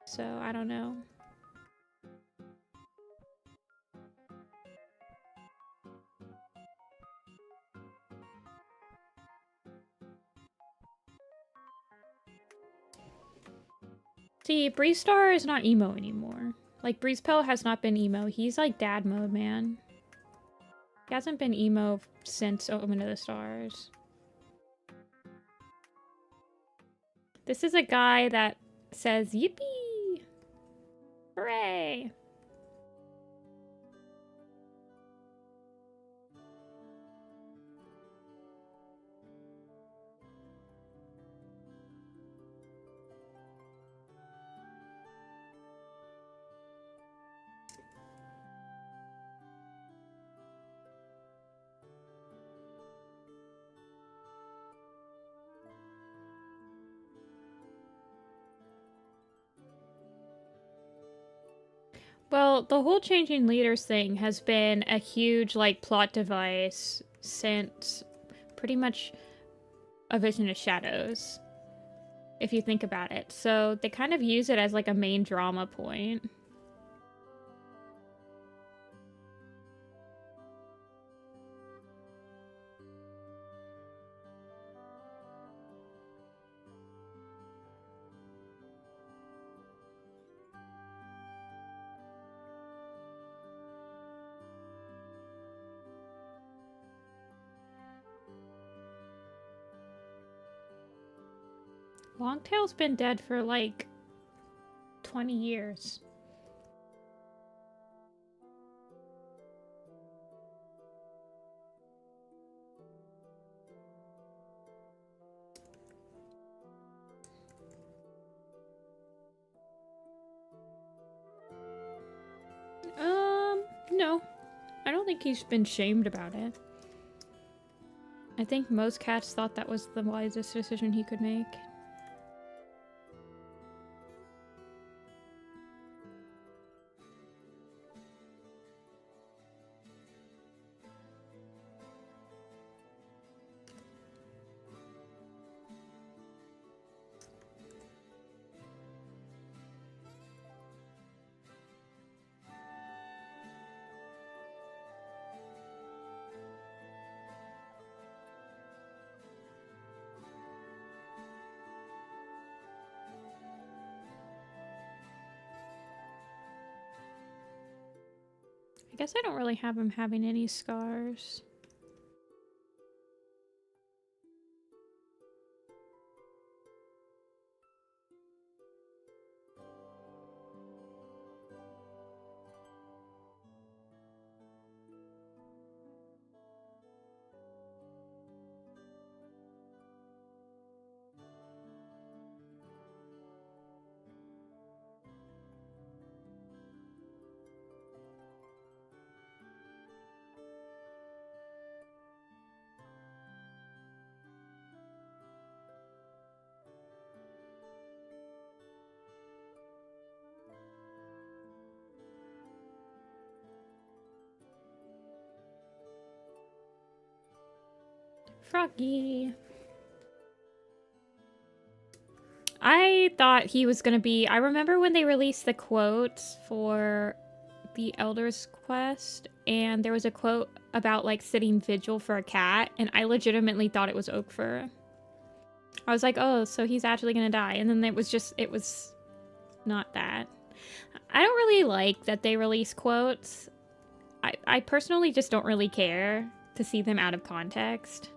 So I don't know. See, Breeze Star is not emo anymore. Like, Breeze Pelt has not been emo. He's like dad mode, man. He hasn't been emo since Omen of the Stars. This is a guy that says, yippee! Hooray! Well, the whole changing leaders thing has been a huge, like, plot device since pretty much A Vision of Shadows, if you think about it. So they kind of use it as, like, a main drama point. Longtail's been dead for, like, 20 years. No. I don't think he's been shamed about it. I think most cats thought that was the wisest decision he could make. I guess I don't really have him having any scars. Froggy. I thought he was gonna be... I remember when they released the quotes for the Elder's Quest, and there was a quote about, like, sitting vigil for a cat, and I legitimately thought it was Oakfur. I was like, oh, so he's actually gonna die. And then it was not that. I don't really like that they release quotes. I personally just don't really care to see them out of context.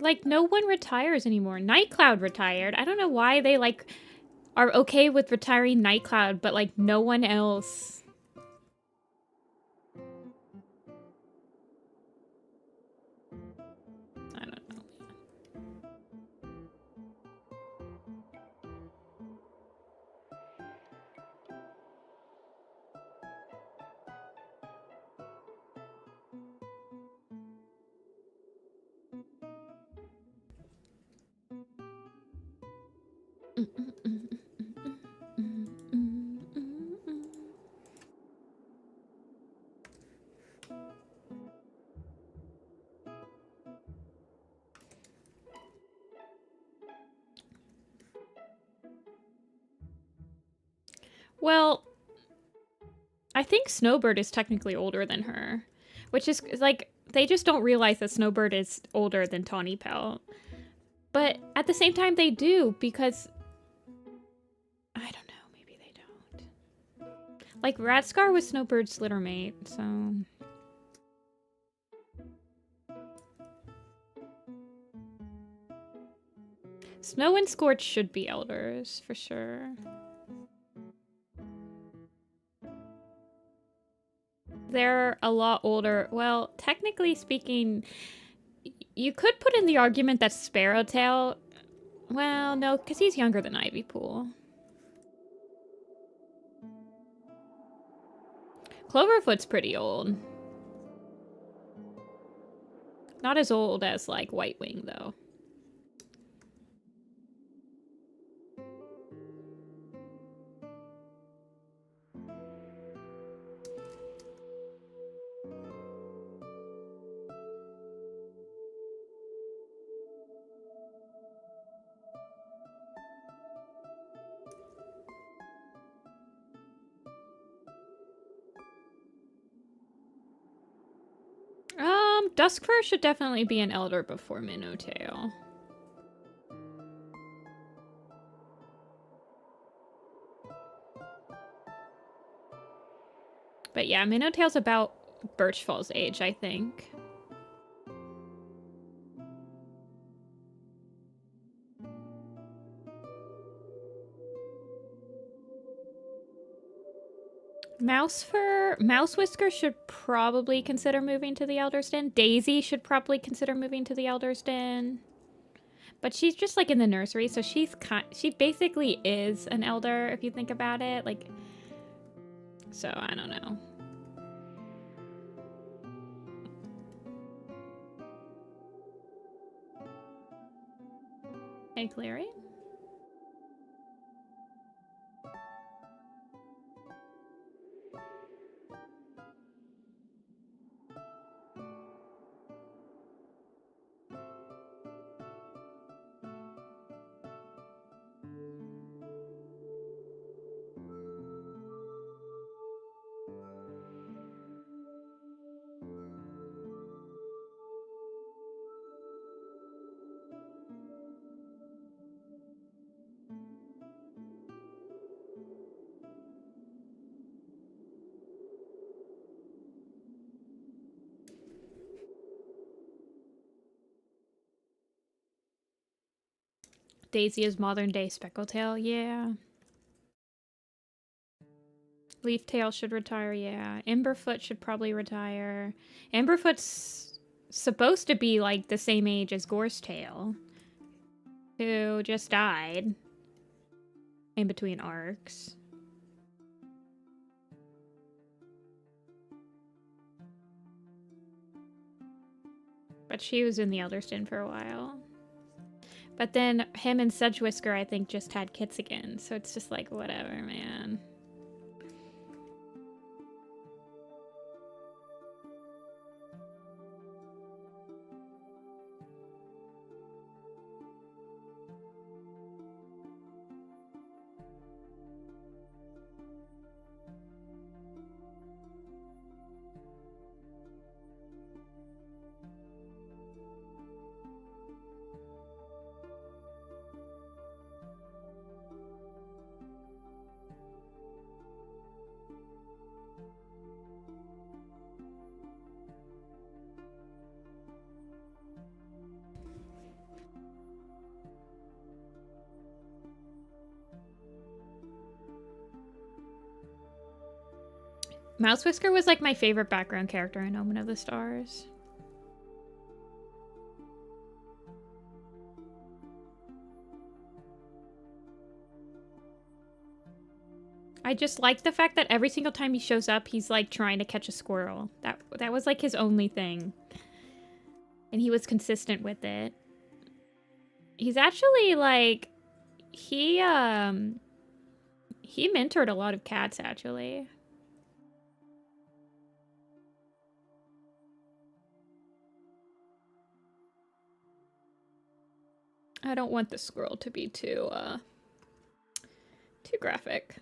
Like, no one retires anymore. Nightcloud retired. I don't know why they, like, are okay with retiring Nightcloud, but, like, no one else. I don't know. Well, I think Snowbird is technically older than her, which is like they just don't realize that Snowbird is older than Tawny Pelt. But at the same time, they do because I don't know. Maybe they don't. Like Ratscar was Snowbird's littermate, so. Snow and Scorch should be elders for sure. They're a lot older. Well, technically speaking, you could put in the argument that Sparrowtail. Well, no, because he's younger than Ivypool. Cloverfoot's pretty old. Not as old as, like, White Wing, though. Duskfur should definitely be an elder before Minnowtail. But yeah, Minnowtail's about Birchfall's age, I think. Mouse Whisker should probably consider moving to the Elder's Den. Daisy should probably consider moving to the Elder's Den. But she's just like in the nursery, so she basically is an elder if you think about it. Like, so I don't know. Hey, Cleary. Daisy is modern day Speckletail, yeah. Leaftail should retire, yeah. Emberfoot should probably retire. Emberfoot's supposed to be like the same age as Gorsetail, who just died in between arcs. But she was in the Elder's Den for a while. But then him and Sedgewhisker, I think, just had kids again. So it's just like, whatever, man. Mouse Whisker was like my favorite background character in Omen of the Stars. I just like the fact that every single time he shows up, he's like trying to catch a squirrel. That was like his only thing. And he was consistent with it. He's actually like he mentored a lot of cats actually. I don't want the squirrel to be too graphic.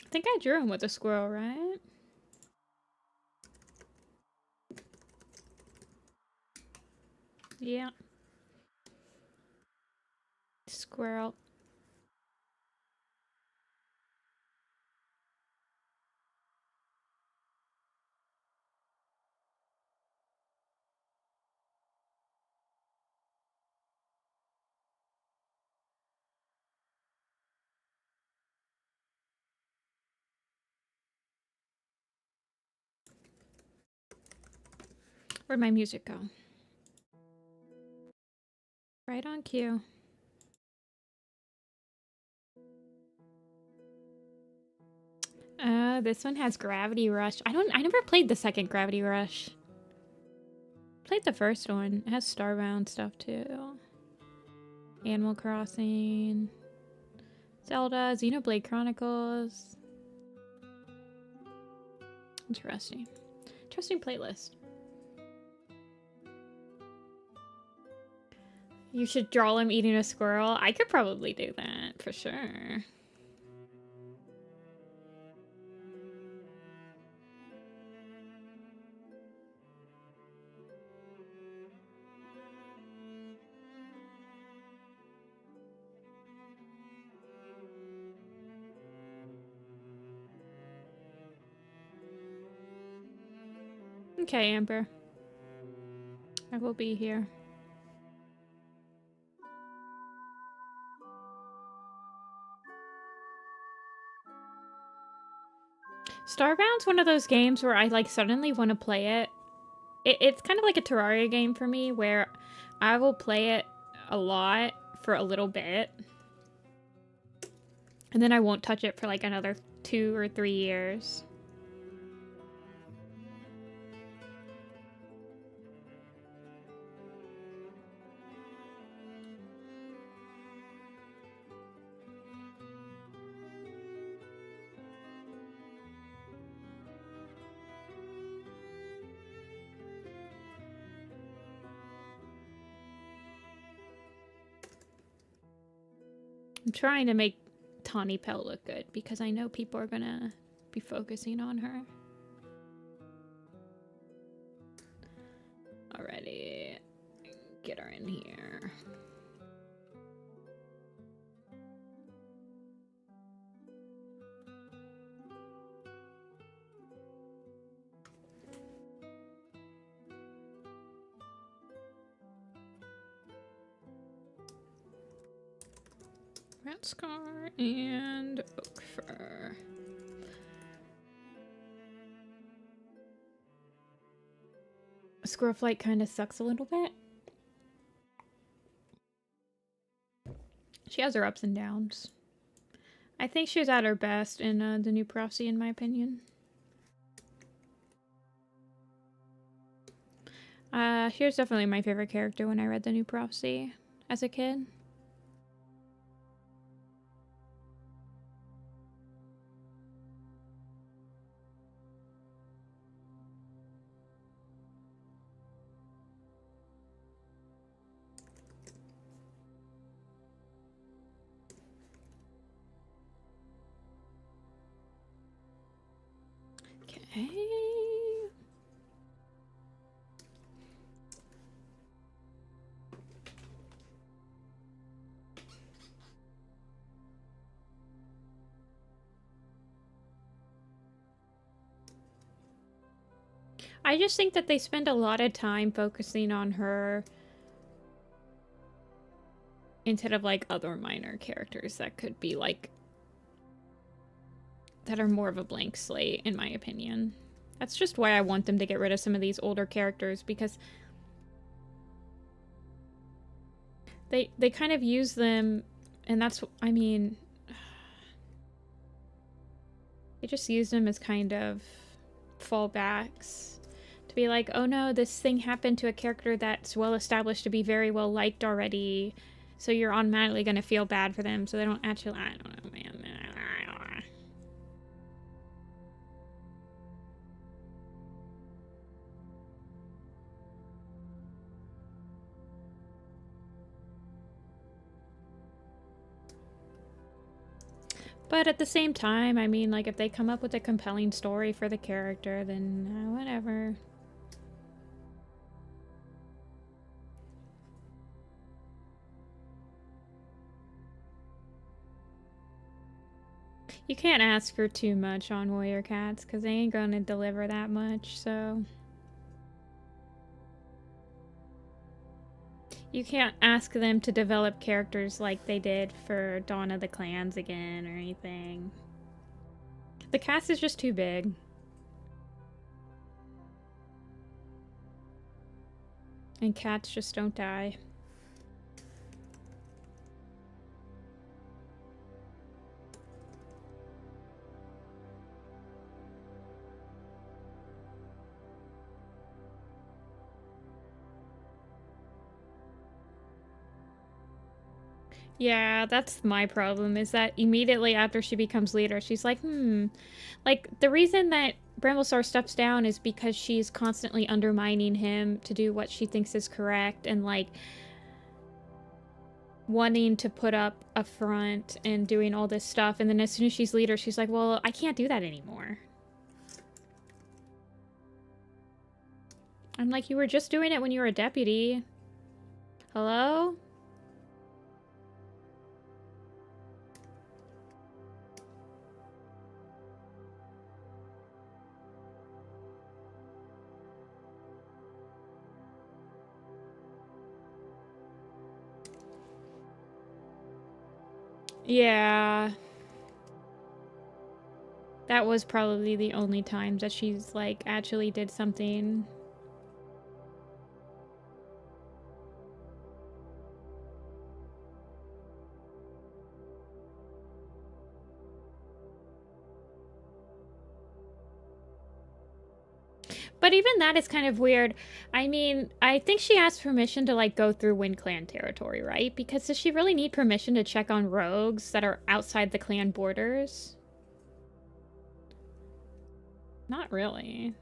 I think I drew him with a squirrel, right? Yeah. Squirrel. Where'd my music go? Right on cue. This one has Gravity Rush. I never played the second Gravity Rush. Played the first one. It has Starbound stuff too. Animal Crossing. Zelda, Xenoblade Chronicles. Interesting. Interesting playlist. You should draw him eating a squirrel. I could probably do that, for sure. Okay, Amber. I will be here. Starbound's one of those games where I like suddenly want to play it. It's kind of like a Terraria game for me where I will play it a lot for a little bit. And then I won't touch it for like another 2 or 3 years. I'm trying to make Tawny Pell look good because I know people are gonna be focusing on her. Alrighty, get her in here. Rat Scar and Oak Fur. Squirrel Flight kind of sucks a little bit. She has her ups and downs. I think she was at her best in the new Prophecy, in my opinion. She was definitely my favorite character when I read the new Prophecy as a kid. Okay. I just think that they spend a lot of time focusing on her instead of like other minor characters that could be like that are more of a blank slate, in my opinion. That's just why I want them to get rid of some of these older characters, because they kind of use them, and that's, I mean, they just use them as kind of fallbacks. To be like, oh no, this thing happened to a character that's well established to be very well liked already, so you're automatically going to feel bad for them, so they don't actually, I don't know, man. But at the same time, I mean, like, if they come up with a compelling story for the character, then whatever. You can't ask for too much on Warrior Cats, because they ain't gonna deliver that much, so... You can't ask them to develop characters like they did for Dawn of the Clans again or anything. The cast is just too big. And cats just don't die. Yeah, that's my problem, is that immediately after she becomes leader, she's like, Like, the reason that Bramblestar steps down is because she's constantly undermining him to do what she thinks is correct and, like, wanting to put up a front and doing all this stuff. And then as soon as she's leader, she's like, well, I can't do that anymore. I'm like, you were just doing it when you were a deputy. Hello? Yeah. That was probably the only time that she's, like, actually did something. But even that is kind of weird. I mean, I think she asked permission to, like, go through Wind Clan territory, right? Because does she really need permission to check on rogues that are outside the clan borders? Not really.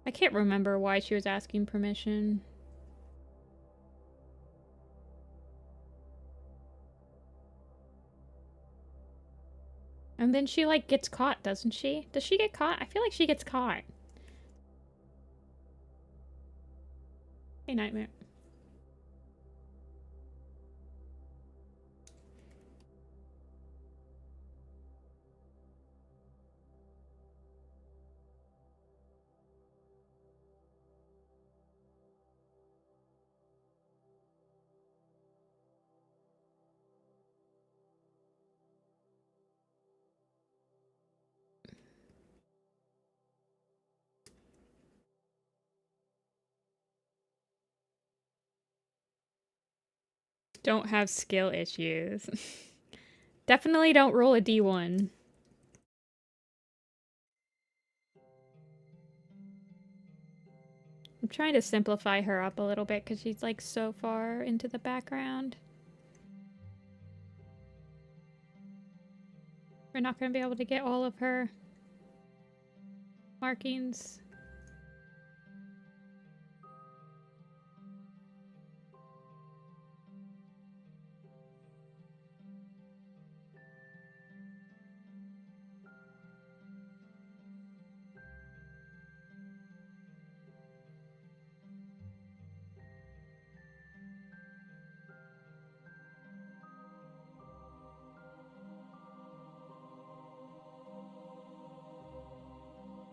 I can't remember why she was asking permission. And then she, like, gets caught, doesn't she? Does she get caught? I feel like she gets caught. Hey, Nightmare. Don't have skill issues. Definitely don't roll a D1. I'm trying to simplify her up a little bit because she's, like, so far into the background. We're not going to be able to get all of her markings.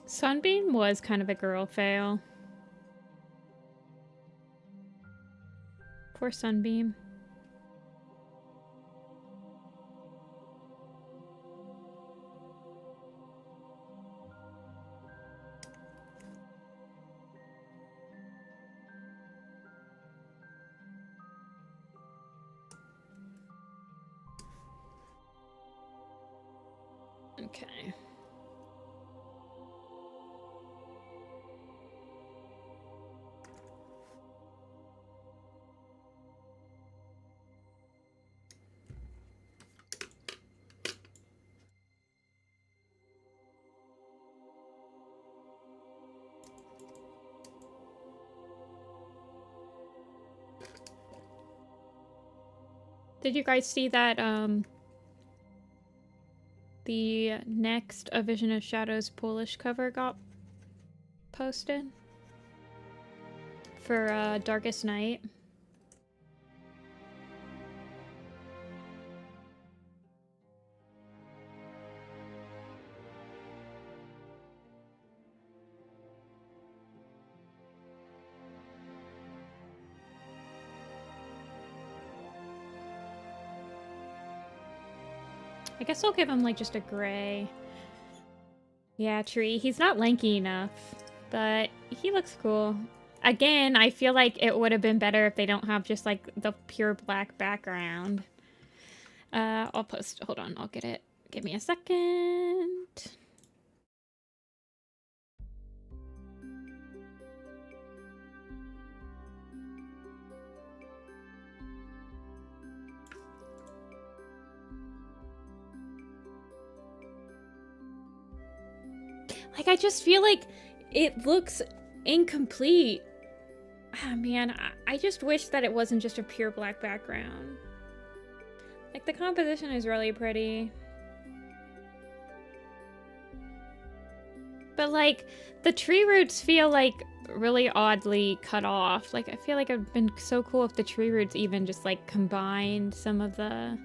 Sunbeam was kind of a girl fail. Poor Sunbeam. Okay. Did you guys see that, the next A Vision of Shadows Polish cover got posted? For, Darkest Night? I guess I'll give him, like, just a gray. Yeah, Tree. He's not lanky enough, but he looks cool. Again, I feel like it would have been better if they don't have just, like, the pure black background. I'll post... Hold on, I'll get it. Give me a second. Like, I just feel like it looks incomplete. Ah, man, I just wish that it wasn't just a pure black background. Like, the composition is really pretty. But, like, the tree roots feel, like, really oddly cut off. Like, I feel like it would have been so cool if the tree roots even just, like, combined some of the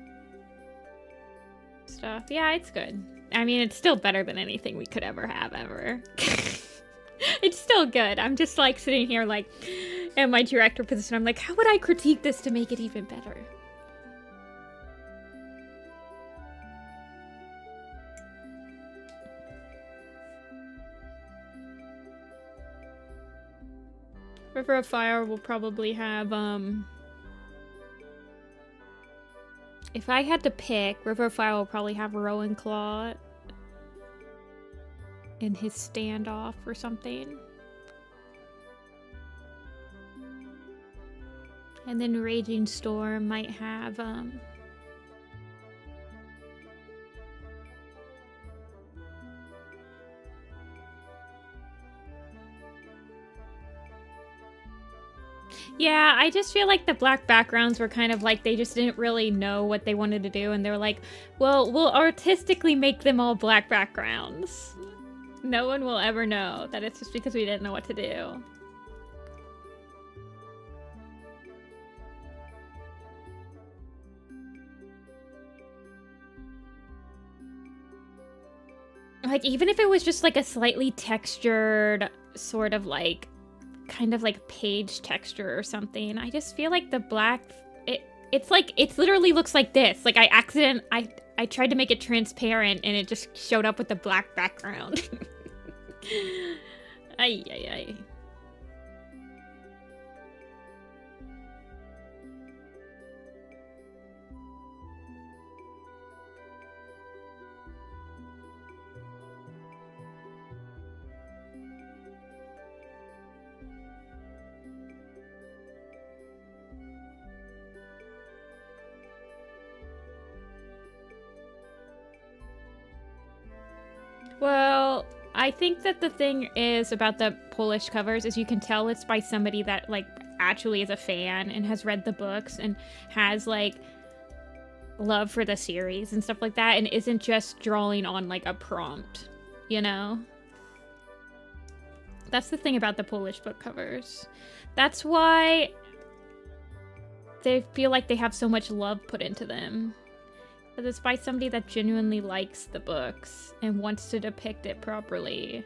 stuff. Yeah, it's good. I mean, it's still better than anything we could ever have, ever. It's still good. I'm just, like, sitting here, like, in my director position. I'm like, how would I critique this to make it even better? River of Fire will probably have, if I had to pick, River of Fire will probably have Rowan Claw in his standoff or something. And then Raging Storm might have, yeah, I just feel like the black backgrounds were kind of like they just didn't really know what they wanted to do, and they were like, well, we'll artistically make them all black backgrounds. No one will ever know that it's just because we didn't know what to do. Like, even if it was just like a slightly textured sort of like kind of like page texture or something, I just feel like the black, it's like, it literally looks like this. Like, I tried to make it transparent and it just showed up with the black background. Ay, ay, ay. Well, I think that the thing is about the Polish covers is you can tell it's by somebody that, like, actually is a fan and has read the books and has, like, love for the series and stuff like that and isn't just drawing on, like, a prompt, you know? That's the thing about the Polish book covers. That's why they feel like they have so much love put into them. Because it's by somebody that genuinely likes the books and wants to depict it properly.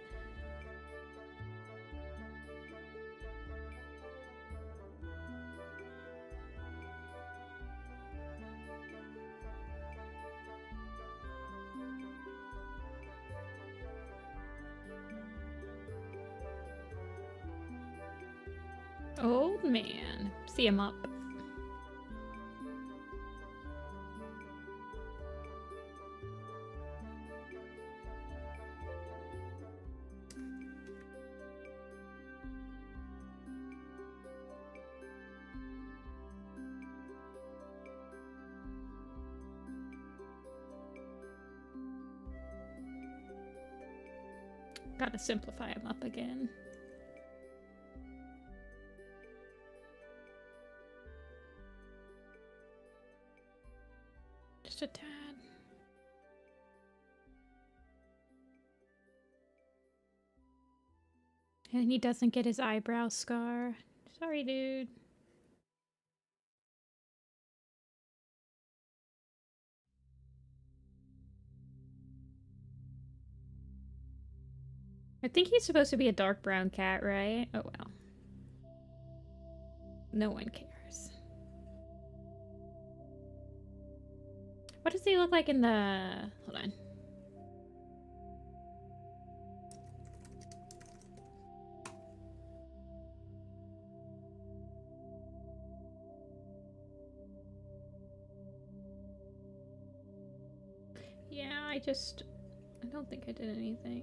Old man. See him up. Gotta simplify him up again. And he doesn't get his eyebrow scar. Sorry, dude. I think he's supposed to be a dark brown cat, right? Oh well. No one cares. What does he look like in the... Hold on. Yeah, I don't think I did anything.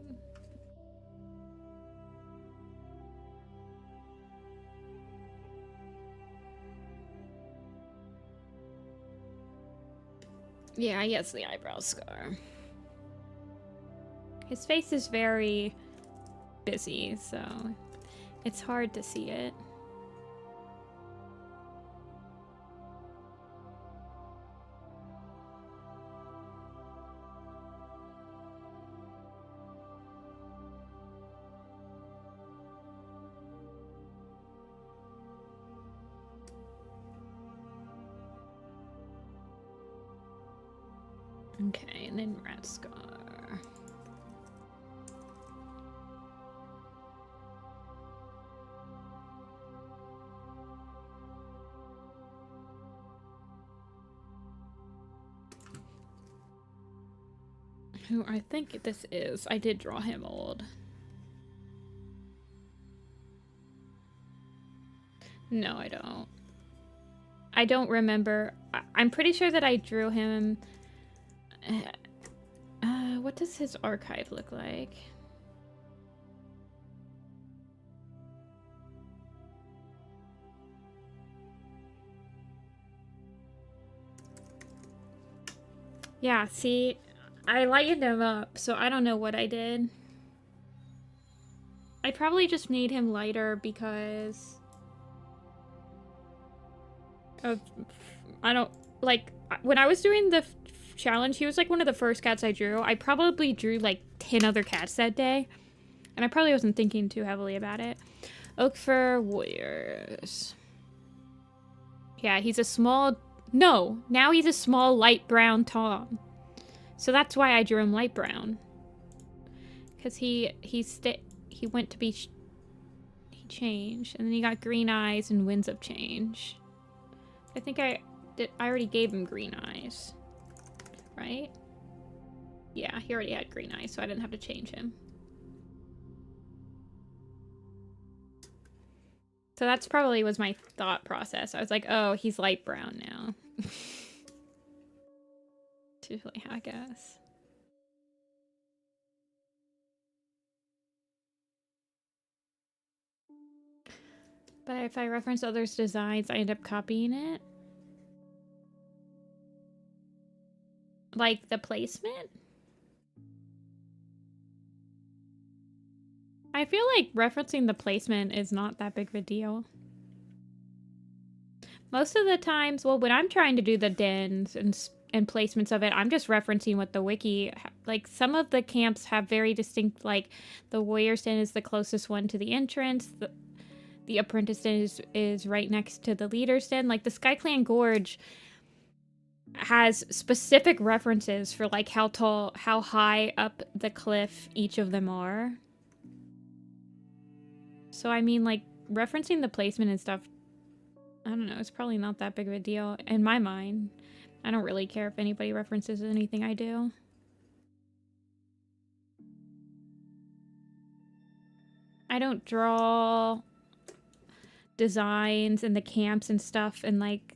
Yeah, he has the eyebrow scar. His face is very busy, so it's hard to see it. Okay, and then rat scar. Who I think this is. I did draw him old. No, I don't. I don't remember. I'm pretty sure that I drew him. What does his archive look like? Yeah, see, I lightened him up, so I don't know what I did. I probably just made him lighter because of, I don't, like, when I was doing the challenge, he was like one of the first cats I drew. I probably drew like 10 other cats that day, and I probably wasn't thinking too heavily about it. Oak Fur Warriors. Yeah, he's a small, no, now he's a small light brown Tom. So that's why I drew him light brown. Because he went to be, he changed, and then he got green eyes and Winds of Change. I think I already gave him green eyes. Right? Yeah, he already had green eyes, so I didn't have to change him. So that's probably was my thought process. I was like, oh, he's light brown now. It's usually how it goes. But if I reference others' designs, I end up copying it. Like the placement? I feel like referencing the placement is not that big of a deal. Most of the times, well, when I'm trying to do the dens and placements of it, I'm just referencing what the wiki, like some of the camps have very distinct, like the Warrior's Den is the closest one to the entrance, the Apprentice Den is right next to the Leader's Den, like the SkyClan Gorge has specific references for like how tall, how high up the cliff each of them are. So I mean, like referencing the placement and stuff, I don't know, it's probably not that big of a deal in my mind. I don't really care if anybody references anything I do. I don't draw designs and the camps and stuff, and like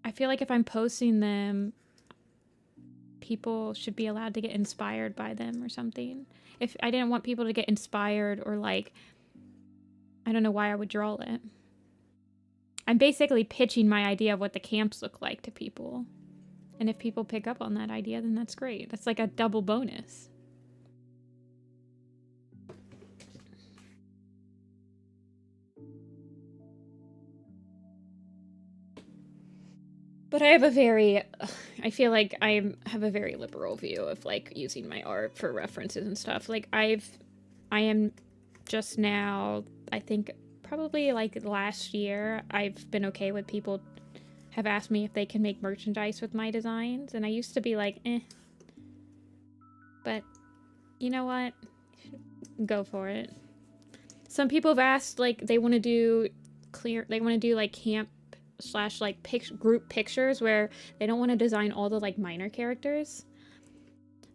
I feel like if I'm posting them, people should be allowed to get inspired by them or something. If I didn't want people to get inspired or like, I don't know why I would draw it. I'm basically pitching my idea of what the camps look like to people. And if people pick up on that idea, then that's great. That's like a double bonus. But I have I feel like I have a very liberal view of like using my art for references and stuff. Like I've I am just now, I think probably like last year, I've been okay with people have asked me if they can make merchandise with my designs, and I used to be like, eh. But you know what? Go for it. Some people have asked, like, they want to do like camp / like group pictures where they don't want to design all the like minor characters.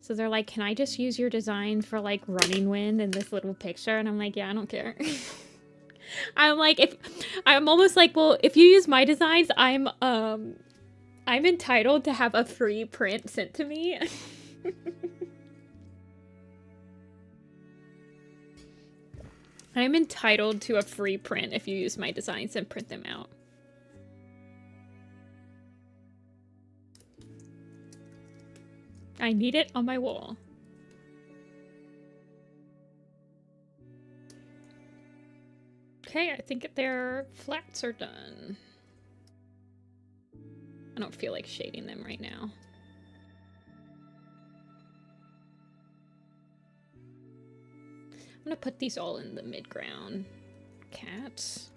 So they're like, can I just use your design for like Running Wind in this little picture? And I'm like, yeah, I don't care. I'm like, I'm almost like, well, if you use my designs, I'm entitled to have a free print sent to me. I'm entitled to a free print if you use my designs and print them out. I need it on my wall. Okay, I think their flats are done. I don't feel like shading them right now. I'm gonna put these all in the mid-ground. Cats.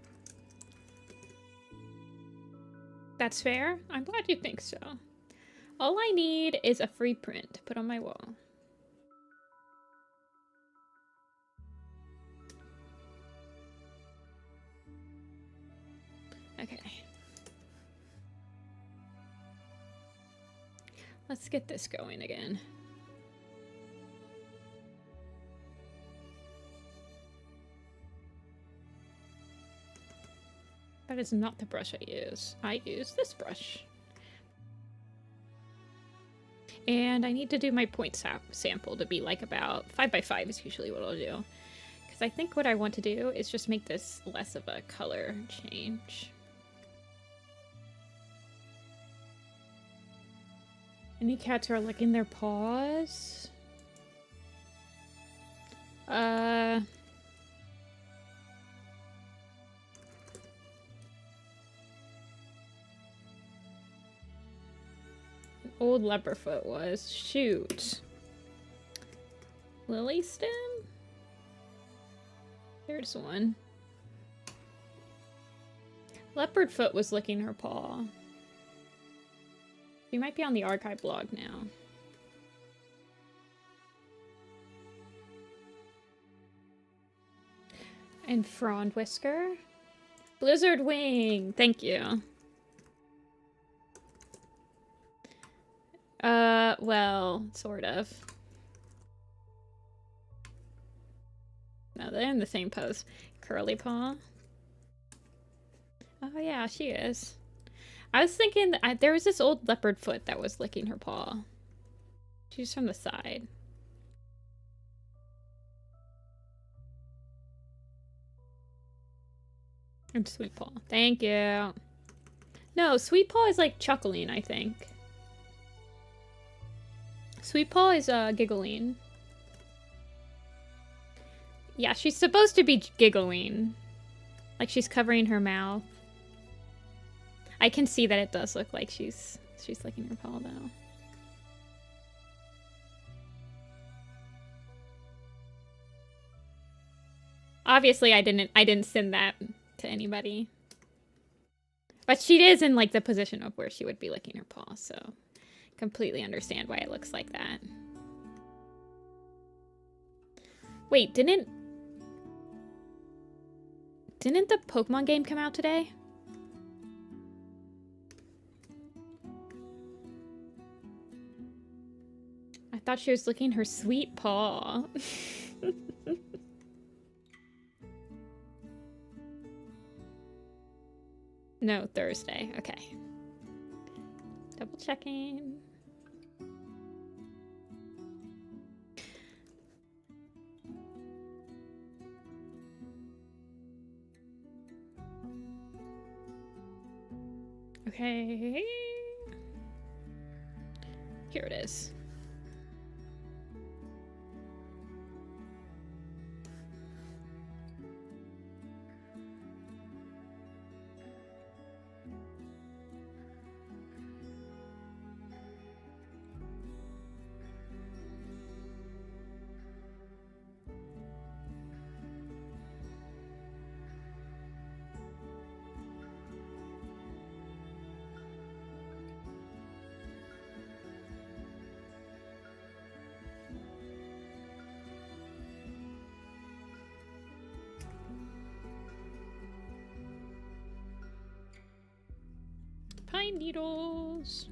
That's fair? I'm glad you think so. All I need is a free print to put on my wall. Okay. Let's get this going again. That is not the brush I use. I use this brush. And I need to do my point sample to be like about 5 by 5 is usually what I'll do. Because I think what I want to do is just make this less of a color change. Any cats are licking their paws? Old Leopardfoot was. Shoot. Lily stem? There's one. Leopardfoot was licking her paw. She might be on the archive blog now. And Frond Whisker. Blizzard Wing! Thank you. Well, sort of. No, they're in the same pose. Curly Paw. Oh yeah, she is. I was thinking that there was this old leopard foot that was licking her paw. She's from the side. And Sweet Paw. Thank you. No, Sweet Paw is like chuckling, I think. Sweet Paw is giggling. Yeah, she's supposed to be giggling. Like she's covering her mouth. I can see that it does look like she's licking her paw though. Obviously I didn't send that to anybody. But she is in like the position of where she would be licking her paw, so completely understand why it looks like that. Wait, didn't the Pokemon game come out today? I thought she was licking her sweet paw. No, Thursday. Okay. Double checking. Okay. Here it is. needles.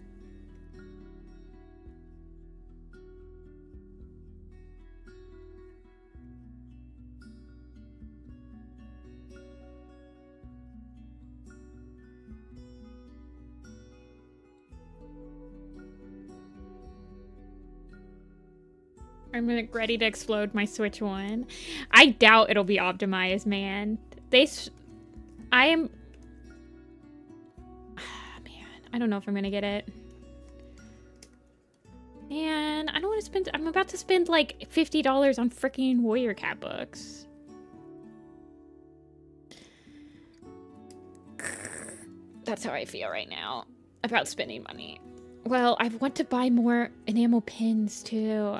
I'm like ready to explode my Switch 1. I doubt it'll be optimized, man. I am... Man, I don't know if I'm gonna get it. Man, I don't want to spend... I'm about to spend like $50 on freaking Warrior Cat books. That's how I feel right now about spending money. Well, I want to buy more enamel pins too.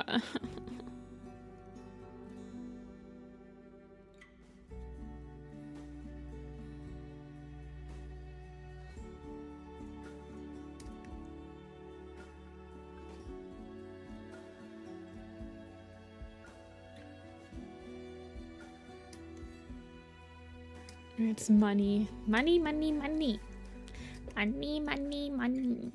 It's money. Money, money, money. Money, money, money.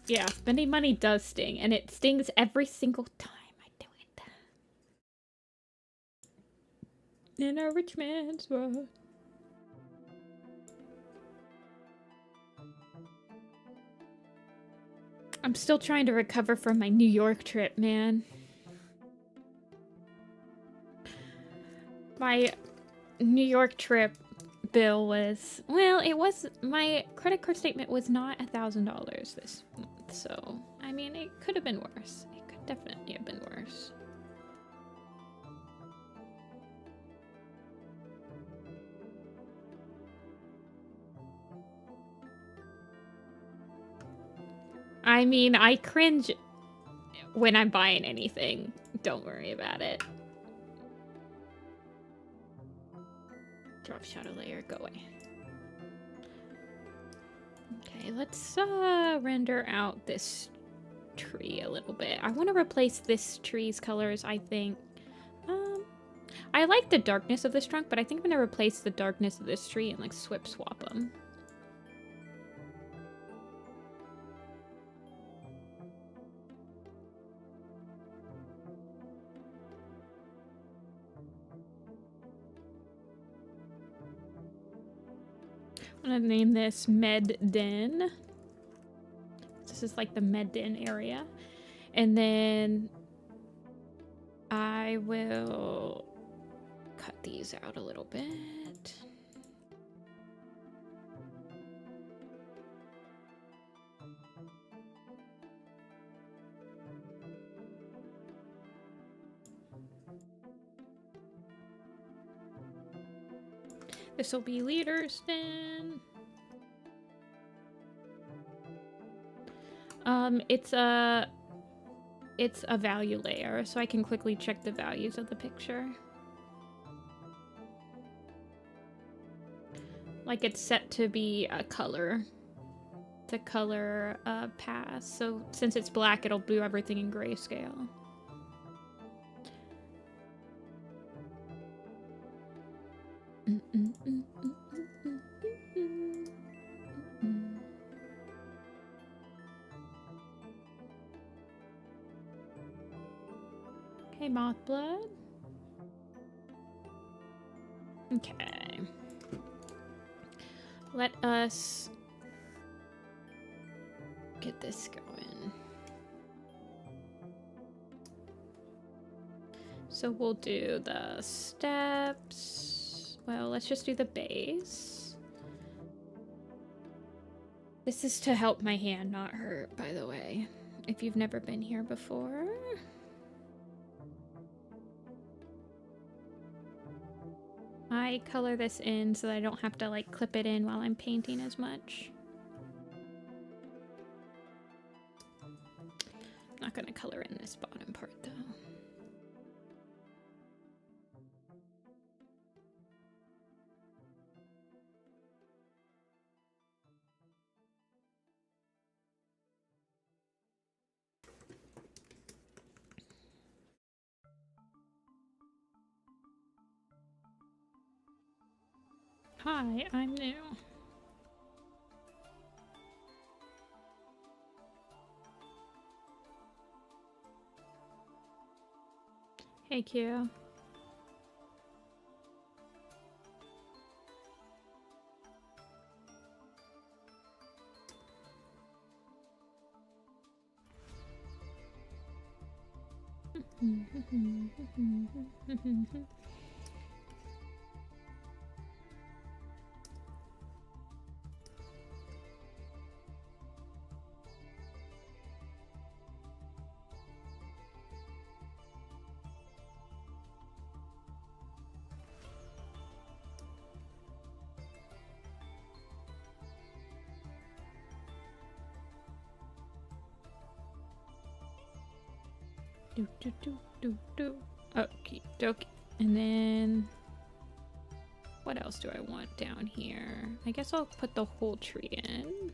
Yeah, spending money does sting, and it stings every single time I do it. In a rich man's world. I'm still trying to recover from my New York trip, man. My New York trip bill was, well, it was, my credit card statement was not $1,000 this month, so, I mean, it could have been worse. It could definitely have been worse. I mean, I cringe when I'm buying anything. Don't worry about it. Drop shadow layer, go away. Okay, let's render out this tree a little bit. I want to replace this tree's colors, I think. I like the darkness of this trunk, but I think I'm going to replace the darkness of this tree and like swap them. I'm gonna name this Med Den. This is like the Med Den area. And then I will cut these out a little bit. This will be leaders then. It's a value layer, so I can quickly check the values of the picture. Like it's set to be a color. The color pass. So since it's black, it'll do everything in grayscale. Okay, Mothblood. Okay. Let us get this going. So we'll do the steps. Well, let's just do the base. This is to help my hand not hurt, by the way, if you've never been here before. I color this in so that I don't have to like clip it in while I'm painting as much. I'm not gonna color in this bottom part though. Hi, I'm new. Hey, Q. Okie dokie. And then what else do I want down here? I guess I'll put the whole tree in.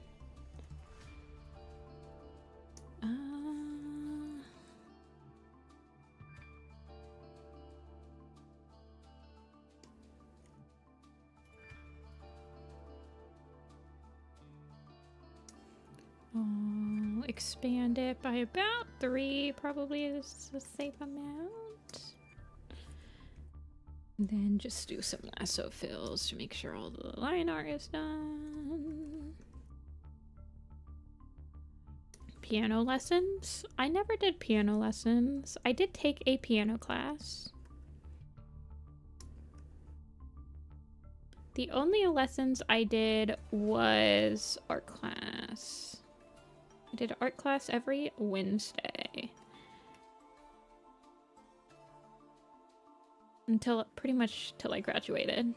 I'll expand it by about 3, probably is a safe amount. And then just do some lasso fills to make sure all the line art is done. Piano lessons? I never did piano lessons. I did take a piano class. The only lessons I did was art class. I did art class every Wednesday. Until pretty much till I graduated.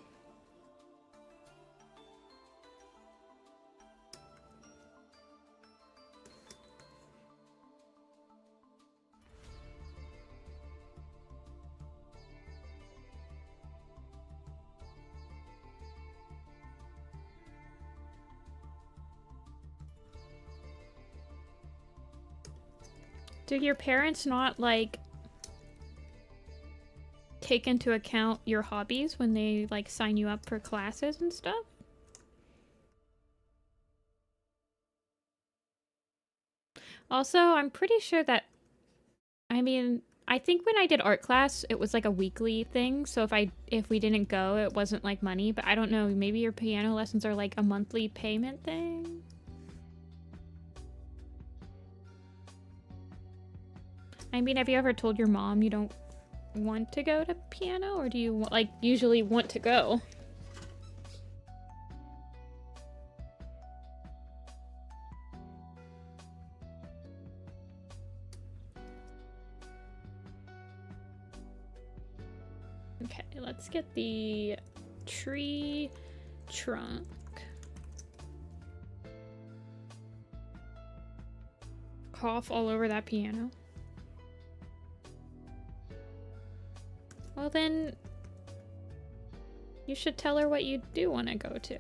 Do your parents not, like, take into account your hobbies when they, like, sign you up for classes and stuff? Also, I'm pretty sure that, I mean, I think when I did art class, it was like a weekly thing, so if we didn't go, it wasn't like money, but I don't know, maybe your piano lessons are like a monthly payment thing? I mean, have you ever told your mom you don't want to go to piano, or do you, like, usually want to go? Okay, let's get the tree trunk. Cough all over that piano. Well then, you should tell her what you do want to go to.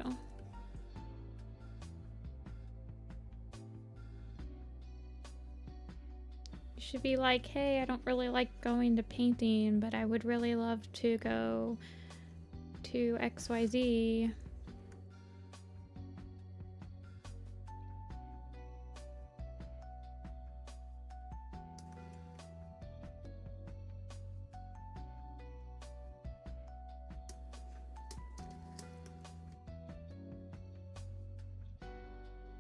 You should be like, hey, I don't really like going to painting, but I would really love to go to XYZ.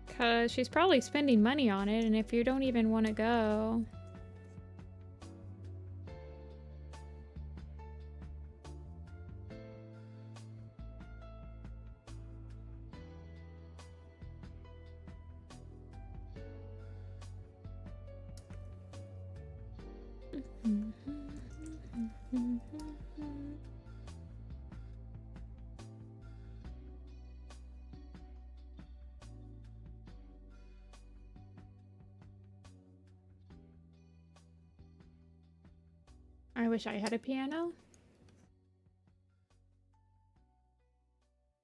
Because she's probably spending money on it, and if you don't even want to go... I wish I had a piano.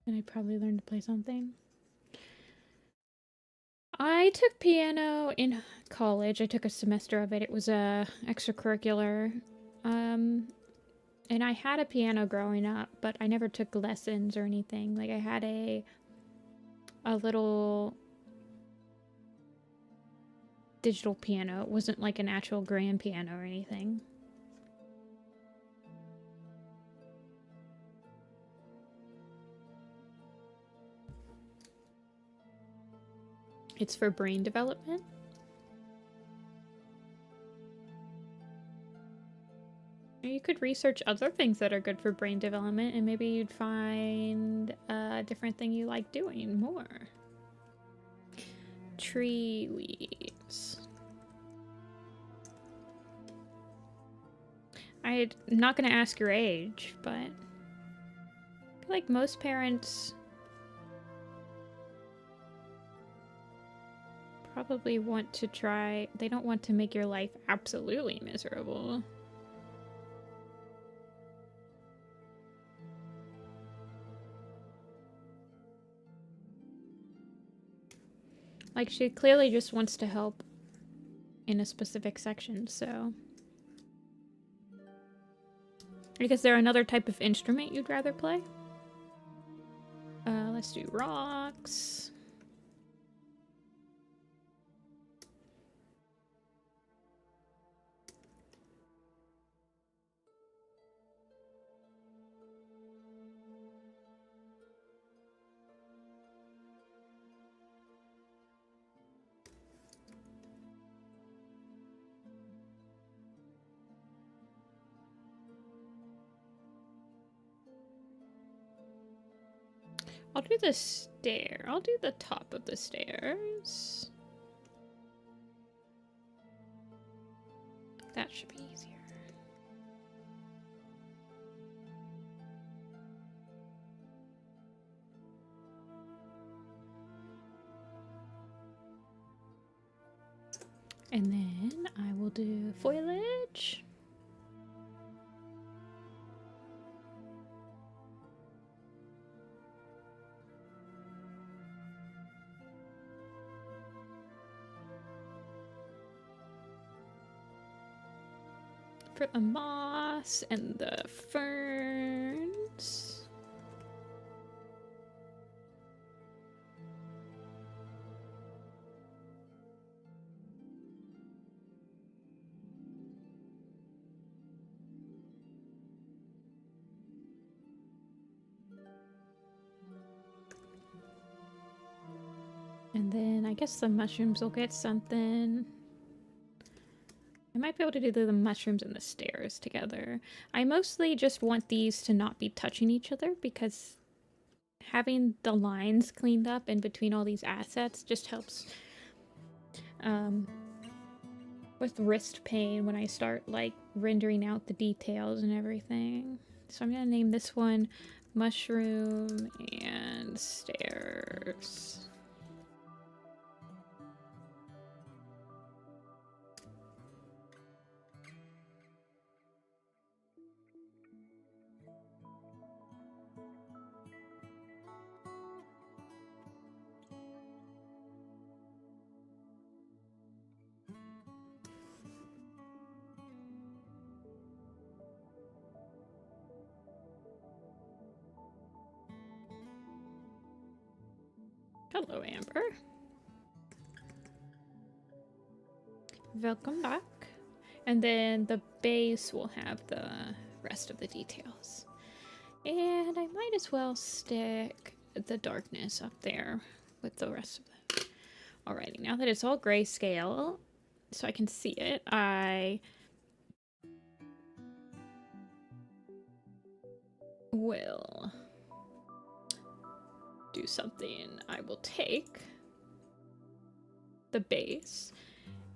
And I'd probably learn to play something. I took piano in college. I took a semester of it. It was a extracurricular. And I had a piano growing up, but I never took lessons or anything. Like I had a little digital piano. It wasn't like an actual grand piano or anything. It's for brain development. You could research other things that are good for brain development, and maybe you'd find a different thing you like doing more. Tree leaves. I'm not going to ask your age, but I feel like most parents probably want to try. They don't want to make your life absolutely miserable. Like, she clearly just wants to help in a specific section, so... Is there another type of instrument you'd rather play? Let's do rocks. I'll do the stair. I'll do the top of the stairs. That should be easier. And then I will do foliage. For the moss and the ferns. And then I guess the mushrooms will get something. I might be able to do the mushrooms and the stairs together. I mostly just want these to not be touching each other because having the lines cleaned up in between all these assets just helps with wrist pain when I start like rendering out the details and everything. So I'm gonna name this one Mushroom and Stairs. Hello, Amber. Welcome back. And then the base will have the rest of the details. And I might as well stick the darkness up there with the rest of them. Alrighty, now that it's all grayscale, so I can see it, I will do something. I will take the base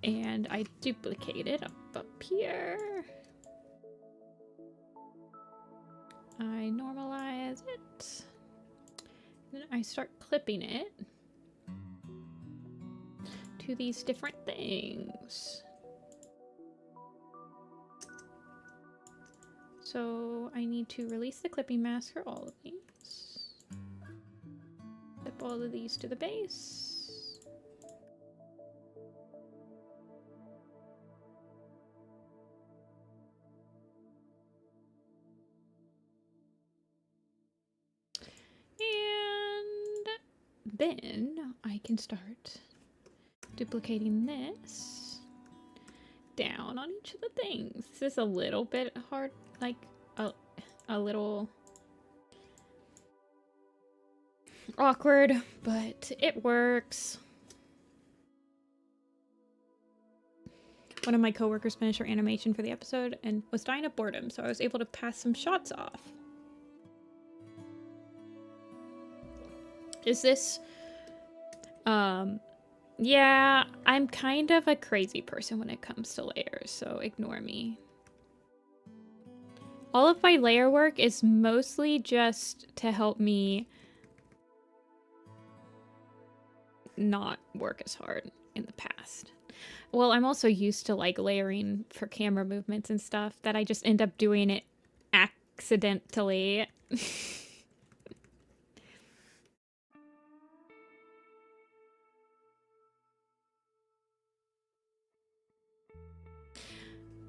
and I duplicate it up here. I normalize it. Then I start clipping it to these different things. So I need to release the clipping mask for all of these. Clip all of these to the base. then I can start duplicating this down on each of the things. This is a little bit hard, like a little awkward, but it works. One of my coworkers finished her animation for the episode and was dying of boredom, so I was able to pass some shots off. Is this... yeah, I'm kind of a crazy person when it comes to layers, so ignore me. All of my layer work is mostly just to help me not work as hard in the past. Well, I'm also used to like layering for camera movements and stuff that I just end up doing it accidentally.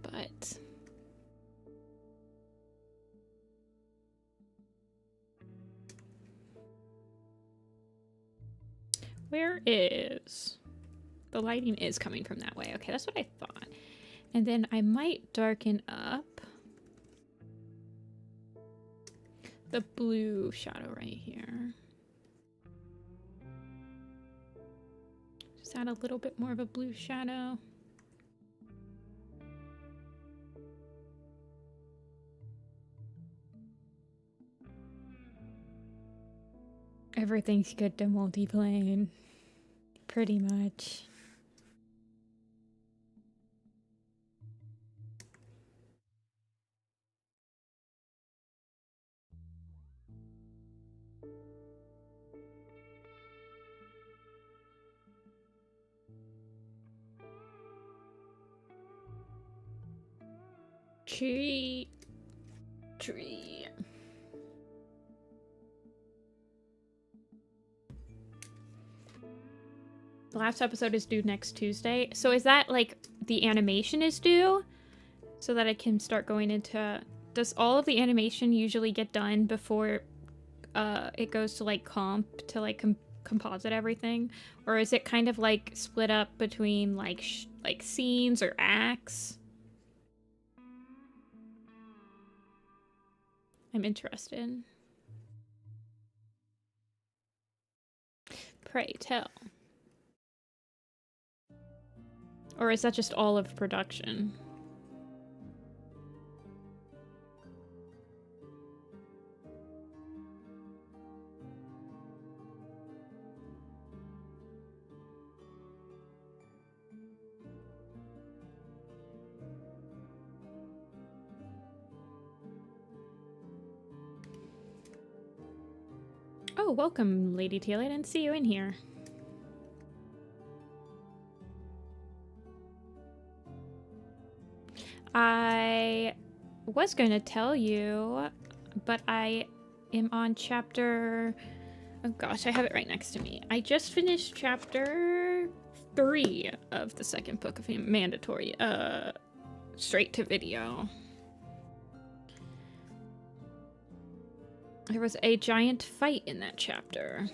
But where is the lighting? Is coming from that way. Okay, that's what I thought. And then I might darken up the blue shadow right here. Just add a little bit more of a blue shadow. Everything's good to multiplane. Pretty much. Tree. The last episode is due next Tuesday. So is that like the animation is due? So that I can start going into... Does all of the animation usually get done before it goes to like comp to like composite everything? Or is it kind of like split up between like scenes or acts? I'm interested. Pray tell. Or is that just all of production? Oh, welcome, Lady Teal. I didn't see you in here. I was going to tell you, but I am on chapter... Oh gosh, I have it right next to me. I just finished chapter 3 of the second book of Mandatory, straight to video. There was a giant fight in that chapter.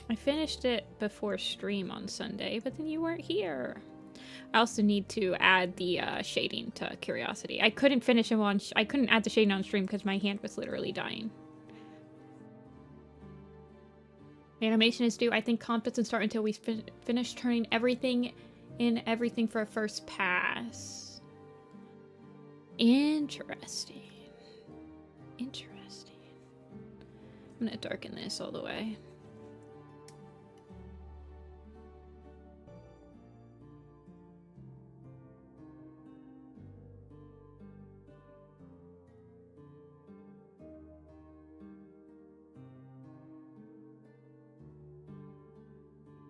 I finished it before stream on Sunday, but then you weren't here. I also need to add the shading to Curiosity. I couldn't finish him on... I couldn't add the shading on stream because my hand was literally dying. The animation is due. I think comp doesn't start until we finish turning everything in everything for a first pass. Interesting. Interesting. I'm gonna darken this all the way.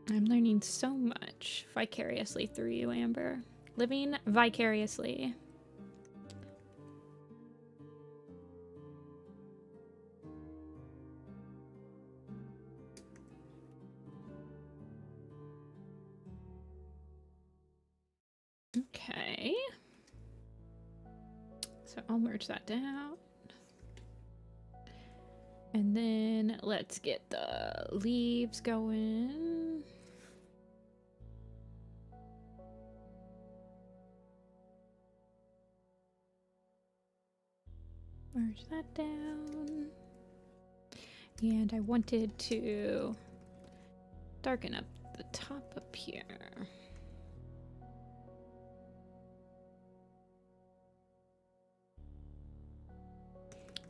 I'm learning so much vicariously through you, Amber. Living vicariously. Okay. So I'll merge that down. And then let's get the leaves going. Merge that down. And I wanted to darken up the top up here.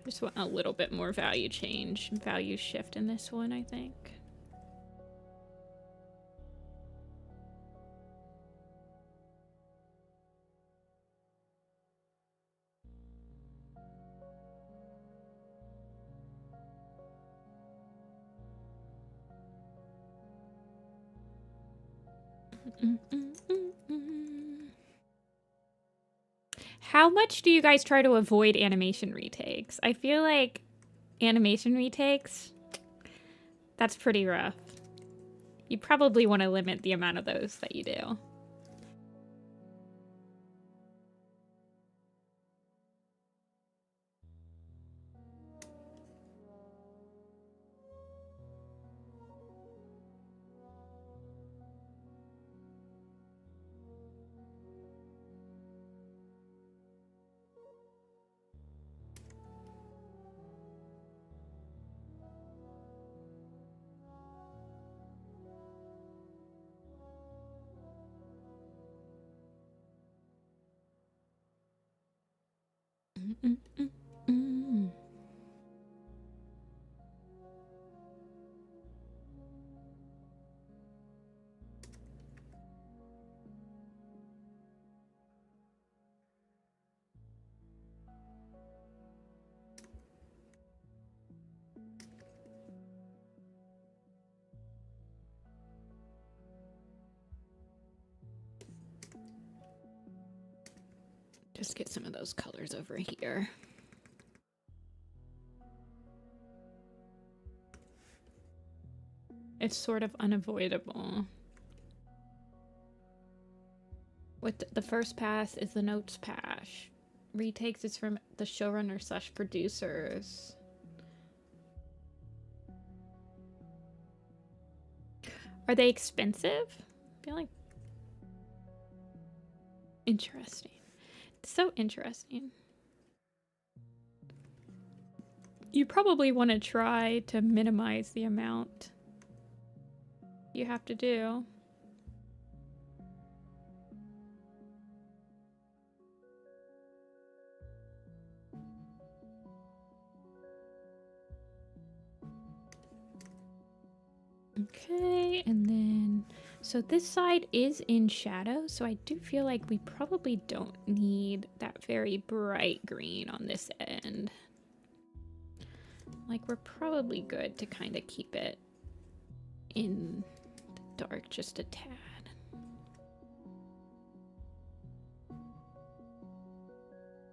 Just want a little bit more value change, value shift in this one, I think. How much do you guys try to avoid animation retakes? I feel like animation retakes, that's pretty rough. You probably want to limit the amount of those that you do. Just get some of those colors over here. It's sort of unavoidable. With the first pass is the notes pass. Retakes is from the showrunner / producers. Are they expensive? I feel like interesting. So interesting. You probably want to try to minimize the amount you have to do. Okay, and then, so this side is in shadow, so I do feel like we probably don't need that very bright green on this end. Like, we're probably good to kind of keep it in the dark just a tad.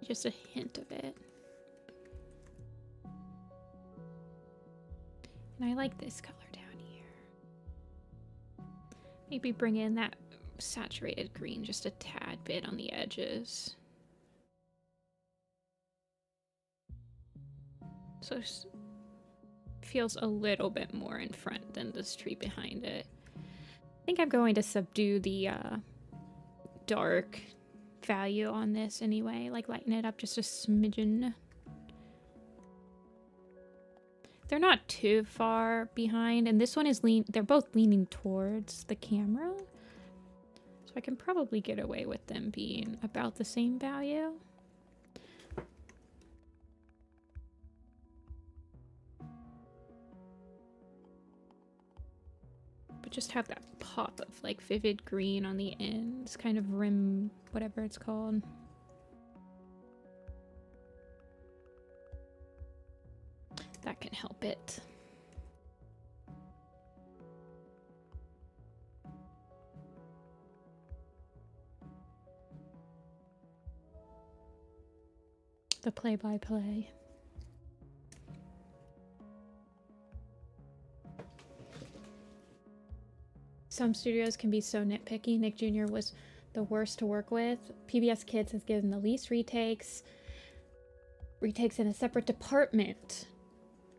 Just a hint of it. And I like this color down here. Maybe bring in that saturated green just a tad bit on the edges. So it feels a little bit more in front than this tree behind it. I think I'm going to subdue the dark value on this anyway, like lighten it up just a smidgen. They're not too far behind, and this one is they're both leaning towards the camera. So I can probably get away with them being about the same value. But just have that pop of like vivid green on the ends, kind of rim, whatever it's called. That can help it. The play-by-play. Some studios can be so nitpicky. Nick Jr. was the worst to work with. PBS Kids has given the least retakes. retakes in a separate department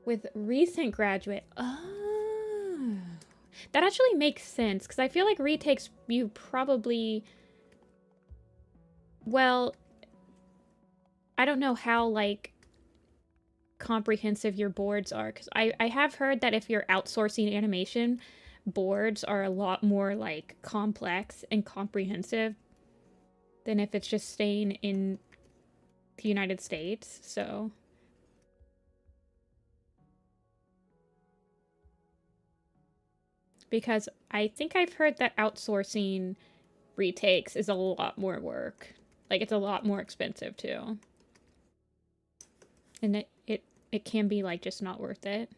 with recent graduate. Oh, that actually makes sense, because I feel like retakes you probably, well, I don't know how, like, comprehensive your boards are, because I have heard that if you're outsourcing animation, boards are a lot more, like, complex and comprehensive than if it's just staying in the United States, so... Because I think I've heard that outsourcing retakes is a lot more work. Like, it's a lot more expensive, too. And it can be, like, just not worth it.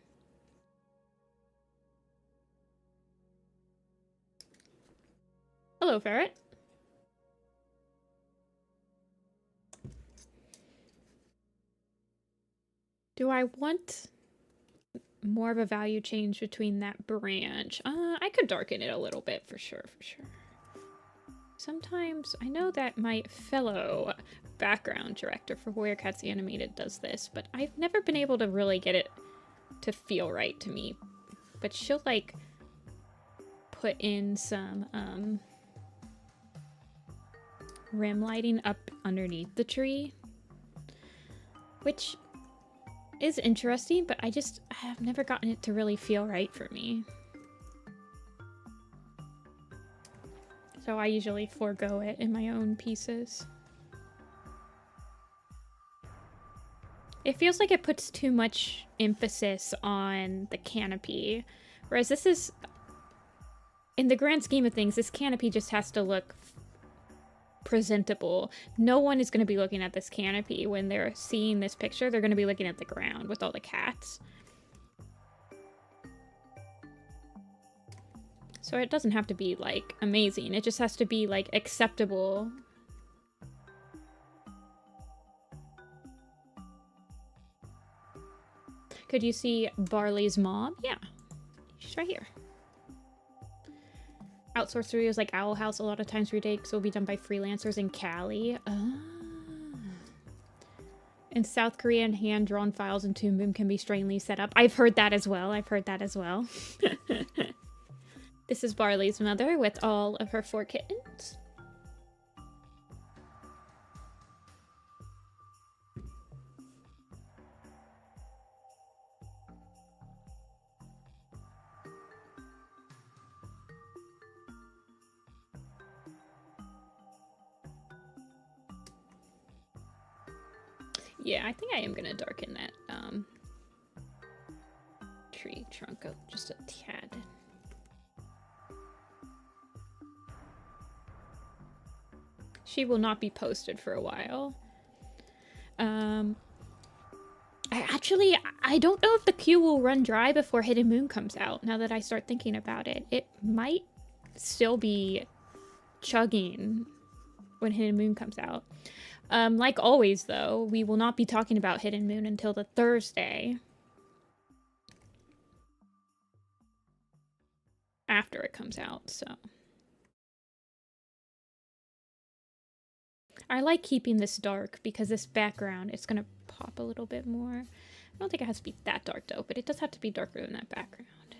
Hello, Ferret. Do I want more of a value change between that branch? I could darken it a little bit, for sure, for sure. Sometimes, I know that my fellow background director for Warrior Cats Animated does this, but I've never been able to really get it to feel right to me. But she'll, like, put in some, rim lighting up underneath the tree, which is interesting, but I have never gotten it to really feel right for me. So I usually forego it in my own pieces. It feels like it puts too much emphasis on the canopy, whereas this is, in the grand scheme of things, this canopy just has to look presentable. No one is going to be looking at this canopy when they're seeing this picture. They're going to be looking at the ground with all the cats. So it doesn't have to be, like, amazing. It just has to be, like, acceptable. Could you see Barley's mom? Yeah. She's right here. Outsourced studios like Owl House, a lot of times retakes will be done by freelancers in Cali. In South Korea, hand-drawn files in Toon Boom can be strangely set up. I've heard that as well. I've heard that as well. This is Barley's mother with all of her 4 kittens. Yeah, I think I am gonna darken that tree trunk up just a tad. She will not be posted for a while. I don't know if the queue will run dry before Hidden Moon comes out, now that I start thinking about it. It might still be chugging when Hidden Moon comes out. Like always, though, we will not be talking about Hidden Moon until the Thursday after it comes out, so. I like keeping this dark because this background, it's gonna pop a little bit more. I don't think it has to be that dark, though, but it does have to be darker than that background.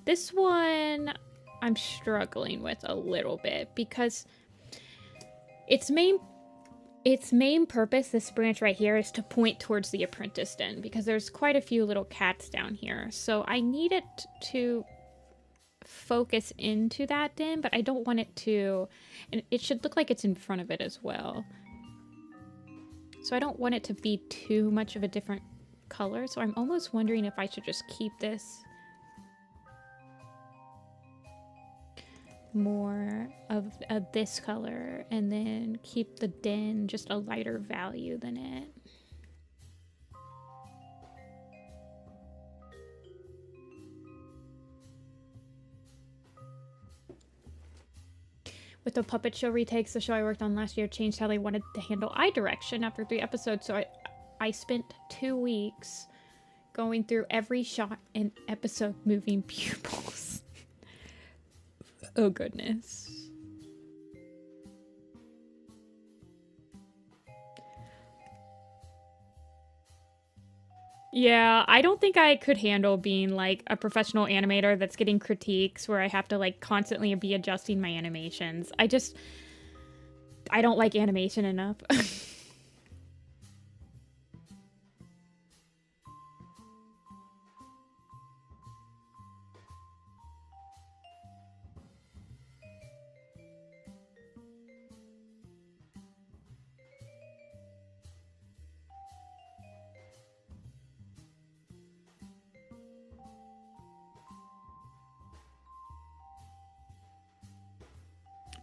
This one, I'm struggling with a little bit because its main purpose, this branch right here, is to point towards the apprentice den because there's quite a few little cats down here. So I need it to focus into that den, but I don't want it to, and it should look like it's in front of it as well. So I don't want it to be too much of a different color. So I'm almost wondering if I should just keep this more of this color and then keep the den just a lighter value than it. With the puppet show retakes, the show I worked on last year changed how they wanted to handle eye direction after 3 episodes, so I spent 2 weeks going through every shot and episode moving pupils. Oh goodness. Yeah, I don't think I could handle being like a professional animator that's getting critiques where I have to like constantly be adjusting my animations. I don't like animation enough.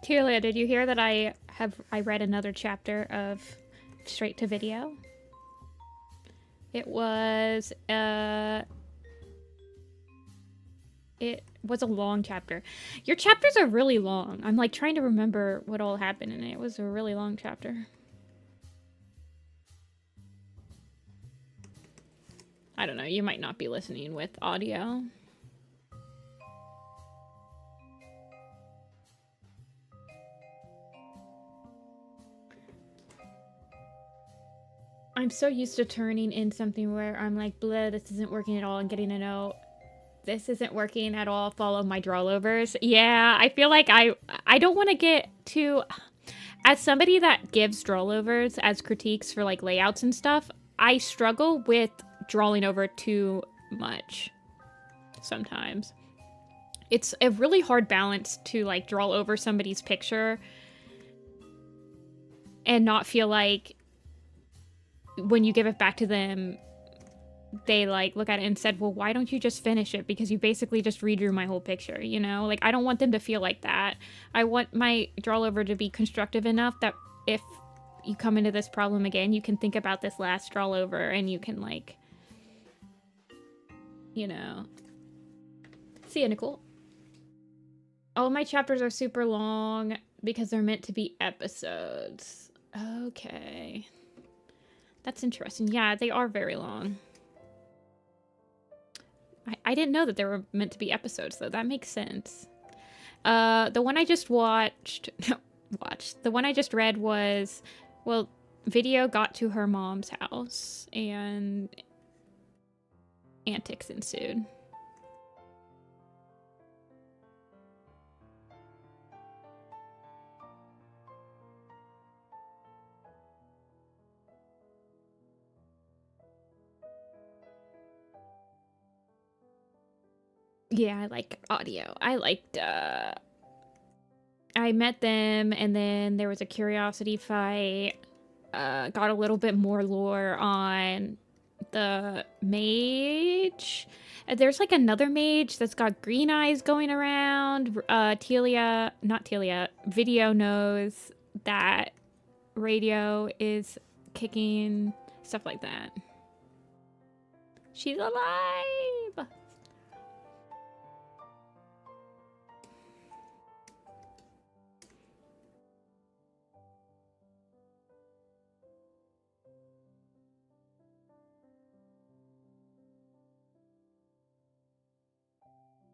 Tilia, did you hear that I read another chapter of Straight to Video? It was a long chapter. Your chapters are really long. I'm like trying to remember what all happened in it. It was a really long chapter. I don't know, you might not be listening with audio. I'm so used to turning in something where I'm like, bleh, this isn't working at all, and getting a note. This isn't working at all. Follow my drawlovers. Yeah, I feel like I don't want to get too. As somebody that gives drawlovers as critiques for like layouts and stuff, I struggle with drawing over too much sometimes. It's a really hard balance to like draw over somebody's picture and not feel like when you give it back to them, they like look at it and said, well, why don't you just finish it? Because you basically just redrew my whole picture, you know? Like, I don't want them to feel like that. I want my draw-over to be constructive enough that if you come into this problem again, you can think about this last draw-over and you can, like, you know. See ya, Nicole. All my chapters are super long because they're meant to be episodes. Okay. That's interesting. Yeah, they are very long. I didn't know that they were meant to be episodes, though. That makes sense. The one I just watched... the one I just read was... Well, Video got to her mom's house, and antics ensued. Yeah, I like audio. I met them, and then there was a curiosity fight. Got a little bit more lore on the mage. There's like another mage that's got green eyes going around. Video knows that radio is kicking, stuff like that. She's alive!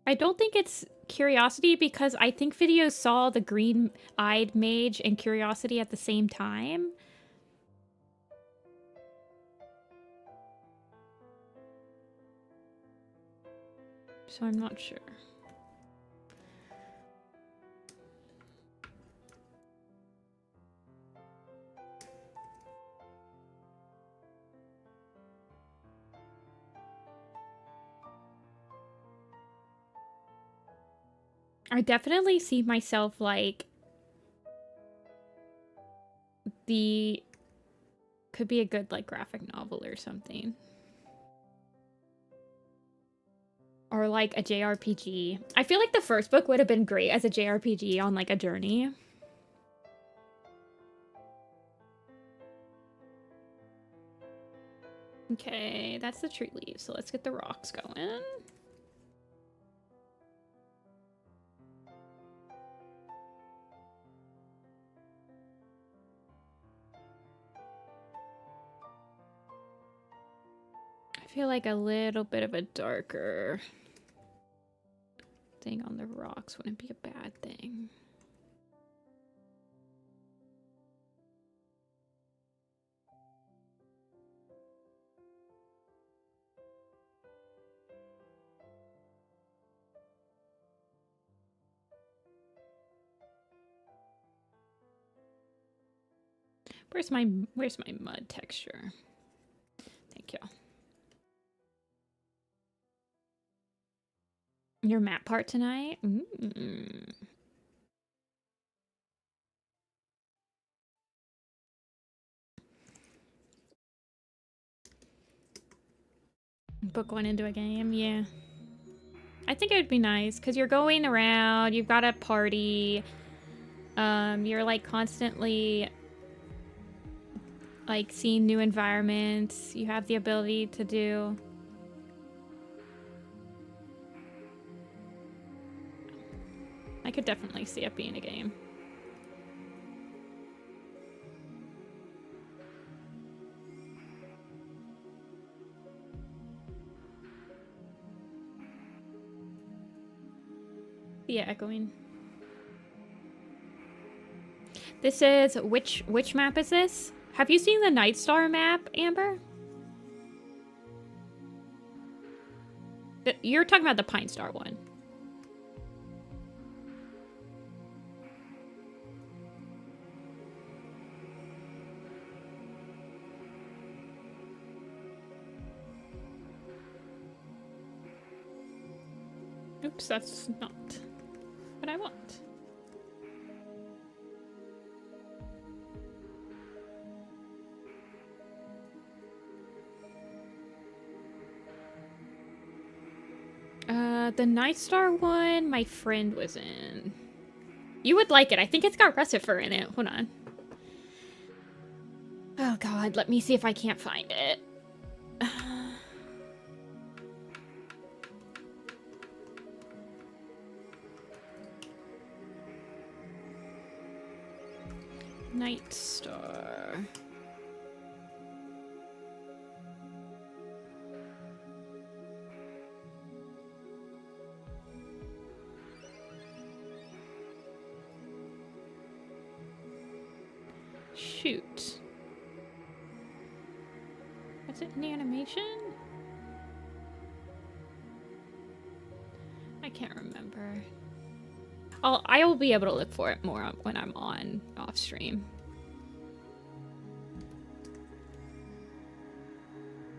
I don't think it's Curiosity because I think Video saw the green-eyed mage and Curiosity at the same time. So I'm not sure. I definitely see myself like could be a good like graphic novel or something. Or like a JRPG. I feel like the first book would have been great as a JRPG on like a journey. Okay, that's the tree leaves, so let's get the rocks going. I feel like a little bit of a darker thing on the rocks wouldn't be a bad thing. Where's my mud texture? Thank you. Your map part tonight? Book one into a game, yeah. I think it would be nice because you're going around, you've got a party, you're like constantly like seeing new environments. You have the ability to do. I could definitely see it being a game. Yeah, echoing. This is which map is this? Have you seen the Night Star map, Amber? You're talking about the Pine Star one. Oops, that's not what I want. The Night Star one, my friend was in. You would like it. I think it's got Russifer in it. Hold on. Oh god, let me see if I can't find it. Night Star. Shoot. Was it an animation? I can't remember. I will be able to look for it more when I'm on off stream.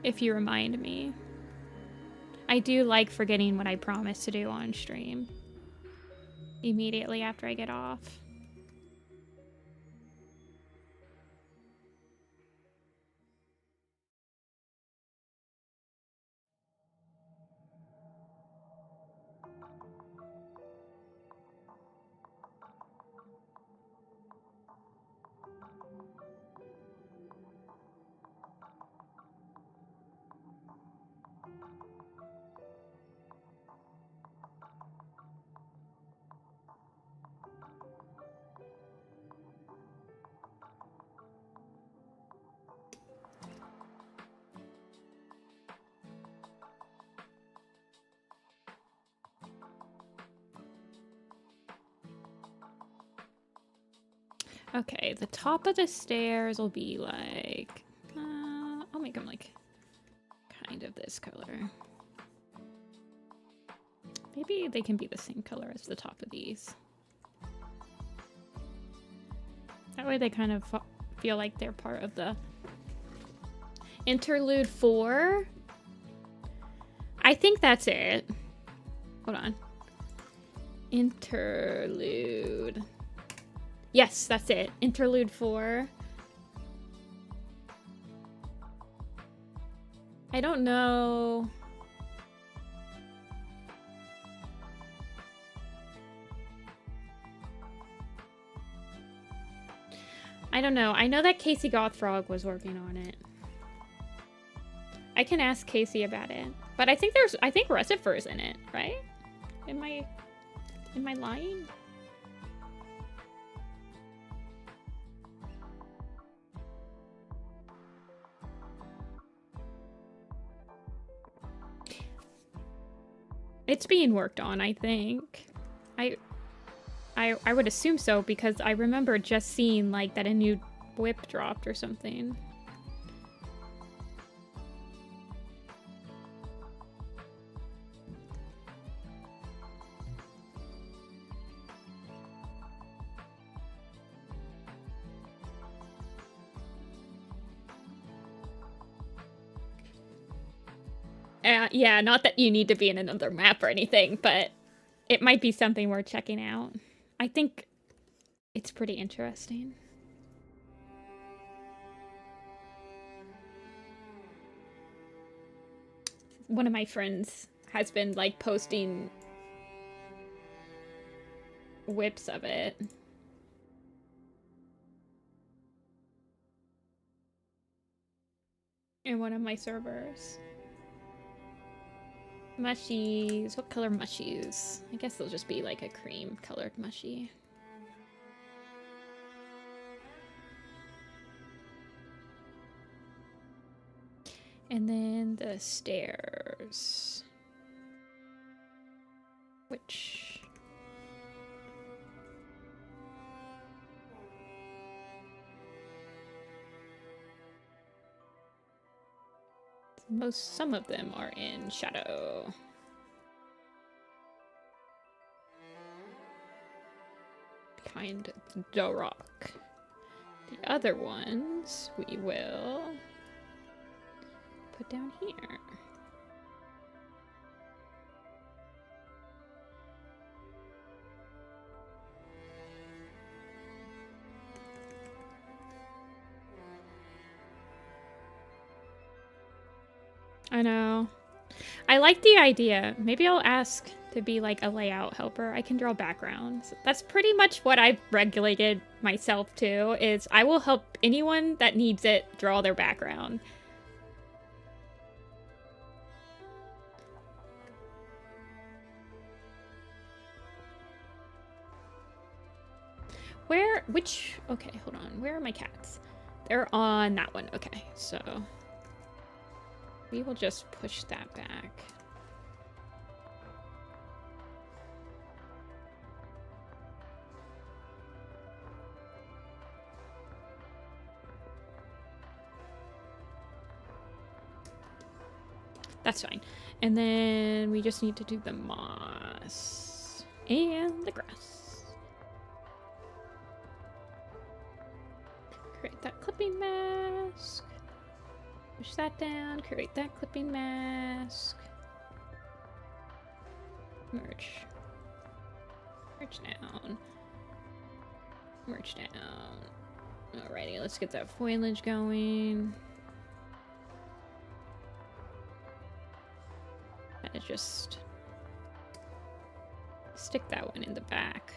If you remind me. I do like forgetting what I promised to do on stream. Immediately after I get off. Okay, the top of the stairs will be like... I'll make them like kind of this color. Maybe they can be the same color as the top of these. That way they kind of feel like they're part of the interlude 4. I think that's it. Hold on. Interlude. Yes, that's it. Interlude 4. I don't know. I don't know. I know that Casey Gothfrog was working on it. I can ask Casey about it. But I think Russifer's in it, right? Am I lying? It's being worked on, I think. I would assume so because I remember just seeing like that a new whip dropped or something. Yeah, not that you need to be in another map or anything, but it might be something worth checking out. I think it's pretty interesting. One of my friends has been like posting whips of it. In one of my servers. Mushies. What color mushies? I guess they'll just be like a cream colored mushy. And then the stairs. Which... some of them are in shadow. Behind the rock. The other ones we will put down here. I know. I like the idea. Maybe I'll ask to be like a layout helper. I can draw backgrounds. That's pretty much what I've regulated myself to, is I will help anyone that needs it draw their background. Okay, hold on. Where are my cats? They're on that one. Okay, so we will just push that back. That's fine. And then we just need to do the moss and the grass. Create that clipping mask. Push that down. Create that clipping mask. Merge. Merge down. Merge down. Alrighty, let's get that foliage going. And just stick that one in the back.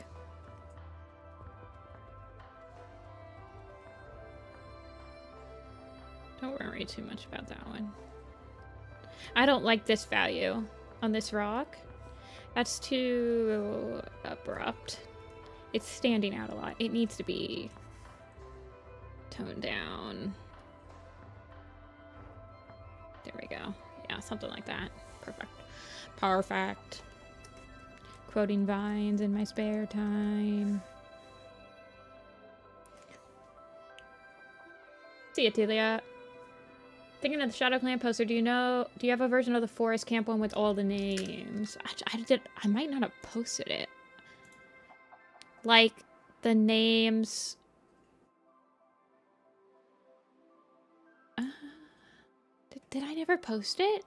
Don't worry too much about that one. I don't like this value on this rock. That's too abrupt. It's standing out a lot. It needs to be toned down. There we go. Yeah, something like that. Perfect. Perfect. Quoting vines in my spare time. See ya, Tilia. Thinking of the Shadow Clan poster, do you have a version of the Forest Camp one with all the names? I might not have posted it. Like, the names... Did I never post it?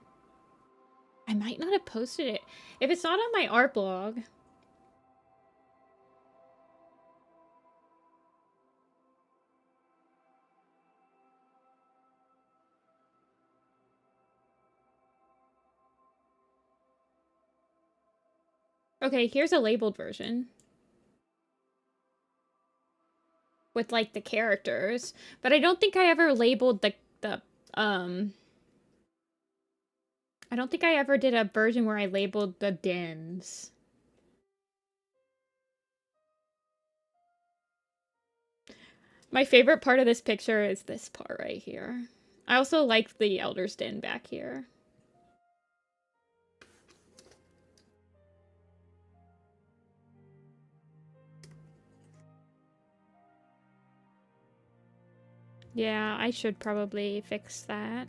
I might not have posted it. If it's not on my art blog... Okay, here's a labeled version. With, like, the characters. But I don't think I ever labeled I don't think I ever did a version where I labeled the dens. My favorite part of this picture is this part right here. I also like the Elder's Den back here. Yeah, I should probably fix that.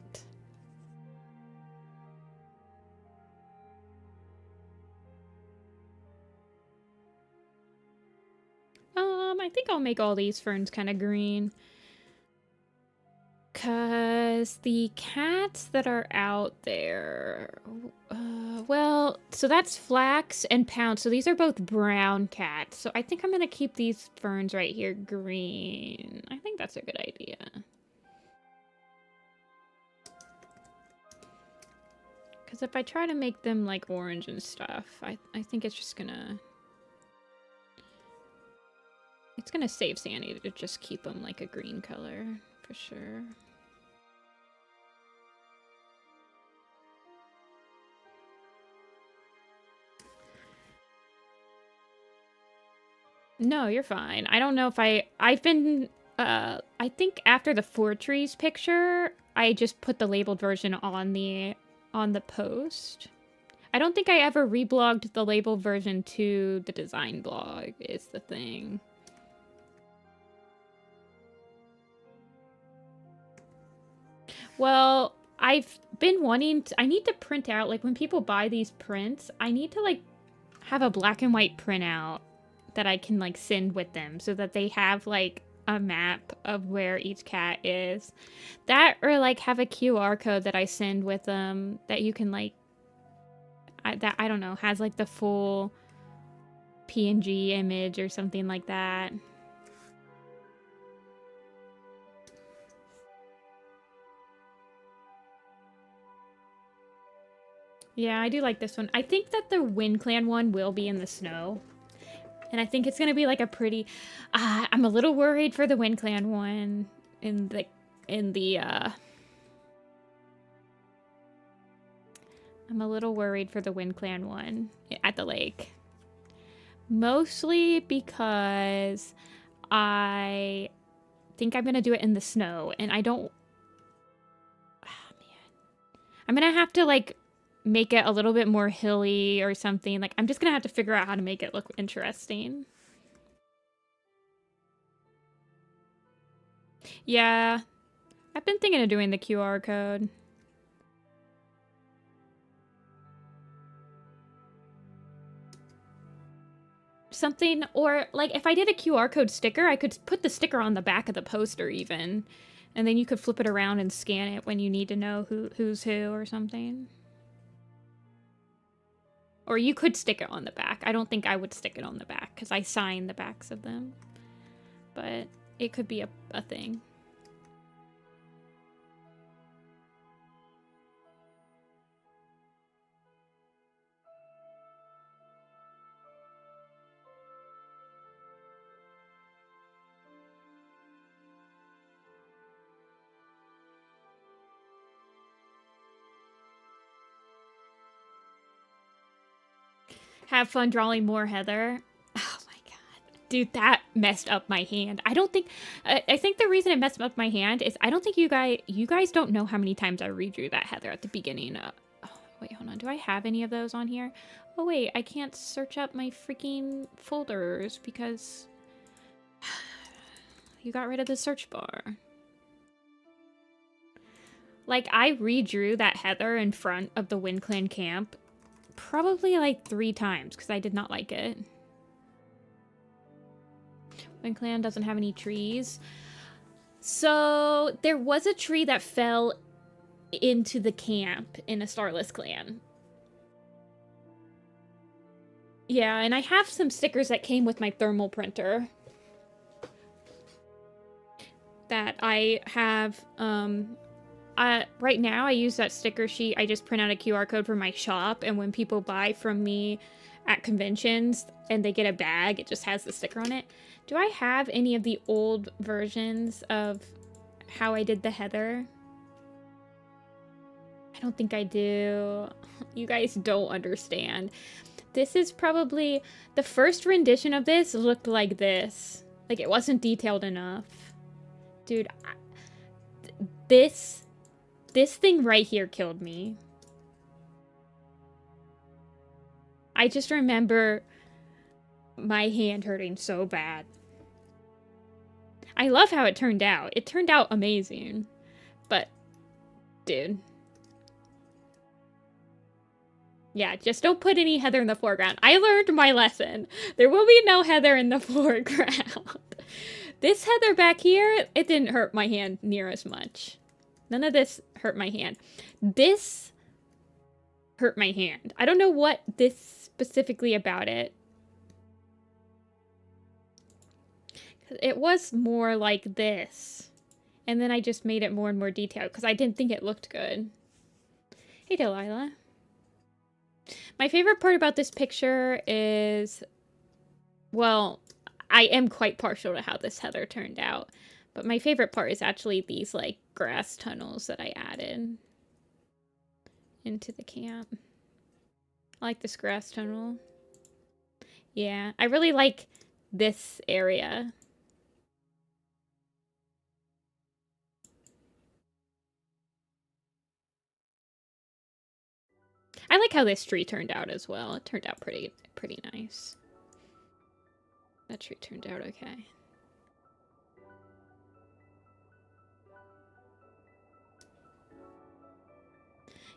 I think I'll make all these ferns kind of green. Because the cats that are out there, well, so that's Flax and Pound. So these are both brown cats. So I think I'm going to keep these ferns right here green. I think that's a good idea. Because if I try to make them like orange and stuff, I think it's just gonna... It's gonna save sanity to just keep them like a green color, for sure. No, you're fine. I don't know if I've been, I think after the Four Trees picture, I just put the labeled version on the post. I don't think I ever reblogged the labeled version to the design blog, is the thing. Well, I've been wanting to, I need to print out, like when people buy these prints, I need to like have a black and white printout that I can like send with them so that they have like a map of where each cat is. That, or like have a QR code that I send with them that you can like, that I don't know, has like the full PNG image or something like that. Yeah, I do like this one. I think that the Wind Clan one will be in the snow. And I think it's going to be like a pretty... I'm a little worried for the Wind Clan one in the... I'm a little worried for the Wind Clan one at the lake. Mostly because I think I'm going to do it in the snow. And I don't... Oh, man. I'm going to have to like... make it a little bit more hilly or something. Like, I'm just gonna have to figure out how to make it look interesting. Yeah. I've been thinking of doing the QR code. Something, or like if I did a QR code sticker, I could put the sticker on the back of the poster even. And then you could flip it around and scan it when you need to know who's who or something. Or you could stick it on the back. I don't think I would stick it on the back because I sign the backs of them. But it could be a thing. Have fun drawing more heather. Oh my god. Dude, that messed up my hand. I don't think... I think the reason it messed up my hand is I don't think you guys don't know how many times I redrew that heather at the beginning. Oh, wait, hold on. Do I have any of those on here? Oh, wait. I can't search up my freaking folders because... you got rid of the search bar. Like, I redrew that heather in front of the Wind Clan camp probably like 3 times because I did not like it. Wind Clan doesn't have any trees. So there was a tree that fell into the camp in a Starless clan. Yeah, and I have some stickers that came with my thermal printer that I have, right now I use that sticker sheet. I just print out a QR code for my shop, and when people buy from me at conventions and they get a bag, it just has the sticker on it. Do I have any of the old versions of how I did the heather? I don't think I do. You guys don't understand. This is probably... the first rendition of this looked like this. Like, it wasn't detailed enough. Dude, this thing right here killed me. I just remember my hand hurting so bad. I love how it turned out. It turned out amazing. But, dude. Yeah, just don't put any heather in the foreground. I learned my lesson. There will be no heather in the foreground. This heather back here, it didn't hurt my hand near as much. None of this hurt my hand. This hurt my hand. I don't know what this specifically about it. It was more like this. And then I just made it more and more detailed because I didn't think it looked good. Hey, Delilah. My favorite part about this picture is, well, I am quite partial to how this heather turned out. But my favorite part is actually these, like, grass tunnels that I added into the camp. I like this grass tunnel. Yeah, I really like this area. I like how this tree turned out as well. It turned out pretty nice. That tree turned out okay.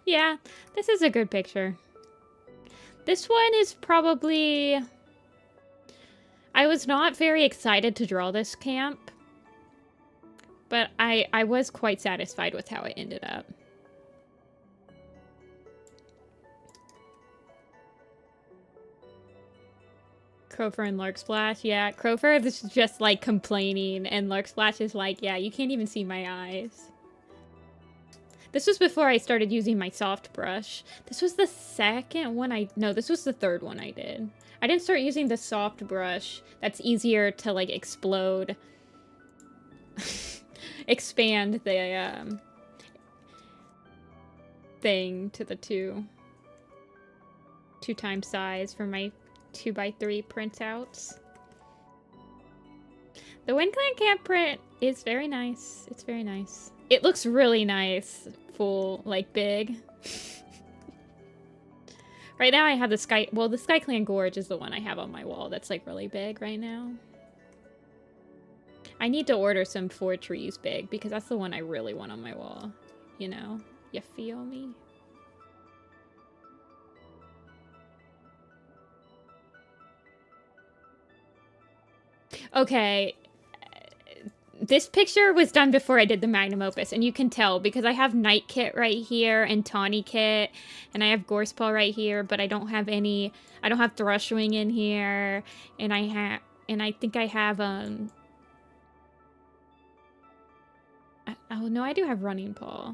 Yeah, this is a good picture. This one is probably... I was not very excited to draw this camp, but I was quite satisfied with how it ended up. Crofer and Larksplash, yeah. Crofer is just like complaining, and Larksplash is like, yeah, you can't even see my eyes. This was before I started using my soft brush. This was the second one no, this was the third one I did. I didn't start using the soft brush. That's easier to like explode. Expand the thing to the two times size for my 2x3 printouts. The Wind Clan camp print is very nice. It's very nice. It looks really nice, full, like, big. Right now I have the Sky... Well, the Sky Clan Gorge is the one I have on my wall that's, like, really big right now. I need to order some 4 trees big, because that's the one I really want on my wall. You know? You feel me? Okay. This picture was done before I did the magnum opus, and you can tell because I have Night Kit right here and Tawny Kit, and I have Gorsepaw right here, but I don't have any, I don't have Thrushwing in here, and I think I have, oh no, I do have Running Paw.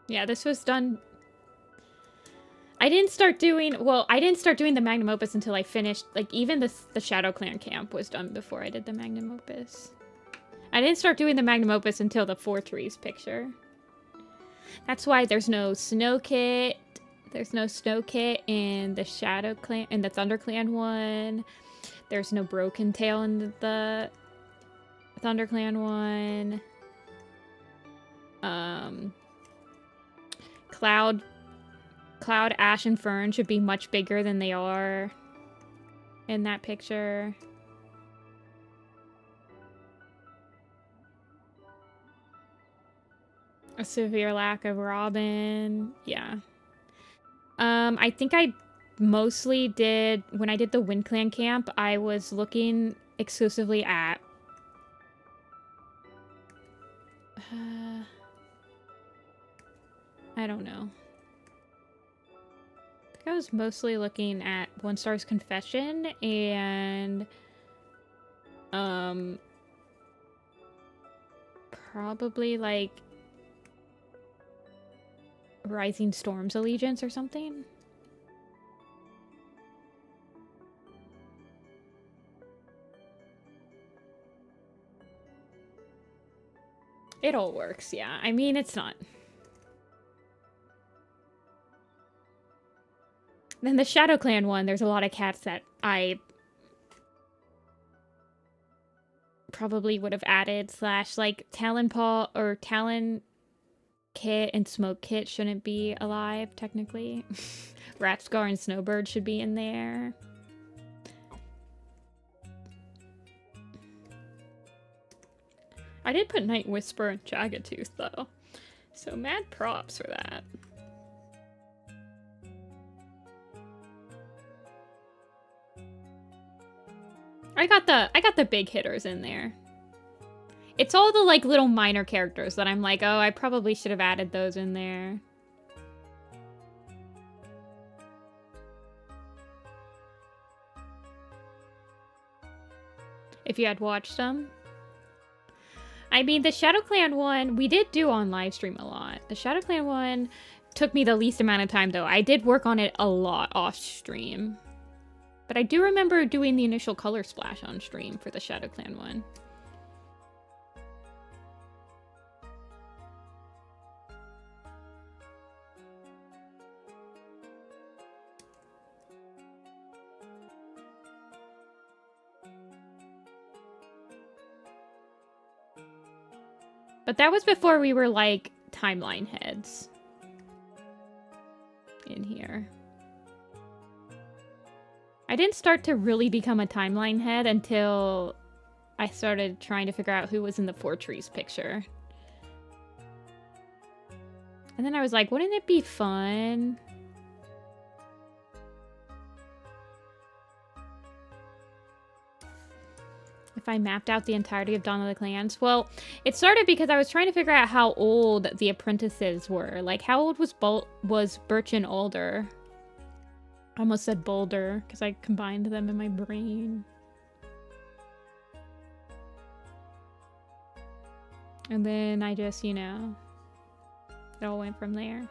Yeah, this was done... I didn't start doing the magnum opus until I finished, like, even the Shadow Clan camp was done before I did the magnum opus. I didn't start doing the magnum opus until the 4 trees picture. That's why there's no Snow Kit. There's no Snow Kit in the Shadow Clan, in the Thunder Clan one. There's no Broken Tail in the Thunder Clan one. Cloud, Ash, and Fern should be much bigger than they are in that picture. A severe lack of Robin. Yeah. I think I mostly did, when I did the Wind Clan camp, I was looking exclusively at... I don't know. I was mostly looking at One Star's Confession and probably like Rising Storm's Allegiance or something. It all works, yeah. I mean, it's not... Then the Shadow Clan one, there's a lot of cats that I probably would have added, slash, like, Talon Paw or Talon Kit and Smoke Kit shouldn't be alive, technically. Ratscar and Snowbird should be in there. I did put Night Whisper and Jagged Tooth, though. So mad props for that. I got the big hitters in there. It's all the like little minor characters that I'm like, oh, I probably should have added those in there. If you had watched them. I mean, the Shadow Clan one, we did do on live stream a lot. The Shadow Clan one took me the least amount of time, though. I did work on it a lot off stream. But I do remember doing the initial color splash on stream for the Shadow Clan one. But that was before we were, like, timeline heads. In here. I didn't start to really become a timeline head until I started trying to figure out who was in the Fortress picture. And then I was like, wouldn't it be fun? If I mapped out the entirety of Dawn of the Clans? Well, it started because I was trying to figure out how old the apprentices were. Like, how old was Birch and Alder? I almost said Boulder, because I combined them in my brain. And then I just, you know, it all went from there.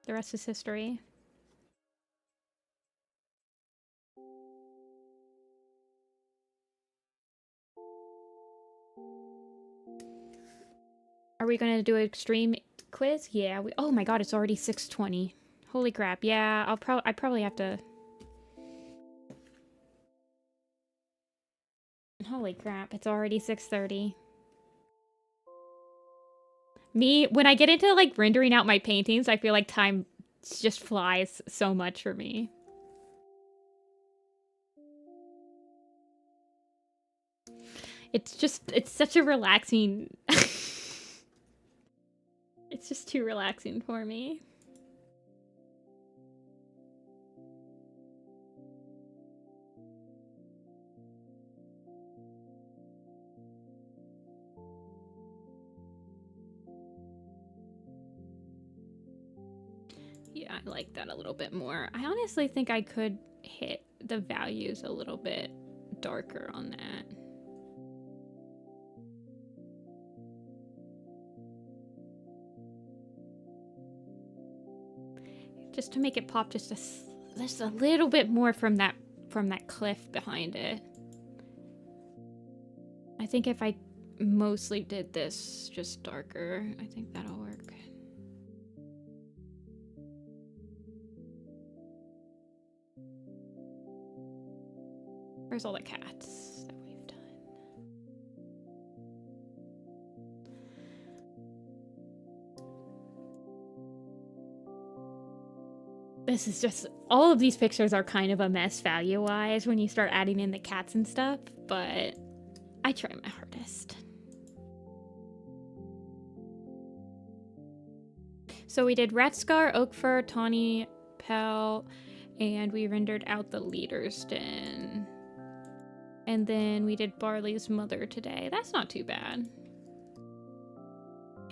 The rest is history. Are we gonna do an extreme quiz? Yeah, oh my god, it's already 6:20. Holy crap. Yeah, I probably have to. Holy crap, it's already 6:30. When I get into like rendering out my paintings, I feel like time just flies so much for me. It's such a relaxing... It's just too relaxing for me. Yeah, I like that a little bit more. I honestly think I could hit the values a little bit darker on that. Just to make it pop just a little bit more from that cliff behind it. I think if I mostly did this just darker, I think that'll work. Where's all the cats that we've done? This is just, all of these pictures are kind of a mess value-wise when you start adding in the cats and stuff, but I try my hardest. So we did Ratscar, Oakfur, Tawny, Pell, and we rendered out the Leader's Den. And then we did Barley's Mother today. That's not too bad.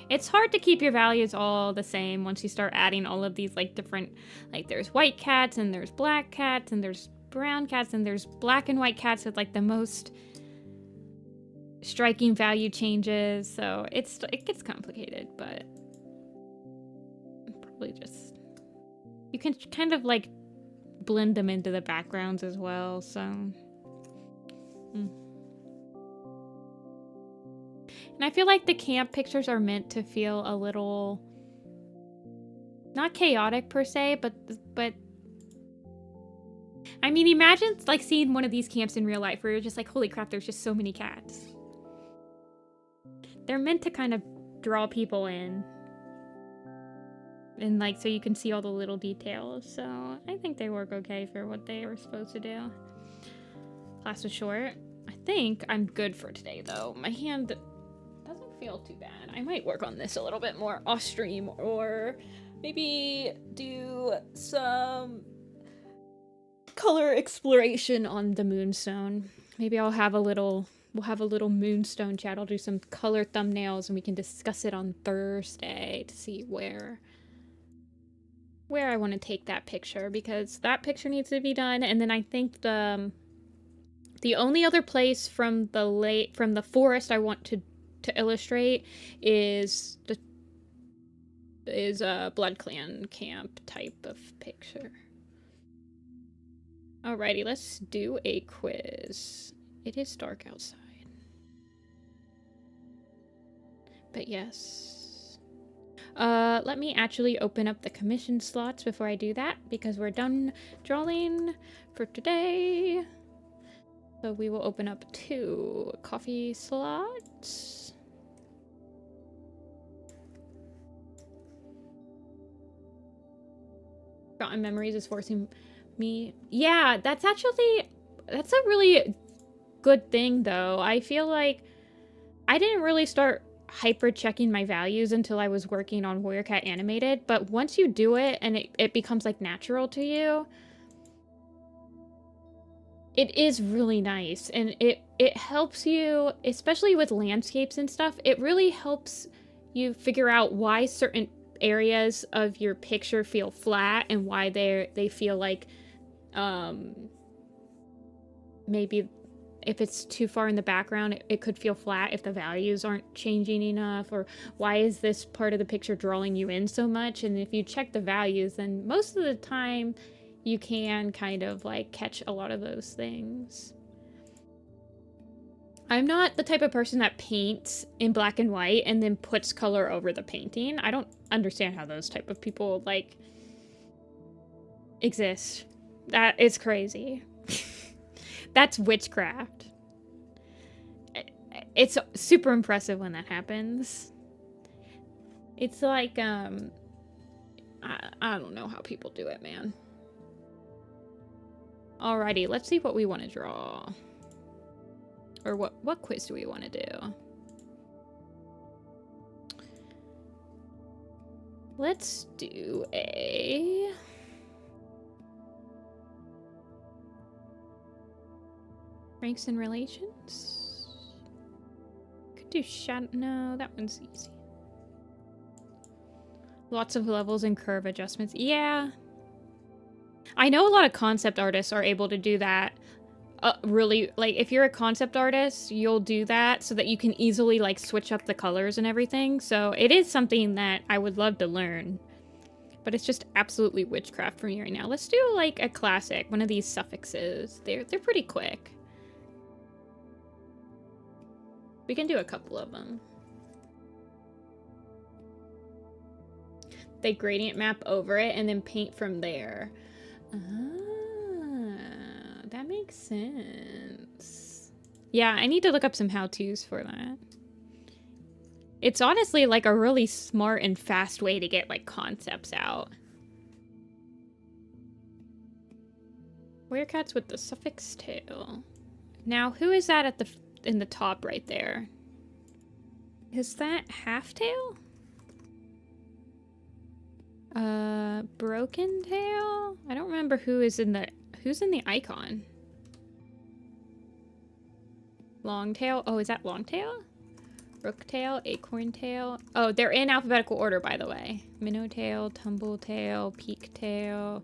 It's hard to keep your values all the same once you start adding all of these like different, like there's white cats and there's black cats and there's brown cats and there's black and white cats with like the most striking value changes. So it gets complicated, but probably just, you can kind of like blend them into the backgrounds as well, so. And I feel like the camp pictures are meant to feel a little, not chaotic per se, but I mean, imagine like seeing one of these camps in real life where you're just like, holy crap, there's just so many cats. They're meant to kind of draw people in. And like, so you can see all the little details. So I think they work okay for what they were supposed to do. Class was short. I think I'm good for today though. My hand doesn't feel too bad. I might work on this a little bit more off stream, or maybe do some color exploration on the moonstone. Maybe I'll have a little, we'll have a little moonstone chat. I'll do some color thumbnails and we can discuss it on Thursday to see where I want to take that picture, because that picture needs to be done. And then I think the only other place from the forest I want to illustrate is a Blood Clan camp type of picture. Alrighty, let's do a quiz. It is dark outside. But yes. Let me actually open up the commission slots before I do that, because we're done drawing for today. So we will open up 2 coffee slots. Forgotten Memories is forcing me. Yeah, that's a really good thing though. I feel like I didn't really start hyper checking my values until I was working on Warrior Cat Animated, but once you do it and it becomes like natural to you, it is really nice. And it helps you, especially with landscapes and stuff, it really helps you figure out why certain areas of your picture feel flat and why they feel like maybe if it's too far in the background it could feel flat if the values aren't changing enough, or why is this part of the picture drawing you in so much. And if you check the values, then most of the time you can kind of like catch a lot of those things. I'm not the type of person that paints in black and white and then puts color over the painting. I don't understand how those type of people, like, exist. That is crazy. That's witchcraft. It's super impressive when that happens. It's like, I don't know how people do it, man. Alrighty, let's see what we want to draw. Or what quiz do we want to do? Let's do a... ranks and relations? Could do shadow... No, that one's easy. Lots of levels and curve adjustments. Yeah. I know a lot of concept artists are able to do that. Really, like, if you're a concept artist, you'll do that so that you can easily, like, switch up the colors and everything. So it is something that I would love to learn. But it's just absolutely witchcraft for me right now. Let's do, like, a classic. One of these suffixes. They're pretty quick. We can do a couple of them. They gradient map over it and then paint from there. That makes sense. Yeah, I need to look up some how-tos for that. It's honestly like a really smart and fast way to get like concepts out. Werecats with the suffix tail. Now, who is that at in the top right there? Is that half-tail? Broken tail? I don't remember who's in the icon. Longtail? Oh, is that longtail? Rooktail, acorntail. Oh, they're in alphabetical order, by the way. Minnowtail, tumbletail, peaktail,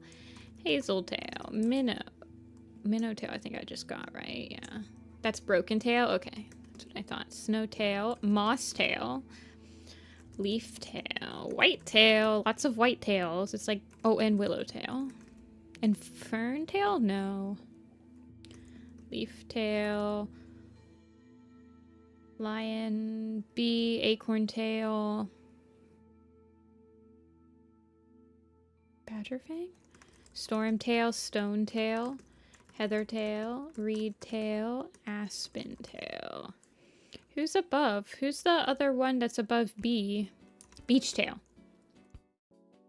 hazeltail, minnowtail. I think I just got right. Yeah, that's broken tail. Okay, that's what I thought. Snowtail, mosstail, leaftail, whitetail. Lots of whitetails. It's like, oh, and willowtail. And ferntail? No. Leaftail. Lion, bee, acorntail. Badgerfang? Stormtail, stonetail, heathertail, reedtail, aspentail. Who's above? Who's the other one that's above bee? Beachtail.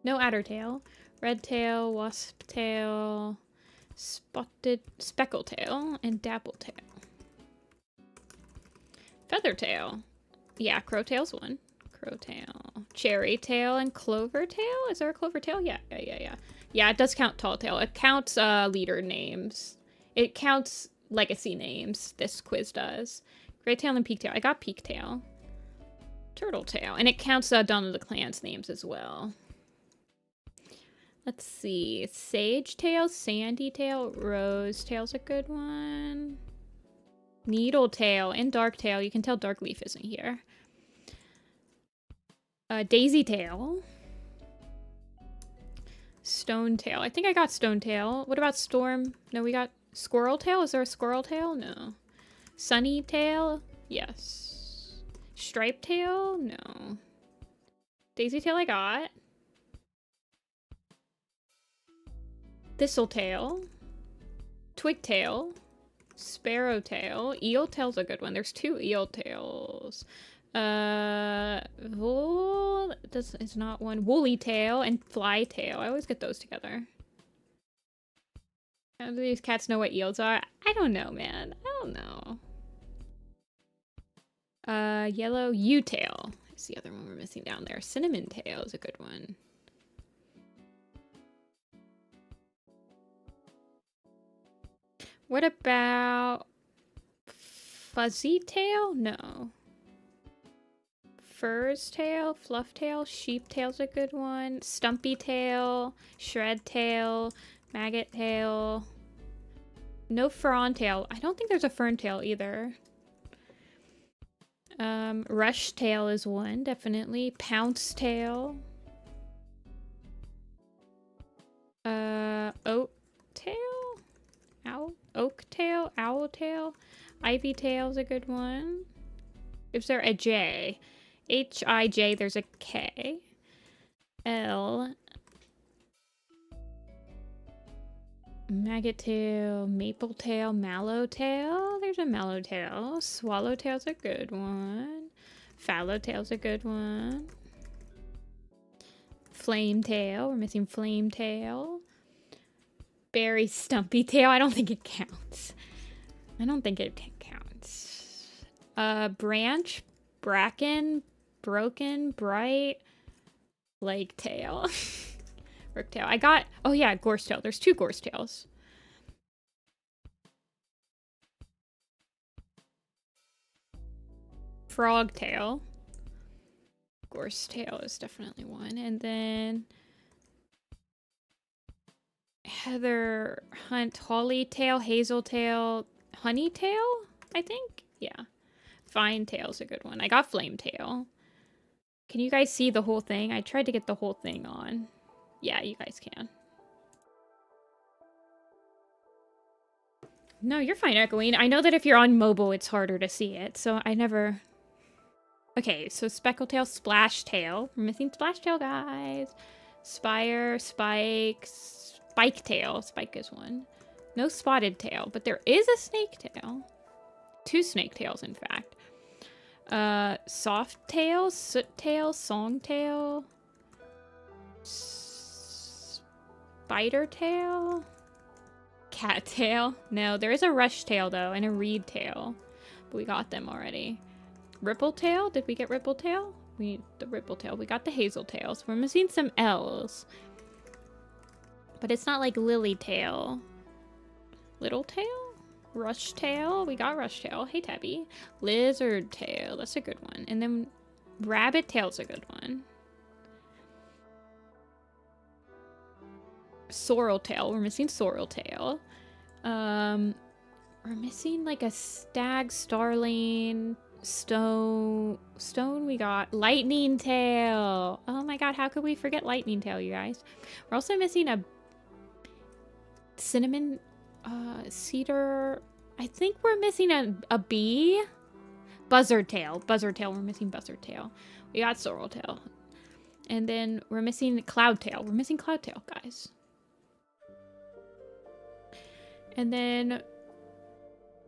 No addertail. Redtail, wasptail, speckletail, and dappletail. Feathertail. Yeah, crowtail's one. Crowtail. tail. Cherry tail and clover tail? Is there a clover tail? Yeah. Yeah, it does count tall tail. It counts leader names. It counts legacy names. This quiz does. Gray tail and peak tail. I got peak tail. Turtle tail. And it counts Dawn of the Clan's names as well. Let's see. Sage tail, sandy tail, rose tail's a good one. Needle tail and dark tail. You can tell dark leaf isn't here. Daisy tail. Stone tail. I think I got stone tail. What about storm? No, we got squirrel tail. Is there a squirrel tail? No. Sunny tail? Yes. Stripe tail? No. Daisy tail I got. Thistle tail. Twig tail. Sparrow tail. Eel tail's a good one. There's 2 eel tails. Wool, this is not one. Woolly tail and fly tail. I always get those together. How do these cats know what eels are? I don't know, man. I don't know. Yellow U-tail is the other one we're missing down there. Cinnamon tail is a good one. What about fuzzy tail? No. Fur's tail, fluff tail, sheep tail's a good one. Stumpy tail, shred tail, maggot tail. No frond tail. I don't think there's a fern tail either. Rush tail is one, definitely. Pounce tail. Oat tail? Oak tail? Owl tail? Ivy tail's a good one. Is there a J? H-I-J, there's a K. L. Maggot tail, maple tail, mallow tail. There's a mallow tail. Swallow tail's a good one. Fallow tail's a good one. Flame tail, we're missing flame tail. Berry stumpy tail, I don't think it counts. I don't think it counts. Branch, bracken, broken, bright, lake tail. Rook tail. I got, oh yeah, gorse tail. There's 2 gorse tails. Frog tail. Gorse tail is definitely one. And then heather, hunt, holly tail, hazel tail, honey tail, I think. Yeah. Vine tail's a good one. I got flame tail. Can you guys see the whole thing? I tried to get the whole thing on. Yeah, you guys can. No, you're fine, Echoing. I know that if you're on mobile, it's harder to see it, so I never... Okay, so speckle tail, splash tail. We're missing splash tail, guys. Spire, spike, spike tail. Spike is one. No spotted tail, but there is a snake tail. 2 snake tails, in fact. Soft tail, soot tail, song tail. Spider tail? Cat tail? No, there is a rush tail though, and a reed tail. But we got them already. Ripple tail? Did we get ripple tail? We need the ripple tail. We got the hazel tails. We're missing some L's. But it's not like lily tail. Little tail? Rush tail? We got rush tail. Hey, Tabby. Lizard tail. That's a good one. And then rabbit tail's a good one. Sorrel tail. We're missing sorrel tail. We're missing like a stag, starling, stone. We got lightning tail. Oh my god, how could we forget lightning tail, you guys? We're also missing a cinnamon, cedar. I think we're missing a bee. Buzzard tail. Buzzard tail. We're missing buzzard tail. We got sorrel tail. And then we're missing cloud tail. We're missing cloud tail, guys. And then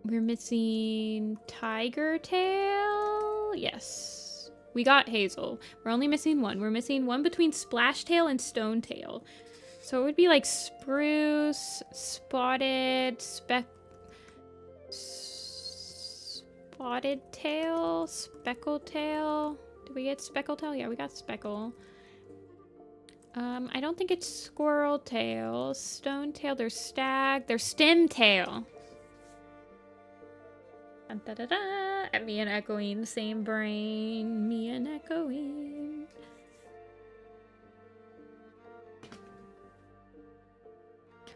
we're missing tiger tail. Yes. We got hazel. We're only missing one. We're missing one between splash tail and stone tail. So it would be like spruce, spotted, spotted tail, speckled tail. Did we get speckled tail? Yeah, we got speckle. I don't think it's squirrel tail, stone tail, there's stag, there's stem tail. Dun, da, da, da. And me and echoing, same brain. Me and echoing.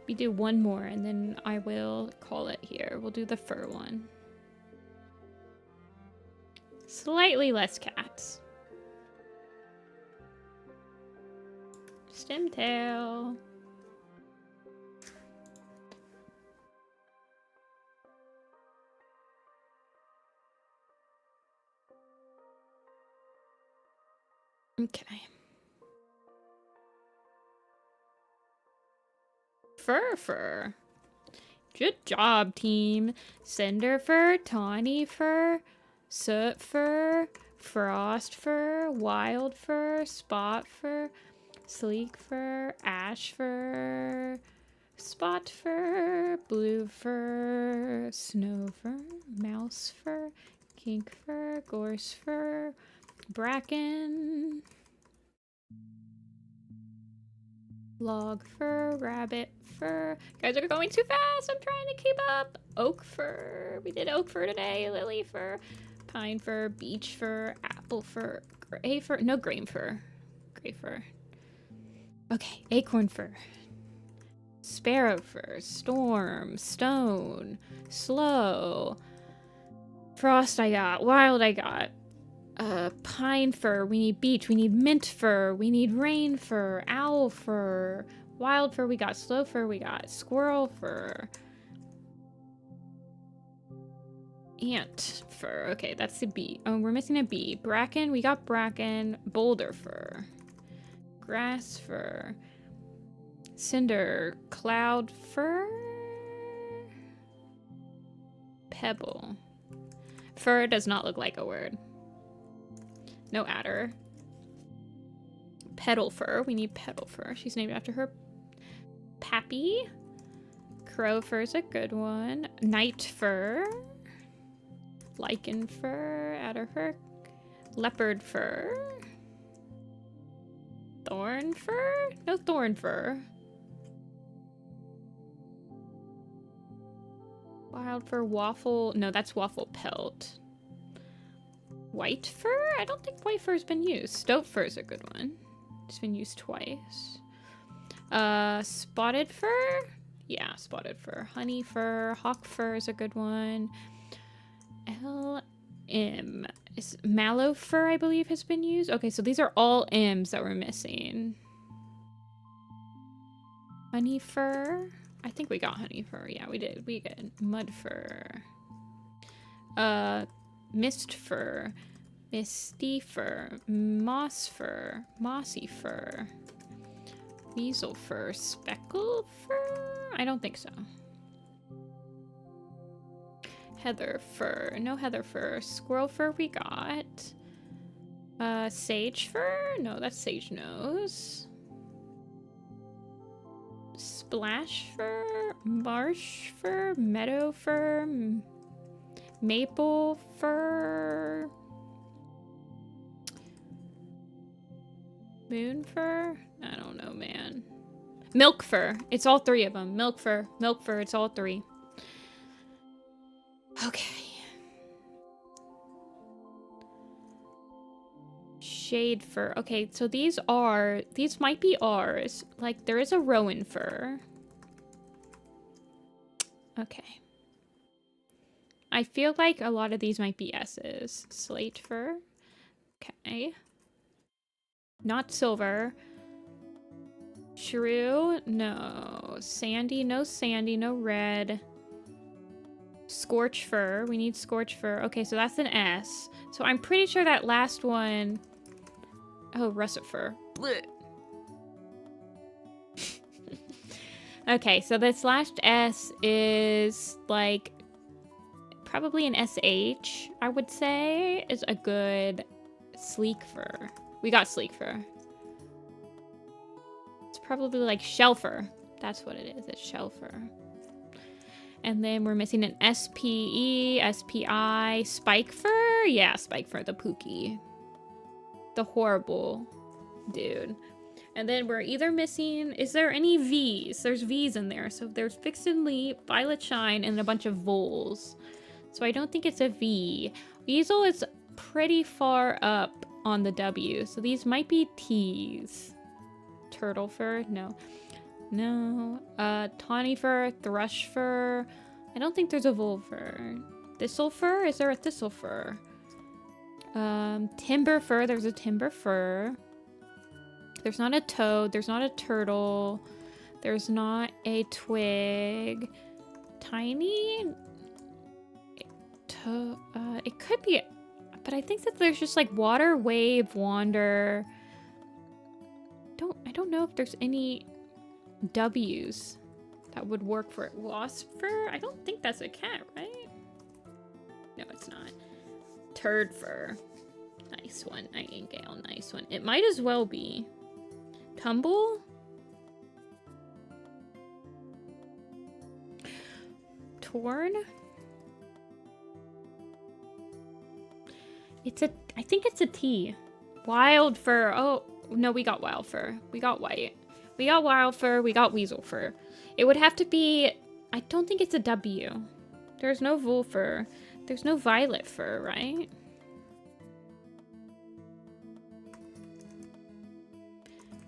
We do one more and then I will call it here. We'll do the fur one. Slightly less cats. Stem tail. Okay. Fur. Good job, team. Cinder fur, tawny fur, soot fur, frost fur, wild fur, spot fur, sleek fur, ash fur, spot fur, blue fur, snow fur, mouse fur, kink fur, gorse fur, bracken, log fur, rabbit fur. Guys are going too fast. I'm trying to keep up. Oak fur. We did oak fur today. Lily fur, pine fur, beech fur, apple fur, gray fur. No, grain fur. Gray fur. Okay, acorn fur. Sparrow fur, storm, stone, slow. Frost I got, wild I got. Pine fur, we need beech, we need mint fur, we need rain fur, owl fur, wild fur we got, slow fur we got, squirrel fur. Ant fur, okay, that's the bee. Oh, we're missing a bee. Bracken, we got bracken, boulder fur. Grass fur. Cinder, cloud fur. Pebble. Fur does not look like a word. No adder. Petal fur. We need petal fur. She's named after her pappy. Crow fur is a good one. Night fur. Lichen fur. Adder fur. Leopard fur. Thorn fur? No thorn fur. Wild fur. Waffle. No, that's waffle pelt. White fur? I don't think white fur's been used. Stoat fur is a good one. It's been used twice. Spotted fur? Yeah, spotted fur. Honey fur. Hawk fur is a good one. LM. Is mallow fur, I believe, has been used? Okay, so these are all M's that we're missing. Honey fur? I think we got honey fur. Yeah, we did. We get mud fur. Mist fur, misty fur, moss fur, mossy fur, weasel fur, speckle fur? I don't think so. Heather fur, no heather fur. Squirrel fur we got. Sage fur? No, that's sage nose. Splash fur, marsh fur, meadow fur, maple fur, moon fur? I don't know, man. Milk fur. It's all three of them. Milk fur, it's all three. Okay. Shade fur. Okay, so these might be ours. Like, there is a rowan fur. Okay. I feel like a lot of these might be S's. Slate fur. Okay. Not silver. Shrew. No. Sandy. No sandy. No red. Scorch fur. We need scorch fur. Okay, so that's an S. So I'm pretty sure that last one... Oh, russet fur. Okay, so this last S is like... Probably an SH, I would say, is a good sleek fur. We got sleek fur. It's probably like shell fur. That's what it is. It's shell fur. And then we're missing an SPE, SPI, spike fur. Yeah, spike fur, the pookie. the horrible dude. And then we're either missing, is there any V's? There's V's in there. So there's Vixen Leap, Violet Shine, and a bunch of voles. So I don't think it's a V. Weasel is pretty far up on the W. So these might be T's. Turtle fur? No. No. Tawny fur, thrush fur. I don't think there's a vole fur. Thistle fur? Is there a thistle fur? Timber fur. There's a timber fur. There's not a toad. There's not a turtle. There's not a twig. Tiny? It could be, but I think that there's just like water, wave, wander. I don't know if there's any W's that would work for it. Wasp fur? I don't think that's a cat, right? No, it's not. Turd fur. Nice one. Nightingale. Nice one. It might as well be. Tumble? Torn? I think it's a T. Wild fur. Oh, no, we got wild fur. We got white. We got wild fur. We got weasel fur. It would have to be, I don't think it's a W. There's no vole fur. There's no violet fur, right?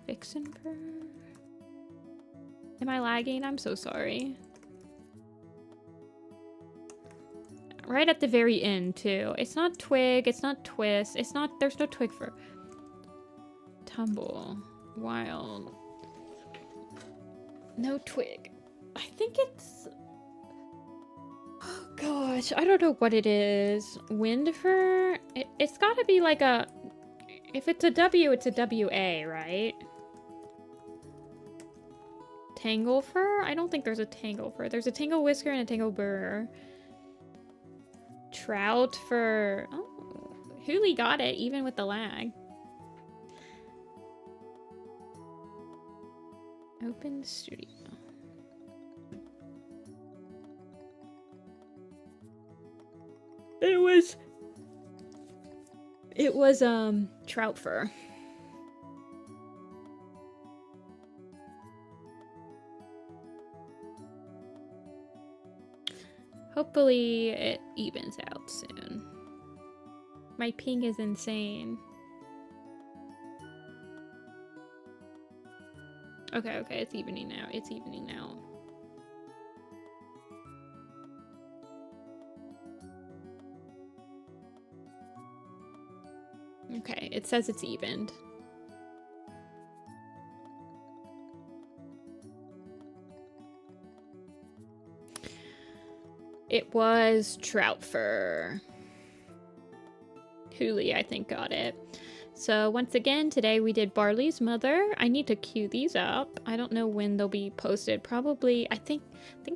Vixen fur. Am I lagging? I'm so sorry. Right at the very end, too. It's not twig. It's not twist. It's not... There's no twig fur. Tumble. Wild. No twig. I think it's... Oh, gosh. I don't know what it is. Wind fur? It's gotta be like a... If it's a W, it's a WA, right? Tangle fur? I don't think there's a tangle fur. There's a tangle whisker and a tangle burr. Trout fur. Oh, Hooli got it, even with the lag. Open studio. It was trout fur. Hopefully it evens out soon. My ping is insane. Okay, it's evening now. It's evening now. Okay, it says it's evened. It was trout fur. Hooli, I think, got it. So once again, today we did Barley's Mother. I need to queue these up. I don't know when they'll be posted. Probably, I think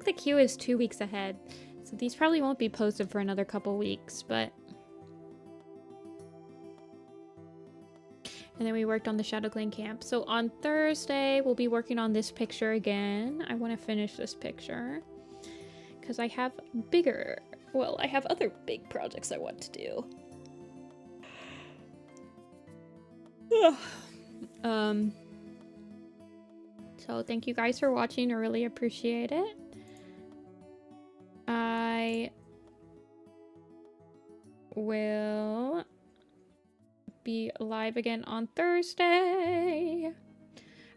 the queue is 2 weeks ahead. So these probably won't be posted for another couple weeks, but... And then we worked on the Shadow Clan camp. So on Thursday, we'll be working on this picture again. I want to finish this picture. Because I have bigger... Well, I have other big projects I want to do. So thank you guys for watching. I really appreciate it. I will be live again on Thursday.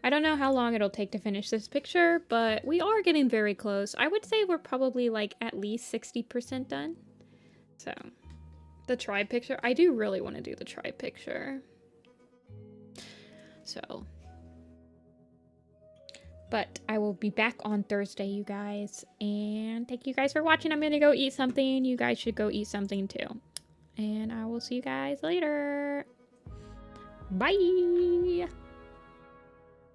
I don't know how long it'll take to finish this picture, but we are getting very close. I would say we're probably like at least 60% done. So the tribe picture, I do really want to do the tribe picture. So, but I will be back on Thursday, you guys. And thank you guys for watching. I'm going to go eat something. You guys should go eat something too. And I will see you guys later. Bye.